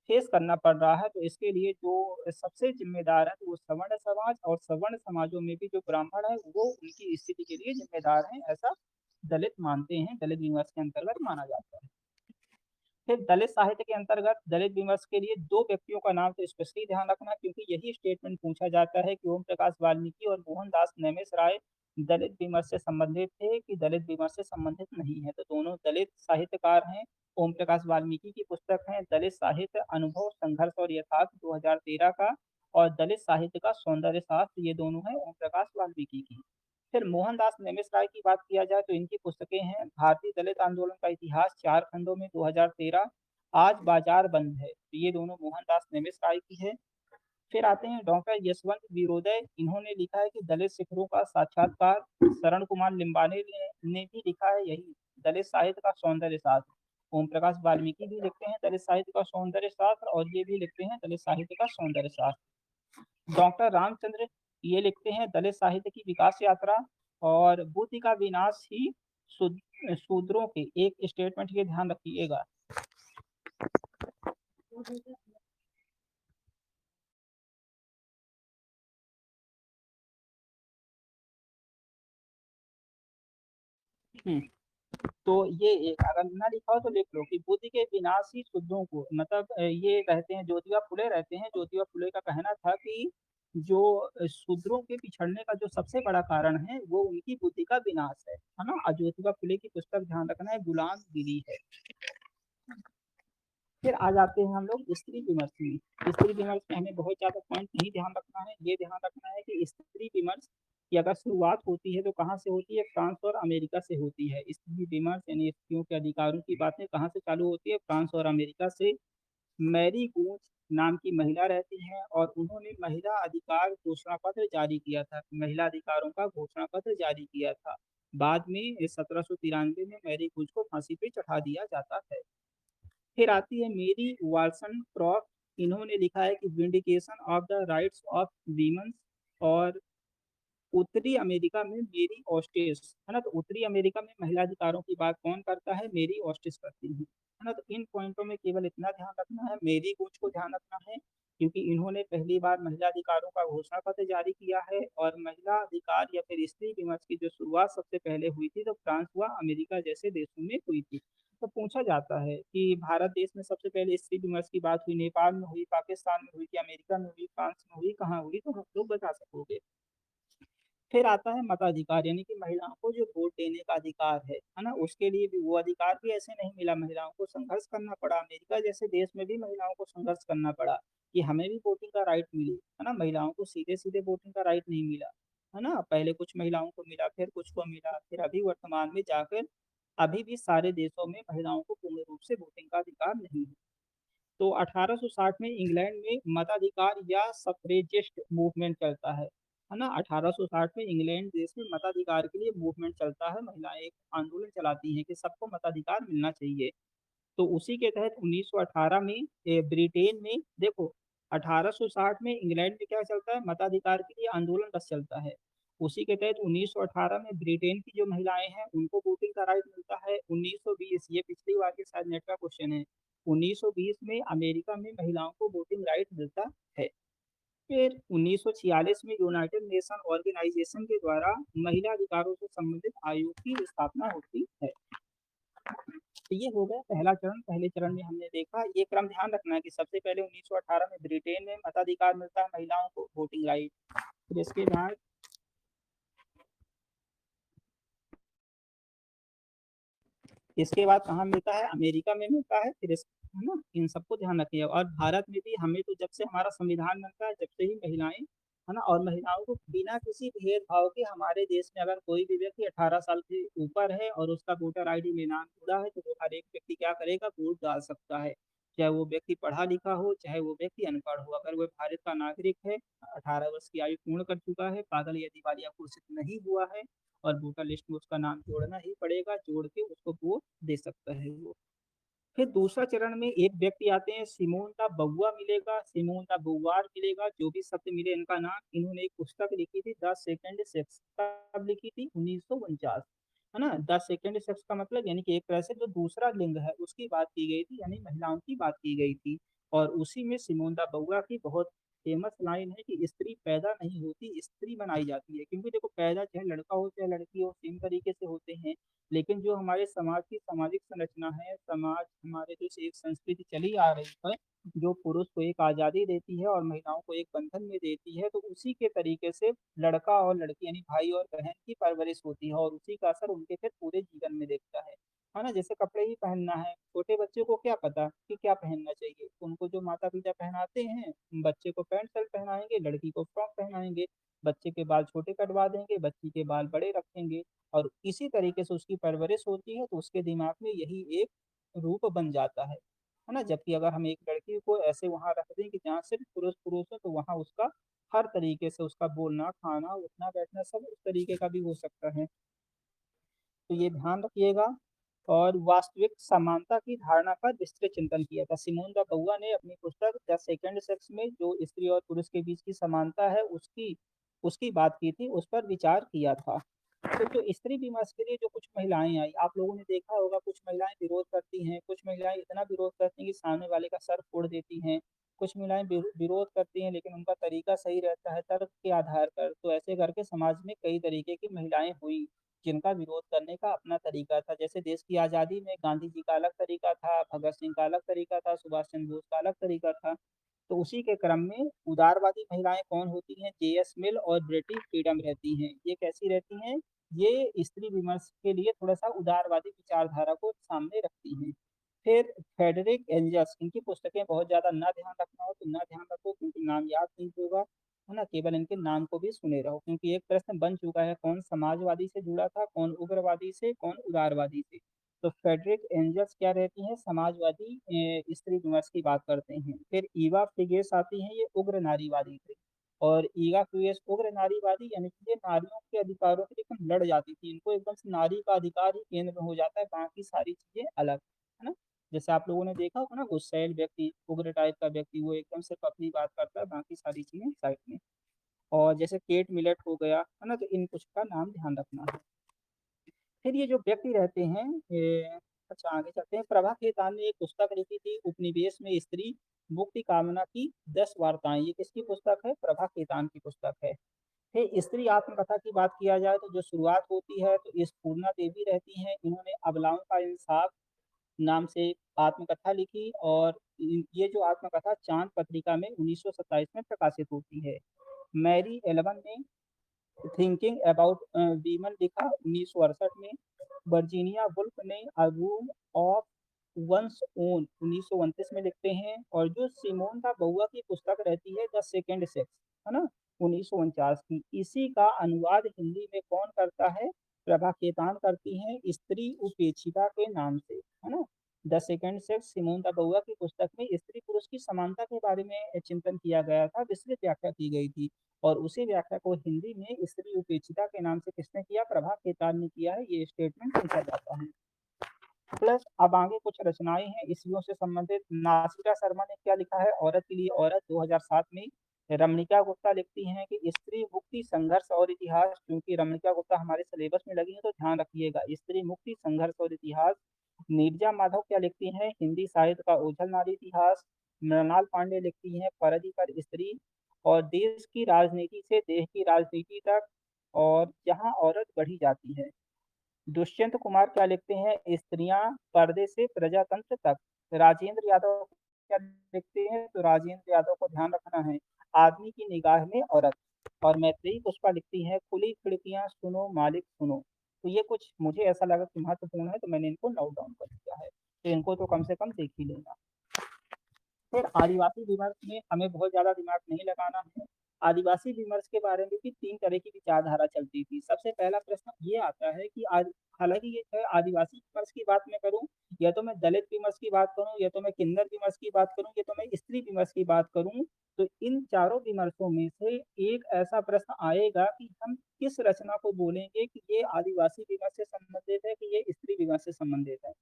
फेस करना पड़ रहा है, तो इसके लिए जो सबसे जिम्मेदार है तो वो सवर्ण समाज, और सवर्ण समाजों में भी जो ब्राह्मण है वो उनकी स्थिति के लिए जिम्मेदार हैं, ऐसा दलित मानते हैं, दलित विमर्श के अंतर्गत माना जाता है। फिर दलित साहित्य के अंतर्गत दलित विमर्श के लिए दो व्यक्तियों का नाम तो स्पेशली ध्यान रखना, क्योंकि यही स्टेटमेंट पूछा जाता है कि ओम प्रकाश वाल्मीकि और मोहनदास नैमिष राय दलित विमर्श से संबंधित थे कि दलित विमर्श से संबंधित नहीं है, तो दोनों दलित साहित्यकार हैं। ओम प्रकाश वाल्मीकि की पुस्तक है दलित साहित्य अनुभव संघर्ष और यथार्थ 2013 का, और दलित साहित्य का सौंदर्य शास्त्र, ये दोनों है ओम प्रकाश वाल्मीकि की। फिर मोहनदास नेमिष राय की बात किया जाए तो इनकी पुस्तकें हैं भारतीय दलित आंदोलन का इतिहास 4 खंडों में 2013, आज बाजार बंद है, तो ये दोनों मोहनदास नेमिष राय की है। फिर आते हैं डॉक्टर यशवंत विरोदय, इन्होंने लिखा है कि दलित शिखरों का साक्षात्कार। शरण कुमार लिम्बाने ने भी लिखा है यही, दलित साहित्य का सौंदर्य शास्त्र। ओम प्रकाश वाल्मीकि भी लिखते हैं दलित साहित्य का सौंदर्य शास्त्र, और ये भी लिखते हैं दलित साहित्य का सौंदर्य शास्त्र। डॉक्टर रामचंद्र ये लिखते हैं दलित साहित्य की विकास यात्रा, और बुद्धि का विनाश ही शूद्रों के, एक स्टेटमेंट ये ध्यान रखिएगा। हम्म, तो ये एक अगर ना लिखा हो तो लिख लो कि बुद्धि के विनाश ही शूद्रों को, मतलब ये रहते हैं ज्योतिबा फुले रहते हैं, ज्योतिबा फुले का कहना था कि जो शूद्रों के पिछड़ने का जो सबसे बड़ा कारण है वो उनकी बुद्धि का विनाश है ना। और ज्योतिबा फुले की पुस्तक ध्यान रखना है गुलामगिरी है। फिर आ जाते हैं हम लोग स्त्री विमर्श में। स्त्री विमर्श में हमें बहुत ज्यादा पॉइंट नहीं ध्यान रखना है, ये ध्यान रखना है कि स्त्री विमर्श की अगर शुरुआत होती है तो कहाँ से होती है, फ्रांस और अमेरिका से होती है। स्त्री विमर्श यानी स्त्रियों के अधिकारों की बातें कहाँ से चालू होती है, फ्रांस और अमेरिका से। मैरी गूंज नाम की महिला रहती हैं और उन्होंने महिला अधिकार घोषणा पत्र जारी किया था, महिला अधिकारों का घोषणा पत्र जारी किया था। बाद में 1793 में मैरी गूंज को फांसी पे चढ़ा दिया जाता है। फिर आती है मेरी वाल्सन क्रॉफ्ट, इन्होंने लिखा है कि vindication of the rights of women's, और उत्तरी अमेरिका में मेरी ऑस्टेस, है ना। तो उत्तरी अमेरिका में महिला अधिकारों की बात कौन करता है, मेरी ऑस्टेस करती है ना। तो इन पॉइंटों में केवल इतना ध्यान रखना है, मेरी कुछ को ध्यान रखना है, क्योंकि इन्होंने पहली बार महिला अधिकारों का घोषणा पत्र जारी किया है, और महिला अधिकार या फिर स्त्री विमर्श की जो शुरुआत सबसे पहले हुई थी तो फ्रांस व अमेरिका जैसे देशों में हुई थी। तो पूछा जाता है कि भारत देश में सबसे पहले स्त्री विमर्श की बात हुई नेपाल में हुई, पाकिस्तान में हुई, कि अमेरिका में हुई, फ्रांस में हुई, कहाँ हुई, तो हम लोग बता सकोगे। फिर आता है मताधिकार, यानी कि महिलाओं को जो वोट देने का अधिकार है ना, उसके लिए भी वो अधिकार भी ऐसे नहीं मिला, महिलाओं को संघर्ष करना पड़ा। अमेरिका जैसे देश में भी महिलाओं को संघर्ष करना पड़ा कि हमें भी वोटिंग का राइट मिले, है ना। महिलाओं को सीधे सीधे वोटिंग का राइट नहीं मिला, है ना। पहले कुछ महिलाओं को मिला, फिर कुछ को मिला, फिर अभी वर्तमान में जाकर अभी भी सारे देशों में महिलाओं को पूर्ण रूप से वोटिंग का अधिकार नहीं है। तो 1860 में इंग्लैंड में मताधिकार या सफ्रेजिस्ट मूवमेंट चलता है ना। 1860 में इंग्लैंड देश में मताधिकार के लिए मूवमेंट चलता है, महिलाएं एक आंदोलन चलाती हैं कि सबको मताधिकार मिलना चाहिए। तो उसी के तहत 1918 में ब्रिटेन में देखो, 1860 में इंग्लैंड में क्या चलता है, मताधिकार के लिए आंदोलन बस चलता है। उसी के तहत 1918 में ब्रिटेन की जो महिलाएं हैं उनको वोटिंग का राइट मिलता है। 1920, ये पिछली बार के शायद नेट का क्वेश्चन है, 1920 में अमेरिका में महिलाओं को वोटिंग राइट मिलता है। फिर 1946 में यूनाइटेड नेशन ऑर्गेनाइजेशन के द्वारा महिला अधिकारों से संबंधित आयोग की स्थापना होती है। तो ये हो गया पहला चरण। पहले चरण में हमने देखा, ये क्रम ध्यान रखना है कि सबसे पहले 1918 में ब्रिटेन में मताधिकार मिलता है महिलाओं को, वोटिंग राइट। फिर इसके बाद कहाँ मिलता है, अमेरिका में मिलता है। फिर है ना, इन सबको ध्यान रखिए। और भारत में भी हमें तो जब से हमारा संविधान बनता है जब से ही महिलाएं, है ना, और महिलाओं को बिना किसी भेदभाव के हमारे देश में अगर कोई भी व्यक्ति 18 साल के ऊपर है और उसका वोटर आईडी में नाम जुड़ा है तो वो हर एक व्यक्ति क्या करेगा, वोट डाल सकता है। चाहे वो व्यक्ति पढ़ा लिखा हो, चाहे वो व्यक्ति अनपढ़ हो, अगर वो भारत का नागरिक है, 18 वर्ष की आयु पूर्ण कर चुका है, पागल या दिवालिया घोषित नहीं हुआ है, और वोटर लिस्ट में उसका नाम जोड़ना ही पड़ेगा, जोड़ के उसको वोट दे सकता है वो। फिर दूसरा चरण में एक व्यक्ति आते हैं, सिमोन द बउआ मिलेगा, सिमोन द बुवार मिलेगा, जो भी शब्द मिले इनका नाम। इन्होंने एक पुस्तक लिखी थी द सेकंड सेक्स, कब लिखी थी? 1949, है ना। द सेकंड सेक्स का मतलब यानी कि एक तरह से जो दूसरा लिंग है उसकी बात की गई थी, यानी महिलाओं की बात की गई थी। और उसी में सिमोन द बउआ की बहुत फेमस लाइन है कि स्त्री पैदा नहीं होती, स्त्री बनाई जाती है। क्योंकि देखो, पैदा चाहे लड़का हो चाहे लड़की हो सेम तरीके से होते हैं, लेकिन जो हमारे समाज की सामाजिक संरचना है, समाज हमारे जो से एक संस्कृति चली आ रही है, जो पुरुष को एक आज़ादी देती है और महिलाओं को एक बंधन में देती है, तो उसी के तरीके से लड़का और लड़की यानी भाई और बहन की परवरिश होती है, और उसी का असर उनके फिर पूरे जीवन में देखता है ना। जैसे कपड़े ही पहनना है, छोटे बच्चे को क्या पता कि क्या पहनना चाहिए, उनको जो माता पिता पहनाते हैं, बच्चे को पैंट शर्ट पहनाएंगे, लड़की को फ्रॉक पहनाएंगे, बच्चे के बाल छोटे कटवा देंगे, बच्ची के बाल बड़े रखेंगे, और इसी तरीके से उसकी परवरिश होती है, तो उसके दिमाग में यही एक रूप बन जाता है ना। जबकि अगर हम एक लड़की को ऐसे वहां रख दें कि जहाँ सिर्फ पुरुष पुरुष हो, तो वहां उसका हर तरीके से उसका बोलना, खाना, उठना बैठना सब उस तरीके का भी हो सकता है। तो ये ध्यान रखिएगा। और वास्तविक समानता की धारणा पर विस्तृत चिंतन किया था सिमोन द बउआ ने अपनी पुस्तक द सेकंड सेक्स में, जो स्त्री और पुरुष के बीच की समानता है उसकी उसकी बात की थी, उस पर विचार किया था। तो स्त्री विमर्श के लिए जो कुछ महिलाएं आई, आप लोगों ने देखा होगा, कुछ महिलाएं विरोध करती हैं, कुछ महिलाएं इतना विरोध करती हैं कि सामने वाले का सर फोड़ देती हैं, कुछ महिलाएं विरोध करती हैं लेकिन उनका तरीका सही रहता है तर्क के आधार पर। तो ऐसे करके समाज में कई तरीके की महिलाएं हुई जिनका विरोध करने का अपना तरीका था। जैसे देश की आज़ादी में गांधी जी का अलग तरीका था, भगत सिंह का अलग तरीका था, सुभाष चंद्र बोस का अलग तरीका था। तो उसी के क्रम में उदारवादी महिलाएं कौन होती हैं? जेएस मिल और ब्रिटिश फ्रीडम रहती हैं। ये कैसी रहती हैं? ये स्त्री विमर्श के लिए थोड़ा सा उदारवादी विचारधारा को सामने रखती हैं। फिर फ्रेडरिक एंजल्स, इनकी पुस्तकें बहुत ज्यादा ना ध्यान रखना हो तो ना ध्यान रखो, क्योंकि नाम याद नहीं होगा, है ना। केवल इनके नाम को भी सुने रहो, क्योंकि एक प्रश्न बन चुका है, कौन समाजवादी से जुड़ा था, कौन उग्रवादी से, कौन उदारवादी से। तो फ्रेडरिक एंजल्स क्या रहती हैं? समाजवादी स्त्री विमर्श की बात करते हैं। फिर ईवा फिगेस आती हैं, ये उग्र नारीवादी थे। और ईगा फिगेस उग्र नारीवादी यानी कि ये नारियों के अधिकारों के लिए एकदम लड़ जाती थी, इनको एकदम से नारी का अधिकार ही केंद्र में हो जाता है, बाकी सारी चीजें अलग, है ना। जैसे आप लोगों ने देखा होगा ना, गुस्सैल व्यक्ति, उग्र टाइप का व्यक्ति, वो एकदम सिर्फ अपनी बात करता है, बाकी सारी चीजें साइड में। और जैसे केट मिलेट हो गया, है ना, तो इन कुछ का नाम ध्यान रखना है। फिर ये जो व्यक्ति रहते हैं अच्छा आगे चलते हैं। प्रभा खेतान ने एक पुस्तक लिखी थी, उपनिवेश में स्त्री मुक्ति कामना की 10 वार्ताएं। ये किसकी पुस्तक है? प्रभा खेतान की पुस्तक है। फिर स्त्री आत्मकथा की बात किया जाए तो जो शुरुआत होती है तो इस पूर्णा देवी रहती हैं, इन्होंने अबलाओं का इंसाफ नाम से आत्मकथा लिखी, और ये जो आत्मकथा चांद पत्रिका में 1927 में प्रकाशित होती है। मैरी एलवन ने थिंकिंग अबाउट वीमन लिखा 1968 में। वर्जीनिया वुल्फ ने अ रूम ऑफ वंस ओन 1929 में लिखते हैं। और जो सिमोन का बउआ की पुस्तक रहती है द सेकेंड सेक्स, है ना, 1949 की, इसी का अनुवाद हिंदी में कौन करता है? प्रभा खेतान करती हैं, स्त्री उपेक्षिता के नाम से, है ना। The second sex Simone de Beauvoir की पुस्तक में स्त्री पुरुष की समानता के बारे में चिंतन किया गया था, विस्तृत व्याख्या की गई थी। और उसी व्याख्या को हिंदी में स्त्री उपेक्षिता के नाम से किसने किया? प्रभा खेतान ने किया है। ये स्टेटमेंट पूछा जाता है। प्लस अब आगे कुछ रचनाएं हैं ईस्वियों से संबंधित। नासिरा शर्मा ने क्या लिखा है? औरत के लिए औरत, 2007 में। रमणिका गुप्ता लिखती हैं कि स्त्री मुक्ति संघर्ष और इतिहास, क्योंकि रमणिका गुप्ता हमारे सिलेबस में लगी है तो ध्यान रखिएगा, स्त्री मुक्ति संघर्ष और इतिहास। नीरजा माधव क्या लिखती हैं? हिंदी साहित्य का ओझल नारी इतिहास। मृणाल पांडे लिखती हैं परदी पर स्त्री, और देश की राजनीति से देश की राजनीति तक, और जहां औरत बढ़ी जाती है। दुष्यंत कुमार क्या लिखते हैं? स्त्रियां पर्दे से प्रजातंत्र तक। राजेंद्र यादव क्या लिखते हैं? तो राजेंद्र यादव को ध्यान रखना है, आदमी की निगाह में औरत। और मैत्रेयी पुष्पा लिखती है, खुली खिड़कियां सुनो मालिक सुनो। तो ये कुछ मुझे ऐसा लगा कि महत्वपूर्ण है, तो मैंने इनको नोट डाउन कर दिया है, तो इनको तो कम से कम देख ही लेना। फिर आदिवासी विमर्श में हमें बहुत ज्यादा दिमाग नहीं लगाना है। आदिवासी विमर्श के बारे में भी 3 तरह की विचारधारा चलती थी। सबसे पहला प्रश्न ये आता है कि हालांकि ये है, आदिवासी विमर्श की बात मैं करूं, या तो मैं दलित विमर्श की बात करूं, या तो मैं किन्नर विमर्श की बात करूं, या तो मैं स्त्री विमर्श की बात करूं, तो इन चारों विमर्शों में से एक ऐसा प्रश्न आएगा कि हम किस रचना को बोलेंगे कि ये आदिवासी विमर्श से संबंधित है कि ये स्त्री विमर्श से संबंधित है।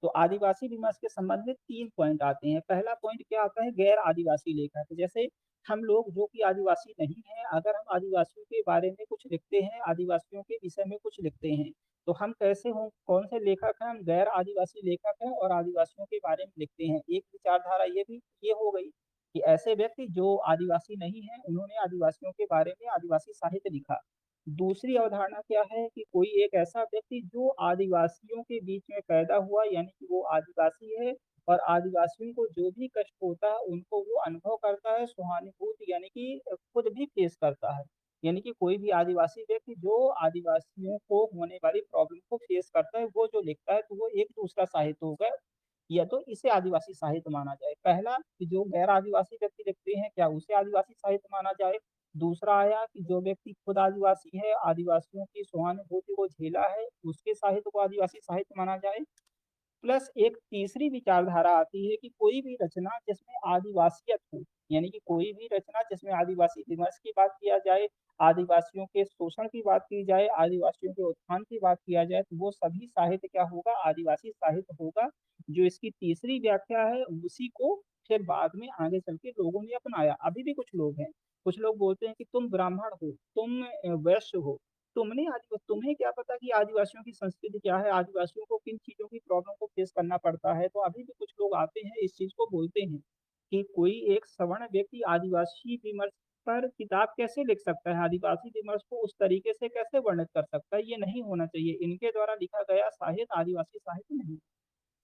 तो आदिवासी विमर्श के संबंध में 3 पॉइंट आते हैं। पहला पॉइंट क्या आता है, गैर आदिवासी लेखक। जैसे हम लोग जो कि आदिवासी नहीं हैं, अगर हम आदिवासियों के बारे में कुछ लिखते हैं, आदिवासियों के विषय में कुछ लिखते हैं, तो हम कैसे हों, कौन से लेखक हैं, हम गैर आदिवासी लेखक हैं और आदिवासियों के बारे में लिखते हैं। एक विचारधारा ये हो गई कि ऐसे व्यक्ति जो आदिवासी नहीं हैं, उन्होंने आदिवासियों के बारे में आदिवासी साहित्य लिखा। दूसरी अवधारणा क्या है कि कोई एक ऐसा व्यक्ति जो आदिवासियों के बीच में पैदा हुआ, यानी कि वो आदिवासी है और आदिवासियों को जो भी कष्ट होता है उनको वो अनुभव करता है, सहानुभूति यानी कि खुद भी फेस करता है। यानी कि कोई भी आदिवासी व्यक्ति जो आदिवासियों को होने वाली प्रॉब्लम को फेस करता है, वो जो लिखता है, तो वो एक दूसरा साहित्य होगा, या तो इसे आदिवासी साहित्य माना जाए। पहला कि जो गैर आदिवासी व्यक्ति लिखते हैं, क्या उसे आदिवासी साहित्य माना जाए। दूसरा आया कि जो व्यक्ति खुद आदिवासी है, आदिवासियों की सहानुभूति को झेला है, उसके साहित्य को आदिवासी साहित्य माना जाए। प्लस एक तीसरी विचारधारा आती है कि कोई भी रचना जिसमें आदिवासियत हो, यानी कि कोई भी रचना जिसमें आदिवासी विमर्श की बात किया जाए, आदिवासियों के शोषण की बात की जाए, आदिवासियों के उत्थान की बात किया जाए, तो वो सभी साहित्य क्या होगा, आदिवासी साहित्य होगा। जो इसकी तीसरी व्याख्या है, उसी को फिर बाद में आगे चल के लोगों ने अपनाया। अभी भी कुछ लोग हैं, कुछ लोग बोलते हैं कि तुम ब्राह्मण हो, तुम वैश्य हो, तुम्हें क्या पता कि आदिवासियों की संस्कृति क्या है, आदिवासियों को किन चीजों की प्रॉब्लम को फेस करना पड़ता है। तो अभी भी कुछ लोग आते हैं, इस चीज को बोलते हैं कि कोई एक सवर्ण व्यक्ति आदिवासी विमर्श पर किताब कैसे लिख सकता है, आदिवासी विमर्श को उस तरीके से कैसे वर्णित कर सकता है। ये नहीं होना चाहिए, इनके द्वारा लिखा गया साहित्य आदिवासी साहित्य नहीं।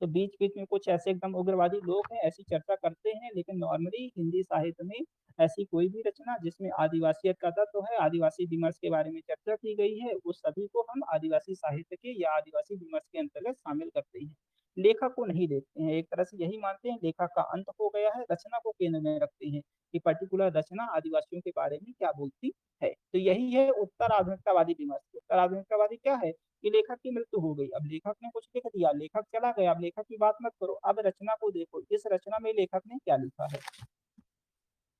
तो बीच बीच में कुछ ऐसे एकदम उग्रवादी लोग हैं, ऐसी चर्चा करते हैं, लेकिन नॉर्मली हिंदी साहित्य में ऐसी कोई भी रचना जिसमें आदिवासियत का तत्व है, आदिवासी विमर्श के बारे में चर्चा की गई है, उस सभी को हम आदिवासी साहित्य के या आदिवासी विमर्श के अंतर्गत शामिल करते हैं। लेखक को नहीं देखते हैं, एक तरह से यही मानते हैं लेखक का अंत हो गया है, रचना को केंद्र में रखते हैं कि पर्टिकुलर रचना आदिवासियों के बारे में क्या बोलती है। तो यही है उत्तर आधुनिकतावादी विमर्श। उत्तर आधुनिकतावादी क्या है कि लेखक की मृत्यु हो गई, अब लेखक ने कुछ लिख दिया, लेखक चला गया, अब लेखक की बात मत करो, अब रचना को देखो, इस रचना में लेखक ने क्या लिखा है।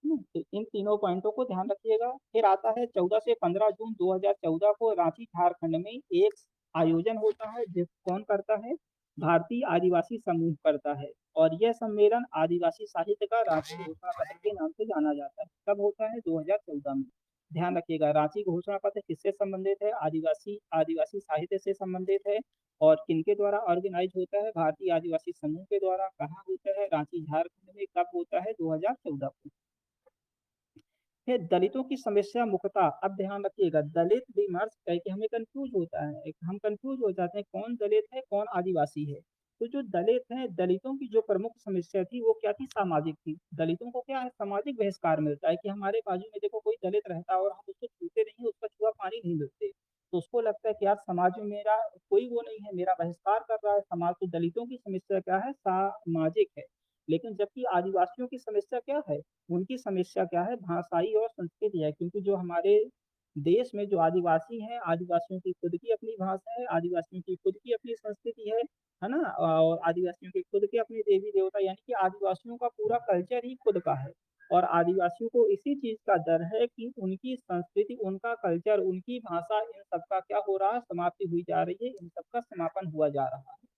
तो इन तीनों पॉइंटों को ध्यान रखिएगा। फिर आता है 14 से 15 जून 2014 को रांची झारखंड में एक आयोजन होता है, जिस कौन करता है, भारतीय आदिवासी समूह करता है। और यह सम्मेलन आदिवासी साहित्य का रांची घोषणा पत्र के नाम से जाना जाता है। कब होता है, 2014 में। ध्यान रखिएगा, रांची घोषणा पत्र किससे संबंधित है, आदिवासी आदिवासी साहित्य से संबंधित है। और किनके द्वारा ऑर्गेनाइज होता है, भारतीय आदिवासी समूह के द्वारा। कहाँ होता है, रांची झारखंड में। कब होता है, 2014 को। है दलितों की समस्या मुख्यतः, अब ध्यान रखिएगा, दलित विमर्श कह के हमें कंफ्यूज होता है, हम कंफ्यूज हो जाते हैं कौन दलित है कौन आदिवासी है। तो जो दलित हैं, दलितों की जो प्रमुख समस्या थी वो क्या थी, सामाजिक थी। दलितों को क्या है, सामाजिक बहिष्कार मिलता है कि हमारे बाजू में देखो कोई दलित रहता है और हम उसको छूते नहीं, उसका छुआ पानी नहीं मिलते। तो उसको लगता है कि यार समाज में मेरा कोई वो नहीं है, मेरा बहिष्कार कर रहा है समाज। तो दलितों की समस्या क्या है, सामाजिक है। लेकिन जबकि आदिवासियों की समस्या क्या है, उनकी समस्या क्या है, भाषाई और संस्कृति है। क्योंकि जो हमारे देश में जो आदिवासी हैं, आदिवासियों की खुद की अपनी भाषा है, आदिवासियों की खुद की अपनी संस्कृति है ना, और आदिवासियों के खुद के अपने देवी देवता, यानी कि आदिवासियों का पूरा कल्चर ही खुद का है। और आदिवासियों को इसी चीज का डर है कि उनकी संस्कृति, उनका कल्चर, उनकी भाषा, इन सबका क्या हो रहा है, समाप्ति हुई जा रही है, इन सबका समापन हुआ जा रहा है।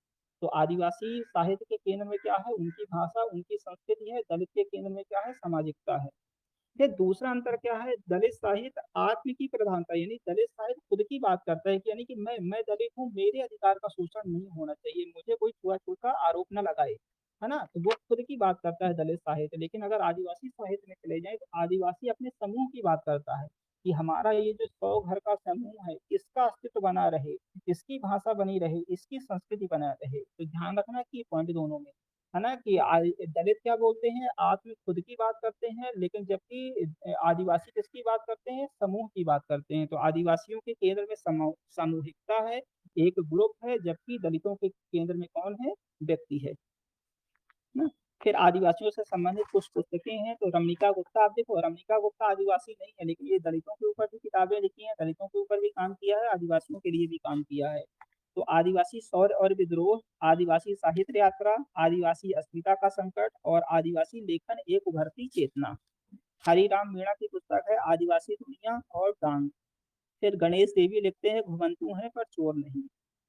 तो आदिवासी साहित्य के केंद्र में क्या है, उनकी भाषा, उनकी संस्कृति है। दलित के केंद्र में क्या है, सामाजिकता है। फिर दूसरा अंतर क्या है, दलित साहित्य आत्म की प्रधानता, यानी दलित साहित्य खुद की बात करता है कि यानी कि मैं दलित हूँ, मेरे अधिकार का शोषण नहीं होना चाहिए, मुझे कोई छुआछूत का आरोप न लगाए, है ना। तो वो खुद की बात करता है दलित साहित्य। लेकिन अगर आदिवासी साहित्य में चले जाए, तो आदिवासी अपने समूह की बात करता है कि हमारा ये जो 100 घर का समूह है, इसका अस्तित्व बना रहे, इसकी भाषा बनी रहे, इसकी संस्कृति बना रहे। तो ध्यान रखना कि ये पॉइंट दोनों में, है ना, कि दलित क्या बोलते हैं, आत्म खुद की बात करते हैं, लेकिन जबकि आदिवासी किसकी बात करते हैं, समूह की बात करते हैं। तो आदिवासियों के केंद्र में सामूहिकता है, एक ग्रुप है, जबकि दलितों के केंद्र में कौन है, व्यक्ति है ना। फिर आदिवासियों से संबंधित कुछ पुस्तकें हैं, तो रमणिका गुप्ता, आप देखो रमणिका गुप्ता आदिवासी नहीं है, लेकिन ये दलितों के ऊपर भी किताबें लिखी हैं, दलितों के ऊपर भी काम किया है, आदिवासियों के लिए भी काम किया है। तो आदिवासी शौर्य और विद्रोह, आदिवासी साहित्य यात्रा, आदिवासी अस्मिता का संकट और आदिवासी लेखन एक उभरती चेतना। हरिराम मीणा की पुस्तक है आदिवासी दुनिया और डांग। फिर गणेश देवी लिखते हैं, घुमंतु हैं पर चोर नहीं।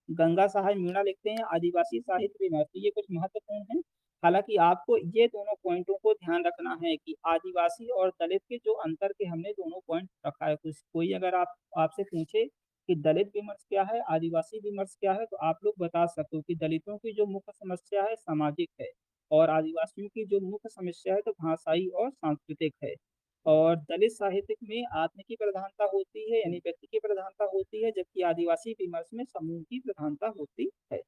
गंगा सहाय मीणा लिखते हैं आदिवासी साहित्य विमर्श। ये कुछ महत्वपूर्ण है। हालांकि आपको ये दोनों पॉइंटों को ध्यान रखना है कि आदिवासी और दलित के जो अंतर के हमने दोनों पॉइंट रखा है। कुछ कोई अगर आप आपसे पूछे कि दलित विमर्श क्या है, आदिवासी विमर्श क्या है, तो आप लोग बता सकते हो कि दलितों की जो मुख्य समस्या है सामाजिक है, और आदिवासियों की जो मुख्य समस्या है तो भाषाई और सांस्कृतिक है। और दलित साहित्य में आत्म की प्रधानता होती है, यानी व्यक्ति की प्रधानता होती है, जबकि आदिवासी विमर्श में समूह की प्रधानता होती है।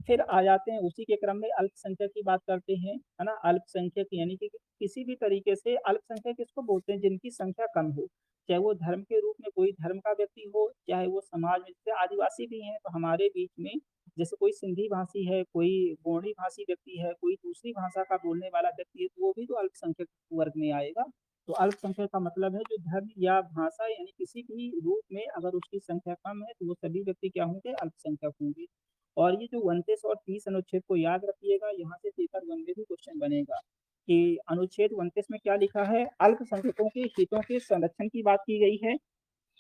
फिर आ जाते हैं उसी के क्रम में अल्पसंख्यक की बात करते हैं, है ना। अल्पसंख्यक यानी कि किसी भी तरीके से अल्पसंख्यक किसको बोलते हैं, जिनकी संख्या कम हो, चाहे वो धर्म के रूप में कोई धर्म का व्यक्ति हो, चाहे वो समाज में, जैसे आदिवासी भी हैं तो हमारे बीच में जैसे कोई सिंधी भाषी है, कोई गोंडी भाषी व्यक्ति है, कोई दूसरी भाषा का बोलने वाला व्यक्ति है, तो वो भी तो अल्पसंख्यक वर्ग में आएगा। तो अल्पसंख्यक का मतलब है जो धर्म या भाषा यानी किसी भी रूप में अगर उसकी संख्या कम है तो वो सभी व्यक्ति क्या होंगे, अल्पसंख्यक होंगे। और ये जो 29 और 30 अनुच्छेद को याद रखिएगा, यहाँ से पेपर 1 में भी क्वेश्चन बनेगा कि अनुच्छेद 29 में क्या लिखा है, अल्पसंख्यकों के हितों के संरक्षण की बात की गई है।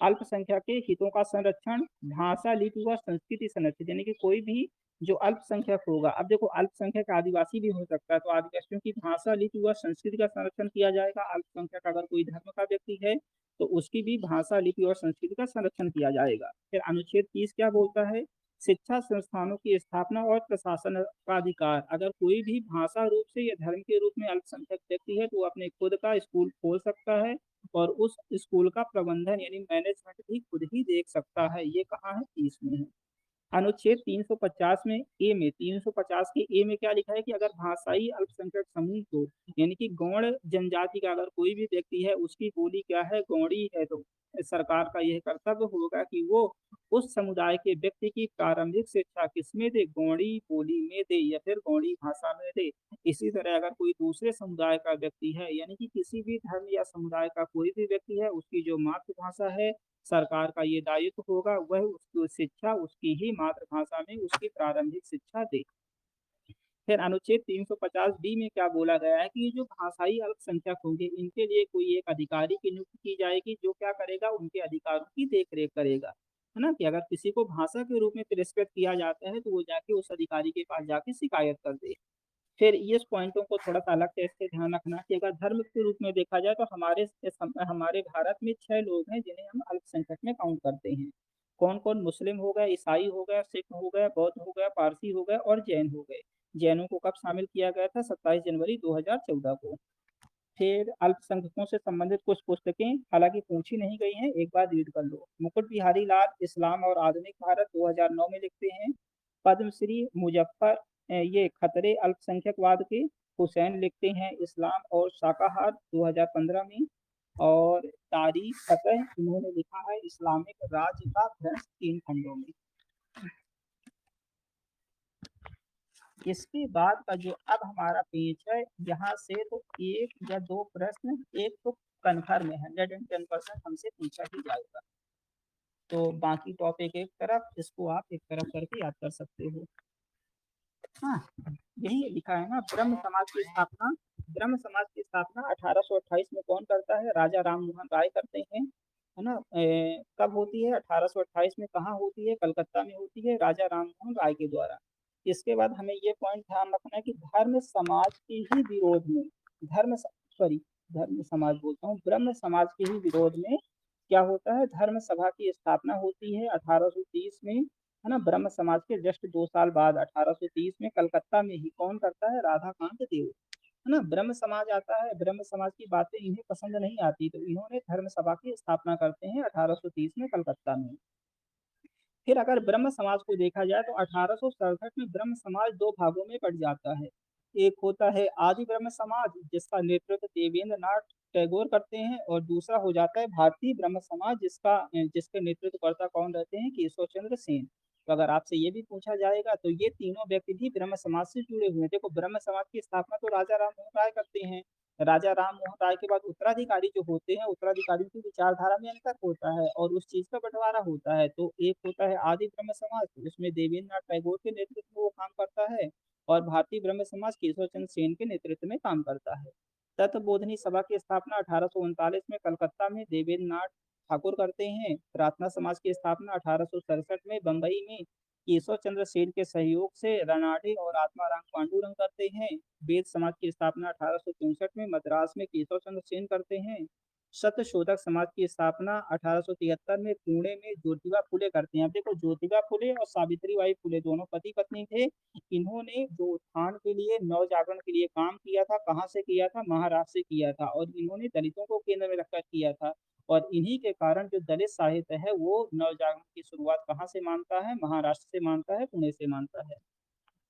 अल्पसंख्यक के हितों का संरक्षण, भाषा लिपि व संस्कृति संरक्षण, यानी कि कोई भी जो अल्पसंख्यक होगा, अब देखो अल्पसंख्यक आदिवासी भी हो सकता है, तो आदिवासियों की भाषा लिपि व संस्कृति का संरक्षण किया जाएगा। अल्पसंख्यक अगर कोई धर्म का व्यक्ति है तो उसकी भी भाषा लिपि और संस्कृति का संरक्षण किया जाएगा। फिर अनुच्छेद 30 क्या बोलता है, शिक्षा संस्थानों की स्थापना और प्रशासन का अधिकार। अगर कोई भी भाषा रूप से या धर्म के रूप में अल्पसंख्यक व्यक्ति है तो वो अपने खुद का स्कूल खोल सकता है और उस स्कूल का प्रबंधन यानी मैनेजमेंट भी खुद ही देख सकता है। ये कहाँ है, 30 में है। अनुच्छेद 350 में ए में 350 के ए में क्या लिखा है कि अगर भाषाई अल्पसंख्यक समूह को यानी कि गौड़ जनजाति का अगर कोई भी व्यक्ति है उसकी बोली क्या है, गौड़ी है, तो सरकार का यह कर्तव्य होगा कि वो उस समुदाय के व्यक्ति की प्रारंभिक शिक्षा किसमें दे, गौड़ी बोली में दे या फिर गौड़ी भाषा में दे। इसी तरह अगर कोई दूसरे समुदाय का व्यक्ति है यानी कि किसी भी धर्म या समुदाय का कोई भी व्यक्ति है, उसकी जो मातृभाषा है, सरकार का ये दायित्व होगा वह उसकी शिक्षा उसकी ही मातृभाषा में उसकी प्रारंभिक शिक्षा दे। फिर अनुच्छेद 350 बी में क्या बोला गया है कि ये जो भाषाई अल्पसंख्यक होंगे इनके लिए कोई एक अधिकारी की नियुक्ति की जाएगी जो क्या करेगा, उनके अधिकारों की देखरेख करेगा, है ना। कि अगर किसी को भाषा के रूप में तिरस्कृत किया जाता है तो वो जाके उस अधिकारी के पास जाके शिकायत कर दे। फिर इस पॉइंटों को थोड़ा सा अलग से इससे ध्यान रखना कि अगर धर्म के रूप में देखा जाए तो हमारे भारत में 6 लोग हैं जिन्हें हम अल्पसंख्यक में काउंट करते हैं। कौन कौन, मुस्लिम हो गए, ईसाई हो गए, सिख हो गए, बौद्ध हो गए, पारसी हो गए और जैन हो गए। जैनों को कब शामिल किया गया था, 27 जनवरी 2014 को। फिर अल्पसंख्यकों से संबंधित कुछ पुस्तकें हालांकि पूछी नहीं गई हैं, एक बार रीड कर लो। मुकुट बिहारी लाल इस्लाम और आधुनिक भारत 2009 में लिखते हैं। पद्मश्री मुजफ्फर ये खतरे अल्पसंख्यकवाद के, हुसैन लिखते हैं इस्लाम और शाकाहार 2015 में। और तारीख फतेह इन्होंने लिखा है इस्लामिक राज्य का भ्रष्ट 3 खंडों में। इसके बाद का जो अब हमारा पेज है, यहाँ से तो 1 या 2 प्रश्न, एक तो कन्फर्म है, 110% हमसे पूछा ही जाएगा। तो बाकी टॉपिक एक तरफ, इसको आप एक तरफ करके याद कर सकते हो। हाँ, यही लिखा है ना, ब्रह्म समाज की स्थापना। ब्रह्म समाज की स्थापना 1828 में कौन करता है, राजा राम मोहन राय करते हैं, है ना। कब होती है, 1828 में, कहाँ होती है, कलकत्ता में होती है, राजा राम मोहन राय के द्वारा। इसके बाद हमें ये पॉइंट ध्यान रखना है कि धर्म समाज के ही विरोध में, धर्म समाज बोलता हूँ, ब्रह्म समाज के ही विरोध में क्या होता है, धर्म सभा की स्थापना होती है 1830 में, है ना। ब्रह्म समाज के जस्ट 2 साल बाद 1830 में कलकत्ता में ही कौन करता है, राधाकांत देव, है ना। ब्रह्म समाज आता है, ब्रह्म समाज की बातें इन्हें पसंद नहीं आती तो इन्होंने धर्म सभा की स्थापना करते हैं 1830 में कलकत्ता में। फिर अगर ब्रह्म समाज को देखा जाए तो 1867 में ब्रह्म समाज 2 भागों में बढ़ जाता है। एक होता है आदि ब्रह्म समाज जिसका नेतृत्व देवेंद्र नाथ टैगोर करते हैं, और दूसरा हो जाता है भारतीय ब्रह्म समाज जिसके नेतृत्वकर्ता कौन रहते हैं, केशव चंद्र सेन। तो अगर आपसे ये भी पूछा जाएगा तो ये तीनों व्यक्ति भी ब्रह्म समाज से जुड़े हुए हैं। देखो ब्रह्म समाज की स्थापना तो राजा राम मोहन राय करते हैं। राजा राम मोहन राय के बाद उत्तराधिकारी जो होते हैं, उत्तराधिकारियों की विचारधारा में अंतर होता है और उस चीज का बंटवारा होता है। तो एक होता है आदि ब्रह्म समाज, उसमें देवेंद्र नाथ टैगोर के नेतृत्व में वो काम करता है, और भारतीय ब्रह्म समाज केशव चंद्र सेन के नेतृत्व में काम करता है। तत्वबोधनी सभा की स्थापना 1839 में कलकत्ता में देवेंद्र नाथ ठाकुर करते हैं। प्रार्थना समाज की स्थापना 1867 में बम्बई में केशव चंद्र सेन के सहयोग से रनाडे और आत्माराम पांडुरंग करते हैं। वेद समाज की स्थापना 1863 में मद्रास में केशव चंद्र सेन करते हैं। सत्यशोधक समाज की स्थापना 1873 में पुणे में ज्योतिबा फुले करते हैं। अब देखो, ज्योतिबा फुले और सावित्रीबाई फुले दोनों पति पत्नी थे। इन्होंने जो उत्थान के लिए, नव जागरण के लिए काम किया था, कहाँ से किया था? महाराष्ट्र से किया था। और इन्होंने दलितों को केंद्र में रखकर किया था। और इन्हीं के कारण जो दलित साहित्य है वो नव जागरण की शुरुआत कहाँ से मानता है? महाराष्ट्र से मानता है, पुणे से मानता है।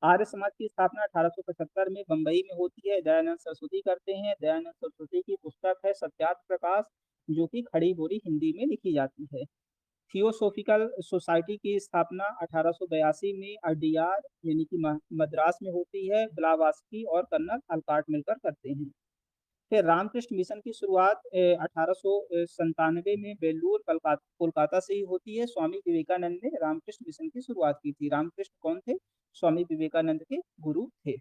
आर्य समाज की स्थापना 1875 में बंबई में होती है। दयानंद सरस्वती करते हैं। दयानंद सरस्वती की पुस्तक है सत्यार्थ प्रकाश, जो कि खड़ी बोली हिंदी में लिखी जाती है। थियोसोफिकल सोसाइटी की स्थापना 1882 में अडियार यानी कि मद्रास में होती है। ब्लावास्की और कर्नल अल्काट मिलकर करते हैं। फिर रामकृष्ण मिशन की शुरुआत 1897 में बेलूर कोलकाता से ही होती है। स्वामी विवेकानंद ने रामकृष्ण मिशन की शुरुआत की थी। रामकृष्ण कौन थे? स्वामी विवेकानंद के गुरु थे।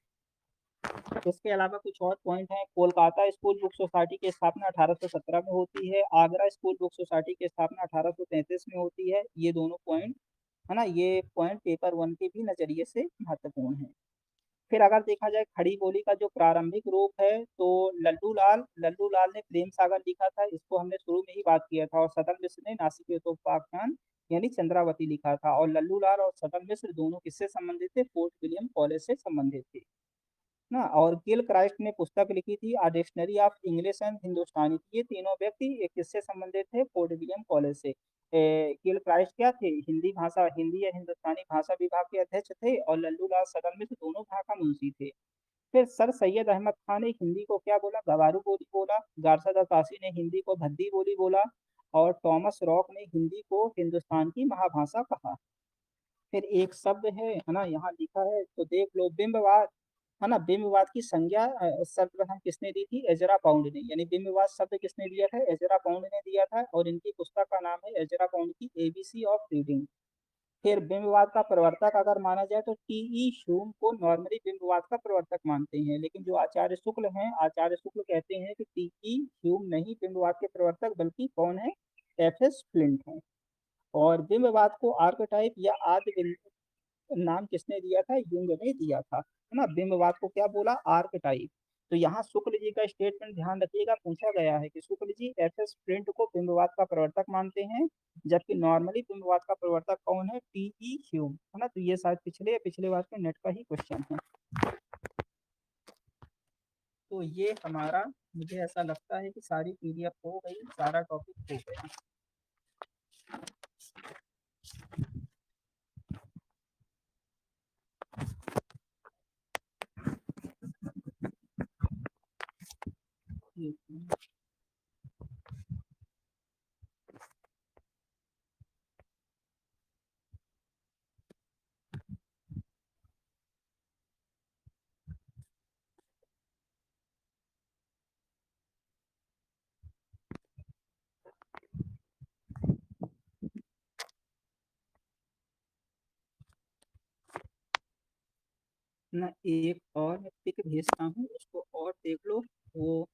इसके अलावा कुछ और पॉइंट हैं। कोलकाता स्कूल बुक सोसाइटी की स्थापना 1817 में होती है। आगरा स्कूल बुक सोसाइटी की स्थापना 1833 में होती है। ये दोनों पॉइंट है ना, ये पॉइंट पेपर 1 के भी नजरिए से महत्वपूर्ण है। फिर अगर देखा जाए खड़ी बोली का जो प्रारंभिक रूप है, तो लल्लू लाल ने प्रेम सागर लिखा था, इसको हमने शुरू में ही बात किया था। और सदन मिश्र ने नासिक यथोपाख्यान यानी चंद्रावती लिखा था। और लल्लू लाल और सदन मिश्र दोनों किससे संबंधित थे? फोर्ट विलियम कॉलेज से संबंधित थे ना। और गिल क्राइस्ट ने पुस्तक लिखी थी a dictionary of English and Hindustani. ये तीनों व्यक्ति एक किससे संबंधित थे? फोर्ट विलियम कॉलेज से। गिल क्राइस्ट क्या थे? हिंदी भाषा, हिंदी या हिंदुस्तानी भाषा विभाग के अध्यक्ष थे। और लल्लू लाल सदन मिश्र दोनों भाषा मुंशी थे। फिर सर सैयद अहमद खान ने हिंदी को क्या बोला? गवारू बोली बोला। गारसाद अब्बासी ने हिंदी को भद्दी बोली बोला। और थॉमस रॉक ने हिंदी को हिंदुस्तान की महाभाषा कहा। फिर एक शब्द है ना, यहाँ लिखा है तो देख लो, बिंबवाद है ना। बिंबवाद की संज्ञा सर्वप्रथम किसने दी थी? एजरा पाउंड ने। यानी बिंबवाद शब्द किसने दिया था? एजरा पाउंड ने दिया था। और इनकी पुस्तक का नाम है एजरा पाउंड की एबीसी ऑफ रीडिंग। फिर बिंबवाद का प्रवर्तक अगर माना जाए तो टी ई ह्यूम को नॉर्मली बिंबवाद का प्रवर्तक मानते हैं। लेकिन जो आचार्य शुक्ल हैं, आचार्य शुक्ल कहते हैं कि टी ई ह्यूम नहीं बिंबवाद के प्रवर्तक, बल्कि कौन है? एफ एस फ्लिंट हैं। और बिंबवाद को आर्कटाइप या आदि नाम किसने दिया था? युंग ने दिया था, है ना। बिंबवाद को क्या बोला? आर्कटाइप। तो यहाँ शुक्ल जी का स्टेटमेंट ध्यान रखिएगा, पूछा गया है कि Shukla ji F S print को बिंबवाद का प्रवर्तक मानते हैं, जबकि नॉर्मली बिंबवाद का प्रवर्तक कौन है? टी ई ह्यूम, है ना। तो ये शायद पिछले बार के नेट का ही क्वेश्चन है। तो ये हमारा, मुझे ऐसा लगता है कि सारी पीडीएफ हो गई, सारा टॉपिक हो गया। ठीक है। ना एक और मैं पिक भेजता हूँ, उसको और देख लो। वो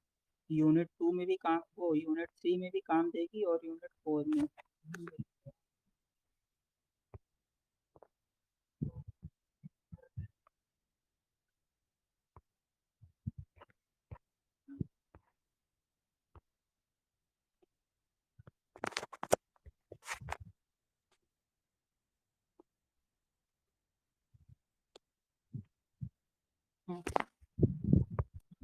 यूनिट 2 में भी काम, वो यूनिट 3 में भी काम देगी और यूनिट 4 में। हाँ,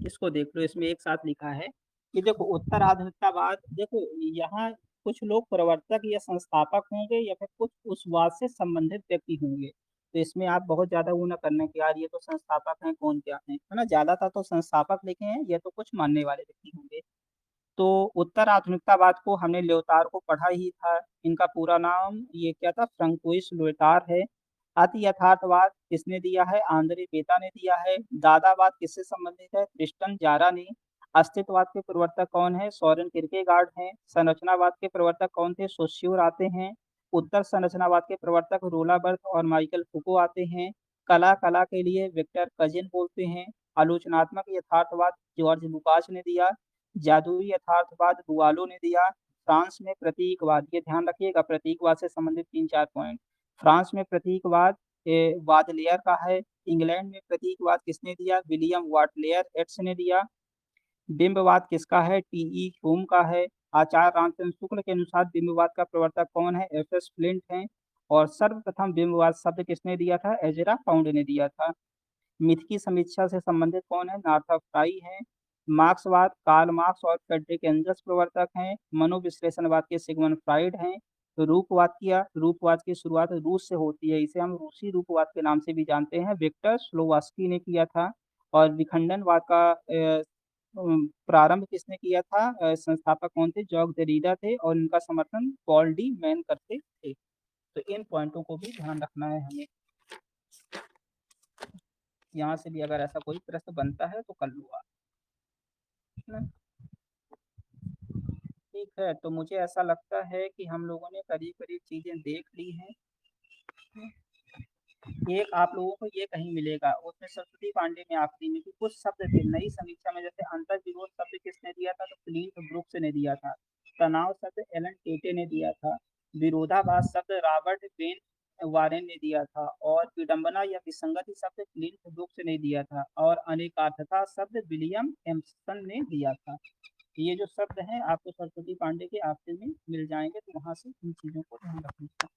इसको देख लो, इसमें एक साथ लिखा है कि देखो उत्तर आधुनिकतावाद, देखो यहाँ कुछ लोग प्रवर्तक या संस्थापक होंगे या फिर कुछ उस वाद से संबंधित व्यक्ति होंगे। तो इसमें आप बहुत ज्यादा वो ना करना कि यार ये तो संस्थापक हैं, कौन क्या है ना। ज्यादातर तो संस्थापक लिखे हैं, ये तो कुछ मानने वाले व्यक्ति होंगे। तो उत्तर आधुनिकतावाद को हमने ल्योतार को पढ़ा ही था। इनका पूरा नाम ये क्या था? फ्रंकोइस ल्योतार है। अति यथार्थवाद किसने दिया है? आंद्रे बेता ने दिया है। दादावाद किससे संबंधित है? क्रिस्टन जारा ने। अस्तित्ववाद के प्रवर्तक कौन है? सोरेन किरकेगार्ड हैं। संरचनावाद के प्रवर्तक कौन थे? सोस्योर आते हैं। उत्तर संरचनावाद के प्रवर्तक रोला बर्थ और माइकल फुको आते हैं। कला कला के लिए विक्टर कजिन बोलते हैं। आलोचनात्मक यथार्थवाद जॉर्ज लुकास ने दिया। जादुई यथार्थवाद बुआलो ने दिया। फ्रांस में प्रतीकवाद, ये ध्यान रखिएगा, प्रतीकवाद से संबंधित 3-4 पॉइंट। फ्रांस में प्रतीकवाद वाडलेयर का है। इंग्लैंड में प्रतीकवाद किसने दिया? विलियम वाडलेयर एट्स ने दिया। बिंबवाद किसका है? टी.ई. ह्यूम का है। आचार्य रामचंद्र शुक्ल के अनुसार बिंबवाद का प्रवर्तक कौन है? एफ.एस. फ्लिंट हैं। और सर्वप्रथम बिंबवाद शब्द किसने दिया था? एजरा पाउंड ने दिया था। मिथ की समीक्षा से संबंधित कौन है? नार्थर फ्राई हैं। मार्क्सवाद कार्ल मार्क्स और फ्रेडरिक एंजल्स प्रवर्तक हैं। मनोविश्लेषणवाद के सिगमंड फ्राइड हैं। तो रूपवाद की शुरुआत रूस से होती है, इसे हम रूसी रूपवाद के नाम से भी जानते हैं, विक्टर स्लोवास्की ने किया था। और विखंडनवाद का प्रारंभ किसने किया था? संस्थापक कौन थे? जॉक देरिडा थे और इनका समर्थन पॉल डी मैन करते थे। तो इन पॉइंटों को भी ध्यान रखना है हमें। यहाँ से भी अगर ऐसा कोई प्रश्न बनता है तो कर लो आप, है ना? ठीक है, तो मुझे ऐसा लगता है कि हम लोगों ने करीब करीब चीजें देख ली हैं। एक आप लोगों को ये कहीं मिलेगा उसमें सरस्वती पांडे में आखिरी में कि कुछ शब्द थे नई समीक्षा में, जैसे अंतर विरोध शब्द किसने दिया था? तो क्लिंट ब्रुक्स ने दिया था। तनाव शब्द एलन टेटे ने दिया था। विरोधाभास शब्द रॉबर्ट बेन वारेन ने दिया था। और विडंबना या विसंगति शब्द क्लिंट ब्रुक्स ने दिया था। और अनेकार्थता शब्द विलियम एम्सन ने दिया था। ये जो शब्द हैं आपको सरस्वती पांडे के आखिरी में मिल जाएंगे, तो वहां से इन चीजों को ध्यान रखना।